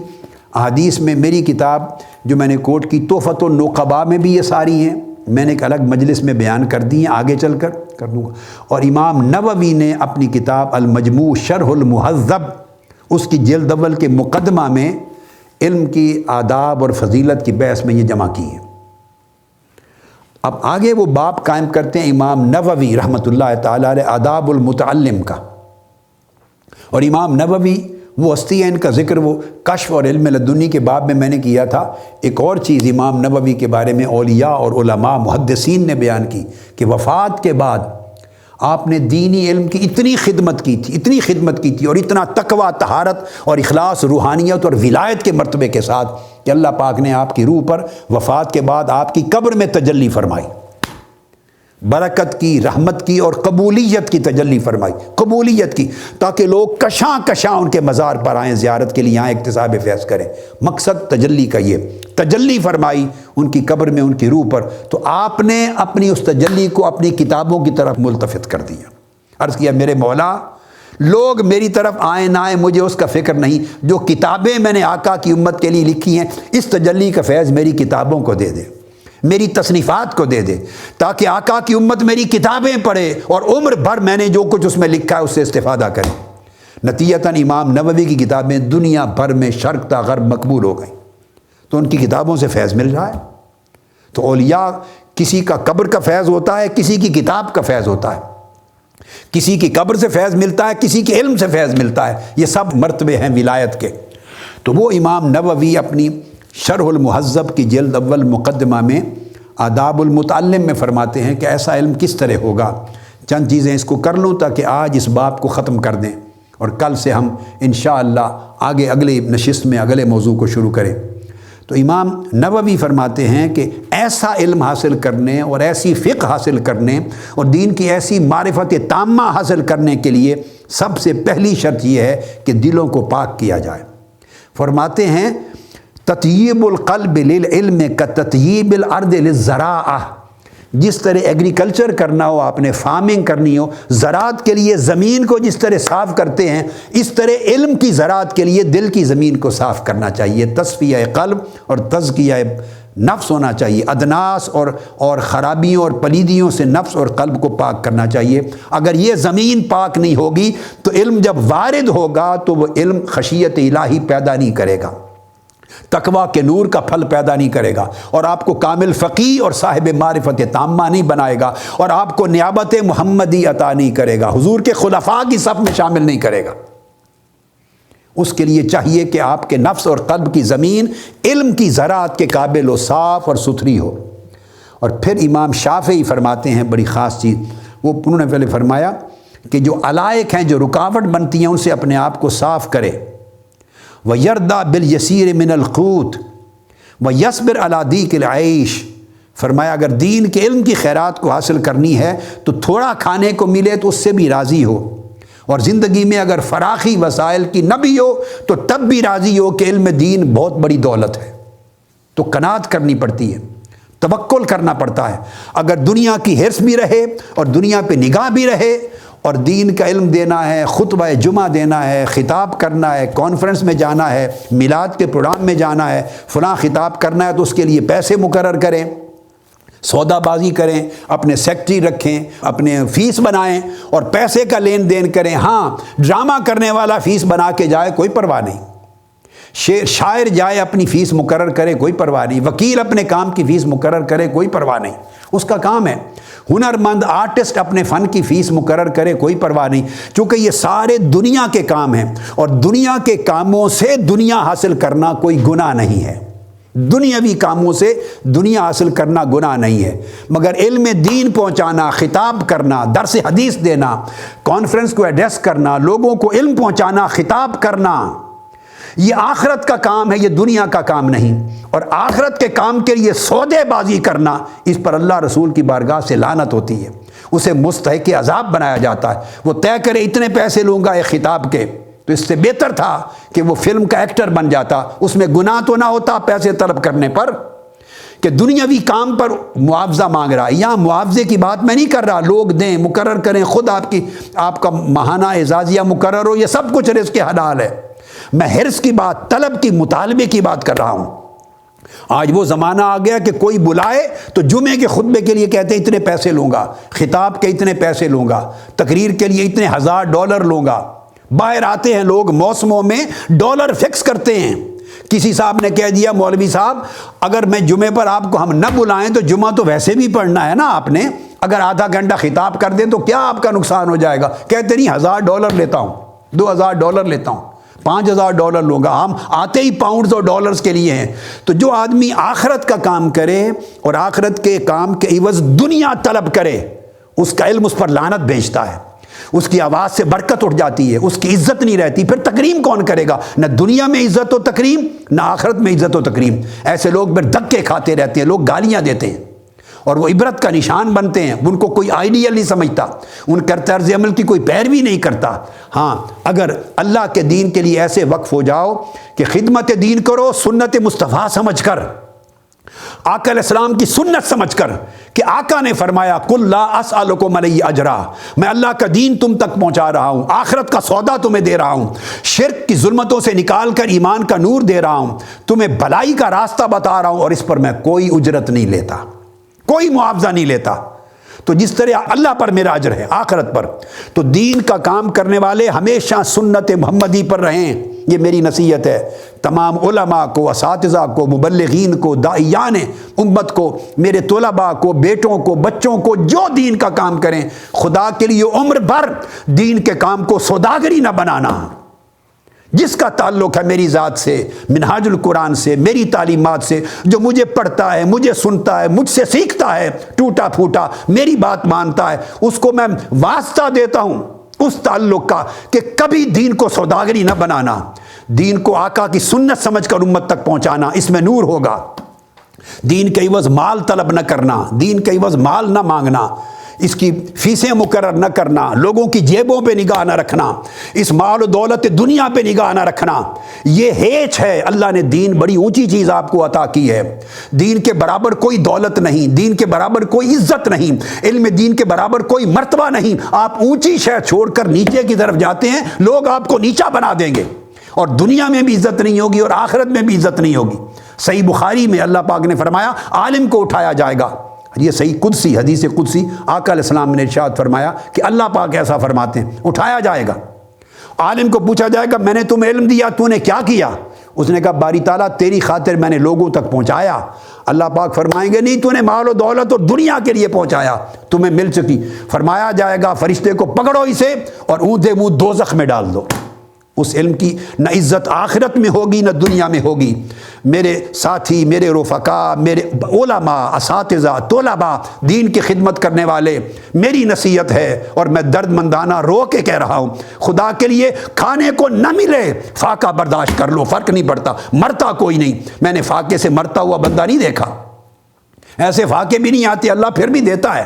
احادیث میں، میری کتاب جو میں نے کوٹ کی تحفۃ النقباء میں بھی یہ ساری ہیں، میں نے ایک الگ مجلس میں بیان کر دی ہیں، آگے چل کر دوں گا۔ اور امام نووی نے اپنی کتاب المجموع شرح المہذب، اس کی جلد اول کے مقدمہ میں علم کی آداب اور فضیلت کی بحث میں یہ جمع کی ہے۔ اب آگے وہ باب قائم کرتے ہیں امام نووی رحمۃ اللہ تعالیٰ علیہ آداب المتعلم کا۔ اور امام نووی وہ ہستی ہے، ان کا ذکر وہ کشف اور علم لدنی کے باب میں نے کیا تھا۔ ایک اور چیز امام نووی کے بارے میں اولیاء اور علماء محدثین نے بیان کی کہ وفات کے بعد آپ نے دینی علم کی اتنی خدمت کی تھی اور اتنا تقوی، طہارت اور اخلاص، روحانیت اور ولایت کے مرتبے کے ساتھ کہ اللہ پاک نے آپ کی روح پر وفات کے بعد آپ کی قبر میں تجلی فرمائی، برکت کی، رحمت کی اور قبولیت کی تجلی فرمائی، قبولیت کی، تاکہ لوگ کشاں کشاں ان کے مزار پر آئیں، زیارت کے لیے آئیں، اکتساب فیض کریں۔ مقصد تجلی کا یہ تجلی فرمائی ان کی قبر میں، ان کی روح پر، تو آپ نے اپنی اس تجلی کو اپنی کتابوں کی طرف ملتفت کر دیا۔ عرض کیا میرے مولا، لوگ میری طرف آئیں نہ آئیں مجھے اس کا فکر نہیں، جو کتابیں میں نے آقا کی امت کے لیے لکھی ہیں اس تجلی کا فیض میری کتابوں کو دے دے، میری تصنیفات کو دے دے، تاکہ آقا کی امت میری کتابیں پڑھے اور عمر بھر میں نے جو کچھ اس میں لکھا ہے اس سے استفادہ کرے۔ نتیجتاً امام نووی کی کتابیں دنیا بھر میں شرق تا غرب مقبول ہو گئیں، تو ان کی کتابوں سے فیض مل رہا ہے۔ تو اولیاء، کسی کا قبر کا فیض ہوتا ہے، کسی کی کتاب کا فیض ہوتا ہے، کسی کی قبر سے فیض ملتا ہے، کسی کے علم سے فیض ملتا ہے، یہ سب مرتبے ہیں ولایت کے۔ تو وہ امام نووی اپنی شرح المہذب کی جلد اول مقدمہ میں آداب المتعلم میں فرماتے ہیں کہ ایسا علم کس طرح ہوگا۔ چند چیزیں اس کو کر لوں تاکہ آج اس باب کو ختم کر دیں اور کل سے ہم انشاءاللہ آگے اگلے نشست میں اگلے موضوع کو شروع کریں۔ تو امام نووی فرماتے ہیں کہ ایسا علم حاصل کرنے اور ایسی فقہ حاصل کرنے اور دین کی ایسی معرفت تامہ حاصل کرنے کے لیے سب سے پہلی شرط یہ ہے کہ دلوں کو پاک کیا جائے۔ فرماتے ہیں تطیب القلب للعلم کتطیب الارض للزراعہ، جس طرح ایگریکلچر کرنا ہو، آپ نے فارمنگ کرنی ہو، زراعت کے لیے زمین کو جس طرح صاف کرتے ہیں، اس طرح علم کی زراعت کے لیے دل کی زمین کو صاف کرنا چاہیے۔ تصفیہ قلب اور تزکیہ نفس ہونا چاہیے، ادناس اور خرابیوں اور پلیدیوں سے نفس اور قلب کو پاک کرنا چاہیے۔ اگر یہ زمین پاک نہیں ہوگی تو علم جب وارد ہوگا تو وہ علم خشیت الہی پیدا نہیں کرے گا، تقوی کے نور کا پھل پیدا نہیں کرے گا، اور آپ کو کامل فقیہ اور صاحب معرفت تامہ نہیں بنائے گا، اور آپ کو نیابت محمدی عطا نہیں کرے گا، حضور کے خلفاء کی صف میں شامل نہیں کرے گا۔ اس کے لیے چاہیے کہ آپ کے نفس اور قلب کی زمین علم کی زراعت کے قابل و صاف اور ستھری ہو۔ اور پھر امام شافعی فرماتے ہیں بڑی خاص چیز، وہ انہوں نے پہلے فرمایا کہ جو علائق ہیں، جو رکاوٹ بنتی ہیں، ان سے اپنے آپ کو صاف کرے۔ وَيَرْضَى بِالْيَسِيرِ مِنَ الْقُوتِ وَيَصْبِرْ عَلَى ضِيقِ الْعَيْشِ، فرمایا اگر دین کے علم کی خیرات کو حاصل کرنی ہے تو تھوڑا کھانے کو ملے تو اس سے بھی راضی ہو، اور زندگی میں اگر فراخی وسائل کی نہ بھی ہو تو تب بھی راضی ہو کہ علم دین بہت بڑی دولت ہے۔ تو قناعت کرنی پڑتی ہے، توکل کرنا پڑتا ہے۔ اگر دنیا کی حرص بھی رہے اور دنیا پہ نگاہ بھی رہے اور دین کا علم دینا ہے، خطبہ جمعہ دینا ہے، خطاب کرنا ہے، کانفرنس میں جانا ہے، میلاد کے پروگرام میں جانا ہے، فلاں خطاب کرنا ہے تو اس کے لیے پیسے مقرر کریں، سودا بازی کریں، اپنے سیکٹری رکھیں، اپنے فیس بنائیں اور پیسے کا لین دین کریں۔ ہاں، ڈرامہ کرنے والا فیس بنا کے جائے کوئی پرواہ نہیں، شاعر جائے اپنی فیس مقرر کرے کوئی پرواہ نہیں، وکیل اپنے کام کی فیس مقرر کرے کوئی پرواہ نہیں، اس کا کام ہے۔ ہنرمند آرٹسٹ اپنے فن کی فیس مقرر کرے کوئی پرواہ نہیں، چونکہ یہ سارے دنیا کے کام ہیں، اور دنیا کے کاموں سے دنیا حاصل کرنا کوئی گناہ نہیں ہے، دنیاوی کاموں سے دنیا حاصل کرنا گناہ نہیں ہے، مگر علم دین پہنچانا، خطاب کرنا، درس حدیث دینا، کانفرنس کو ایڈریس کرنا، لوگوں کو علم پہنچانا، خطاب کرنا، یہ آخرت کا کام ہے، یہ دنیا کا کام نہیں۔ اور آخرت کے کام کے لیے سودے بازی کرنا، اس پر اللہ رسول کی بارگاہ سے لعنت ہوتی ہے، اسے مستحق عذاب بنایا جاتا ہے۔ وہ طے کرے اتنے پیسے لوں گا ایک خطاب کے، تو اس سے بہتر تھا کہ وہ فلم کا ایکٹر بن جاتا، اس میں گناہ تو نہ ہوتا پیسے طلب کرنے پر، کہ دنیاوی کام پر معاوضہ مانگ رہا ہے۔ یہاں معاوضے کی بات میں نہیں کر رہا، لوگ دیں، مقرر کریں، خود آپ کا ماہانہ اعزازیہ مقرر ہو، یہ سب کچھ رزق حلال ہے۔ میں حرص کی بات، طلب کی، مطالبے کی بات کر رہا ہوں۔ آج وہ زمانہ آ گیا کہ کوئی بلائے تو جمعے کے خطبے کے لیے کہتے ہیں اتنے پیسے لوں گا، خطاب کے اتنے پیسے لوں گا، تقریر کے لیے اتنے $1000 لوں گا۔ باہر آتے ہیں لوگ، موسموں میں ڈالر فکس کرتے ہیں۔ کسی صاحب نے کہہ دیا، مولوی صاحب اگر میں جمعے پر آپ کو ہم نہ بلائیں تو جمعہ تو ویسے بھی پڑھنا ہے نا آپ نے، اگر آدھا گھنٹہ خطاب کر دیں تو کیا آپ کا نقصان ہو جائے گا؟ کہتے نہیں $1000 لیتا ہوں، $2000 لیتا ہوں، $5000 لوں گا۔ ہم آتے ہی پاؤنڈز اور ڈالرز کے لیے ہیں۔ تو جو آدمی آخرت کا کام کرے اور آخرت کے کام کے عوض دنیا طلب کرے، اس کا علم اس پر لعنت بھیجتا ہے، اس کی آواز سے برکت اٹھ جاتی ہے، اس کی عزت نہیں رہتی۔ پھر تکریم کون کرے گا؟ نہ دنیا میں عزت و تکریم، نہ آخرت میں عزت و تکریم۔ ایسے لوگ پھر دھکے کھاتے رہتے ہیں، لوگ گالیاں دیتے ہیں اور وہ عبرت کا نشان بنتے ہیں۔ ان کو کوئی آئیڈیل نہیں سمجھتا، ان کے طرز عمل کی کوئی پیروی نہیں کرتا۔ ہاں، اگر اللہ کے دین کے لیے ایسے وقف ہو جاؤ کہ خدمت دین کرو سنت مصطفیٰ سمجھ کر، آقا علیہ السلام کی سنت سمجھ کر، کہ آقا نے فرمایا قل لا اسألکم علیہ اجرا، میں اللہ کا دین تم تک پہنچا رہا ہوں، آخرت کا سودا تمہیں دے رہا ہوں، شرک کی ظلمتوں سے نکال کر ایمان کا نور دے رہا ہوں، تمہیں بھلائی کا راستہ بتا رہا ہوں، اور اس پر میں کوئی اجرت نہیں لیتا، کوئی معاوضہ نہیں لیتا۔ تو جس طرح اللہ پر میرا اجر ہے آخرت پر، تو دین کا کام کرنے والے ہمیشہ سنت محمدی پر رہیں۔ یہ میری نصیحت ہے تمام علماء کو، اساتذہ کو، مبلغین کو، داعیان امت کو، میرے طلباء کو، بیٹوں کو، بچوں کو، جو دین کا کام کریں، خدا کے لیے عمر بھر دین کے کام کو سوداگری نہ بنانا۔ جس کا تعلق ہے میری ذات سے، منہاج القرآن سے، میری تعلیمات سے، جو مجھے پڑھتا ہے، مجھے سنتا ہے، مجھ سے سیکھتا ہے، ٹوٹا پھوٹا میری بات مانتا ہے، اس کو میں واسطہ دیتا ہوں اس تعلق کا کہ کبھی دین کو سوداگری نہ بنانا، دین کو آقا کی سنت سمجھ کر امت تک پہنچانا، اس میں نور ہوگا۔ دین کے عوض مال طلب نہ کرنا، دین کے عوض مال نہ مانگنا، اس کی فیسیں مقرر نہ کرنا، لوگوں کی جیبوں پہ نگاہ نہ رکھنا، اس مال و دولت دنیا پہ نگاہ نہ رکھنا، یہ ہیچ ہے۔ اللہ نے دین بڑی اونچی چیز آپ کو عطا کی ہے، دین کے برابر کوئی دولت نہیں، دین کے برابر کوئی عزت نہیں، علم دین کے برابر کوئی مرتبہ نہیں۔ آپ اونچی شے چھوڑ کر نیچے کی طرف جاتے ہیں، لوگ آپ کو نیچا بنا دیں گے، اور دنیا میں بھی عزت نہیں ہوگی اور آخرت میں بھی عزت نہیں ہوگی۔ صحیح بخاری میں اللہ پاک نے فرمایا عالم کو اٹھایا جائے گا، یہ صحیح قدسی حدیث قدسی آقا علیہ السلام نے ارشاد فرمایا کہ اللہ پاک ایسا فرماتے ہیں، اٹھایا جائے گا، عالم کو پوچھا جائے گا میں نے تمہیں علم دیا، تو نے کیا کیا؟ اس نے کہا باری تعالیٰ تیری خاطر میں نے لوگوں تک پہنچایا۔ اللہ پاک فرمائیں گے نہیں، تو نے مال و دولت اور دنیا کے لیے پہنچایا، تمہیں مل چکی۔ فرمایا جائے گا فرشتے کو پکڑو اسے اور اونھے منہ دوزخ میں ڈال دو۔ اس علم کی نہ عزت آخرت میں ہوگی نہ دنیا میں ہوگی۔ میرے ساتھی، میرے رفقا، میرے علماء، اساتذہ، طلباء، دین کی خدمت کرنے والے، میری نصیحت ہے اور میں درد مندانہ رو کے کہہ رہا ہوں، خدا کے لیے کھانے کو نہ ملے فاقہ برداشت کر لو، فرق نہیں پڑتا، مرتا کوئی نہیں۔ میں نے فاقے سے مرتا ہوا بندہ نہیں دیکھا، ایسے فاقے بھی نہیں آتے، اللہ پھر بھی دیتا ہے۔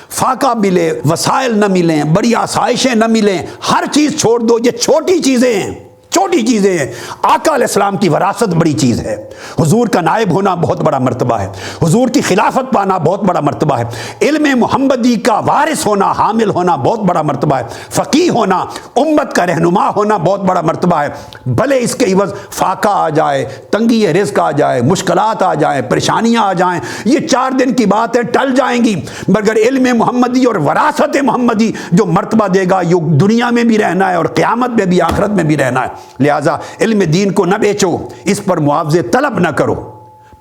فاقہ ملے، وسائل نہ ملیں، بڑی آسائشیں نہ ملیں، ہر چیز چھوڑ دو، یہ چھوٹی چیزیں ہیں، چھوٹی چیزیں ہیں۔ آقا علیہ السلام کی وراثت بڑی چیز ہے، حضور کا نائب ہونا بہت بڑا مرتبہ ہے، حضور کی خلافت پانا بہت بڑا مرتبہ ہے، علم محمدی کا وارث ہونا، حامل ہونا بہت بڑا مرتبہ ہے، فقیہ ہونا، امت کا رہنما ہونا بہت بڑا مرتبہ ہے۔ بھلے اس کے عوض فاقہ آ جائے، تنگی رزق آ جائے، مشکلات آ جائیں، پریشانیاں آ جائیں، یہ 4 دن کی بات ہے، ٹل جائیں گی، مگر علم محمدی اور وراثت محمدی جو مرتبہ دے گا، یہ دنیا میں بھی رہنا ہے اور قیامت میں بھی، آخرت میں بھی رہنا ہے۔ لہٰذا علم دین کو نہ بیچو، اس پر معاوضے طلب نہ کرو،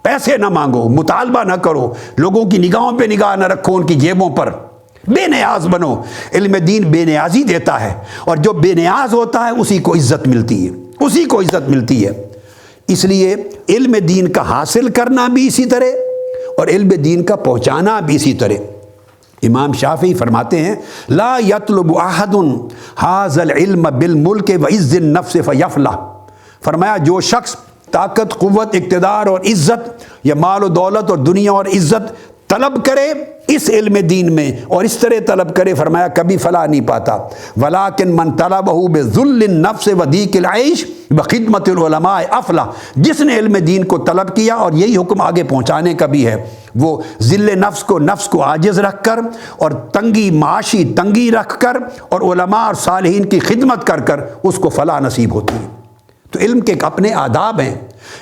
پیسے نہ مانگو، مطالبہ نہ کرو، لوگوں کی نگاہوں پہ نگاہ نہ رکھو، ان کی جیبوں پر، بے نیاز بنو۔ علم دین بے نیازی دیتا ہے، اور جو بے نیاز ہوتا ہے اسی کو عزت ملتی ہے، اسی کو عزت ملتی ہے۔ اس لیے علم دین کا حاصل کرنا بھی اسی طرح اور علم دین کا پہنچانا بھی اسی طرح۔ امام شافعی فرماتے ہیں لا یطلب احد ھذا العلم بالملک وعز النفس فیفلح، فرمایا جو شخص طاقت، قوت، اقتدار اور عزت یا مال و دولت اور دنیا اور عزت طلب کرے اس علم دین میں اور اس طرح طلب کرے، فرمایا کبھی فلاح نہیں پاتا۔ ولیکن من طلبہ بذل النفس و ضیق العیش بخدمت العلماء افلح، جس نے علم دین کو طلب کیا اور یہی حکم آگے پہنچانے کا بھی ہے، وہ ذل نفس کو عاجز رکھ کر اور تنگی، معاشی تنگی رکھ کر اور علماء اور صالحین کی خدمت کر کر اس کو فلاح نصیب ہوتی ہے۔ تو علم کے اپنے آداب ہیں،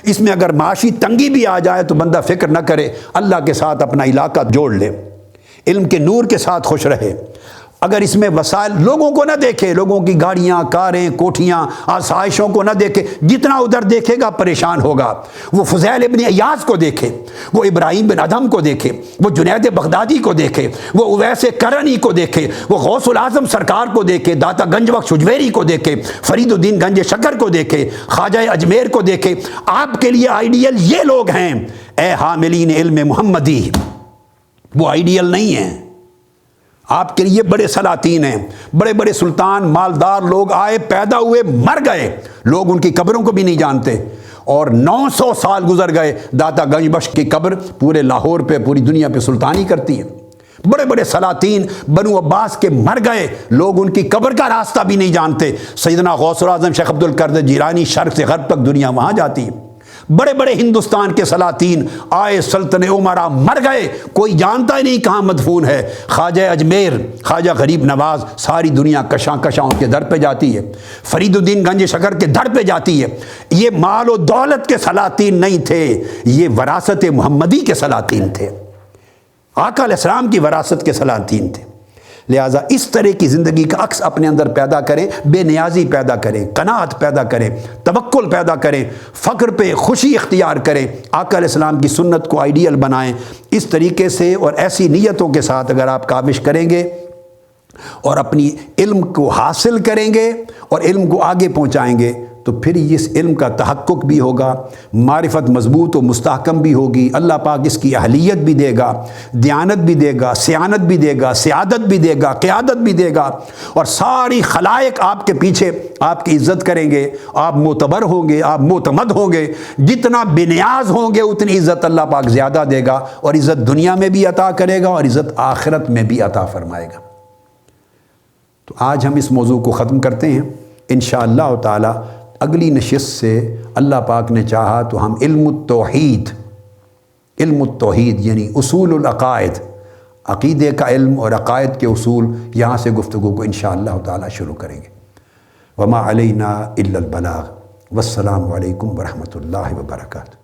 اس میں اگر معاشی تنگی بھی آ جائے تو بندہ فکر نہ کرے، اللہ کے ساتھ اپنا علاقہ جوڑ لے، علم کے نور کے ساتھ خوش رہے۔ اگر اس میں وسائل لوگوں کو نہ دیکھے، لوگوں کی گاڑیاں، کاریں، کوٹھیاں، آسائشوں کو نہ دیکھے، جتنا ادھر دیکھے گا پریشان ہوگا۔ وہ فضیل ابن عیاض کو دیکھے، وہ ابراہیم بن ادھم کو دیکھے، وہ جنید بغدادی کو دیکھے، وہ اویس کرنی کو دیکھے، وہ غوث العظم سرکار کو دیکھے، داتا گنج بخش اجمیری کو دیکھے، فرید الدین گنج شکر کو دیکھے، خواجہ اجمیر کو دیکھے۔ آپ کے لیے آئیڈیل یہ لوگ ہیں اے حاملین علم محمدی، وہ آئیڈیل نہیں ہیں۔ آپ کے لیے بڑے سلاطین ہیں، بڑے بڑے سلطان، مالدار لوگ آئے، پیدا ہوئے، مر گئے، لوگ ان کی قبروں کو بھی نہیں جانتے، اور 900 سال گزر گئے، داتا گنج بخش کی قبر پورے لاہور پہ، پوری دنیا پہ سلطانی کرتی ہے۔ بڑے بڑے سلاطین بنو عباس کے مر گئے، لوگ ان کی قبر کا راستہ بھی نہیں جانتے۔ سیدنا غوث العظم شیخ عبد القادر جیلانی، شرق سے غرب تک دنیا وہاں جاتی ہے۔ بڑے بڑے ہندوستان کے سلاطین آئے، سلطن عمرہ مر گئے، کوئی جانتا ہی نہیں کہاں مدفون ہے۔ خواجہ اجمیر، خواجہ غریب نواز، ساری دنیا کشاں کشاں ان کے در پہ جاتی ہے، فرید الدین گنج شکر کے در پہ جاتی ہے۔ یہ مال و دولت کے سلاطین نہیں تھے، یہ وراثت محمدی کے سلاطین تھے، آقا علیہ السلام کی وراثت کے سلاطین تھے۔ لہٰذا اس طرح کی زندگی کا عکس اپنے اندر پیدا کریں، بے نیازی پیدا کریں، قناعت پیدا کریں، توکل پیدا کریں، فقر پہ خوشی اختیار کریں، آقا علیہ السلام کی سنت کو آئیڈیل بنائیں۔ اس طریقے سے اور ایسی نیتوں کے ساتھ اگر آپ کاوش کریں گے اور اپنی علم کو حاصل کریں گے اور علم کو آگے پہنچائیں گے تو پھر اس علم کا تحقق بھی ہوگا، معرفت مضبوط و مستحکم بھی ہوگی، اللہ پاک اس کی اہلیت بھی دے گا، دیانت بھی دے گا، سیانت بھی دے گا، سیادت بھی دے گا، قیادت بھی دے گا، اور ساری خلائق آپ کے پیچھے آپ کی عزت کریں گے، آپ معتبر ہوں گے، آپ معتمد ہوں گے۔ جتنا بے نیاز ہوں گے اتنی عزت اللہ پاک زیادہ دے گا، اور عزت دنیا میں بھی عطا کرے گا اور عزت آخرت میں بھی عطا فرمائے گا۔ تو آج ہم اس موضوع کو ختم کرتے ہیں، انشاءاللہ تعالی اگلی نشست سے اللہ پاک نے چاہا تو ہم علم التوحید یعنی اصول العقائد، عقیدے کا علم اور عقائد کے اصول، یہاں سے گفتگو کو انشاءاللہ تعالی شروع کریں گے۔ وما علینا الا البلاغ، والسلام علیکم ورحمۃ اللہ وبرکاتہ۔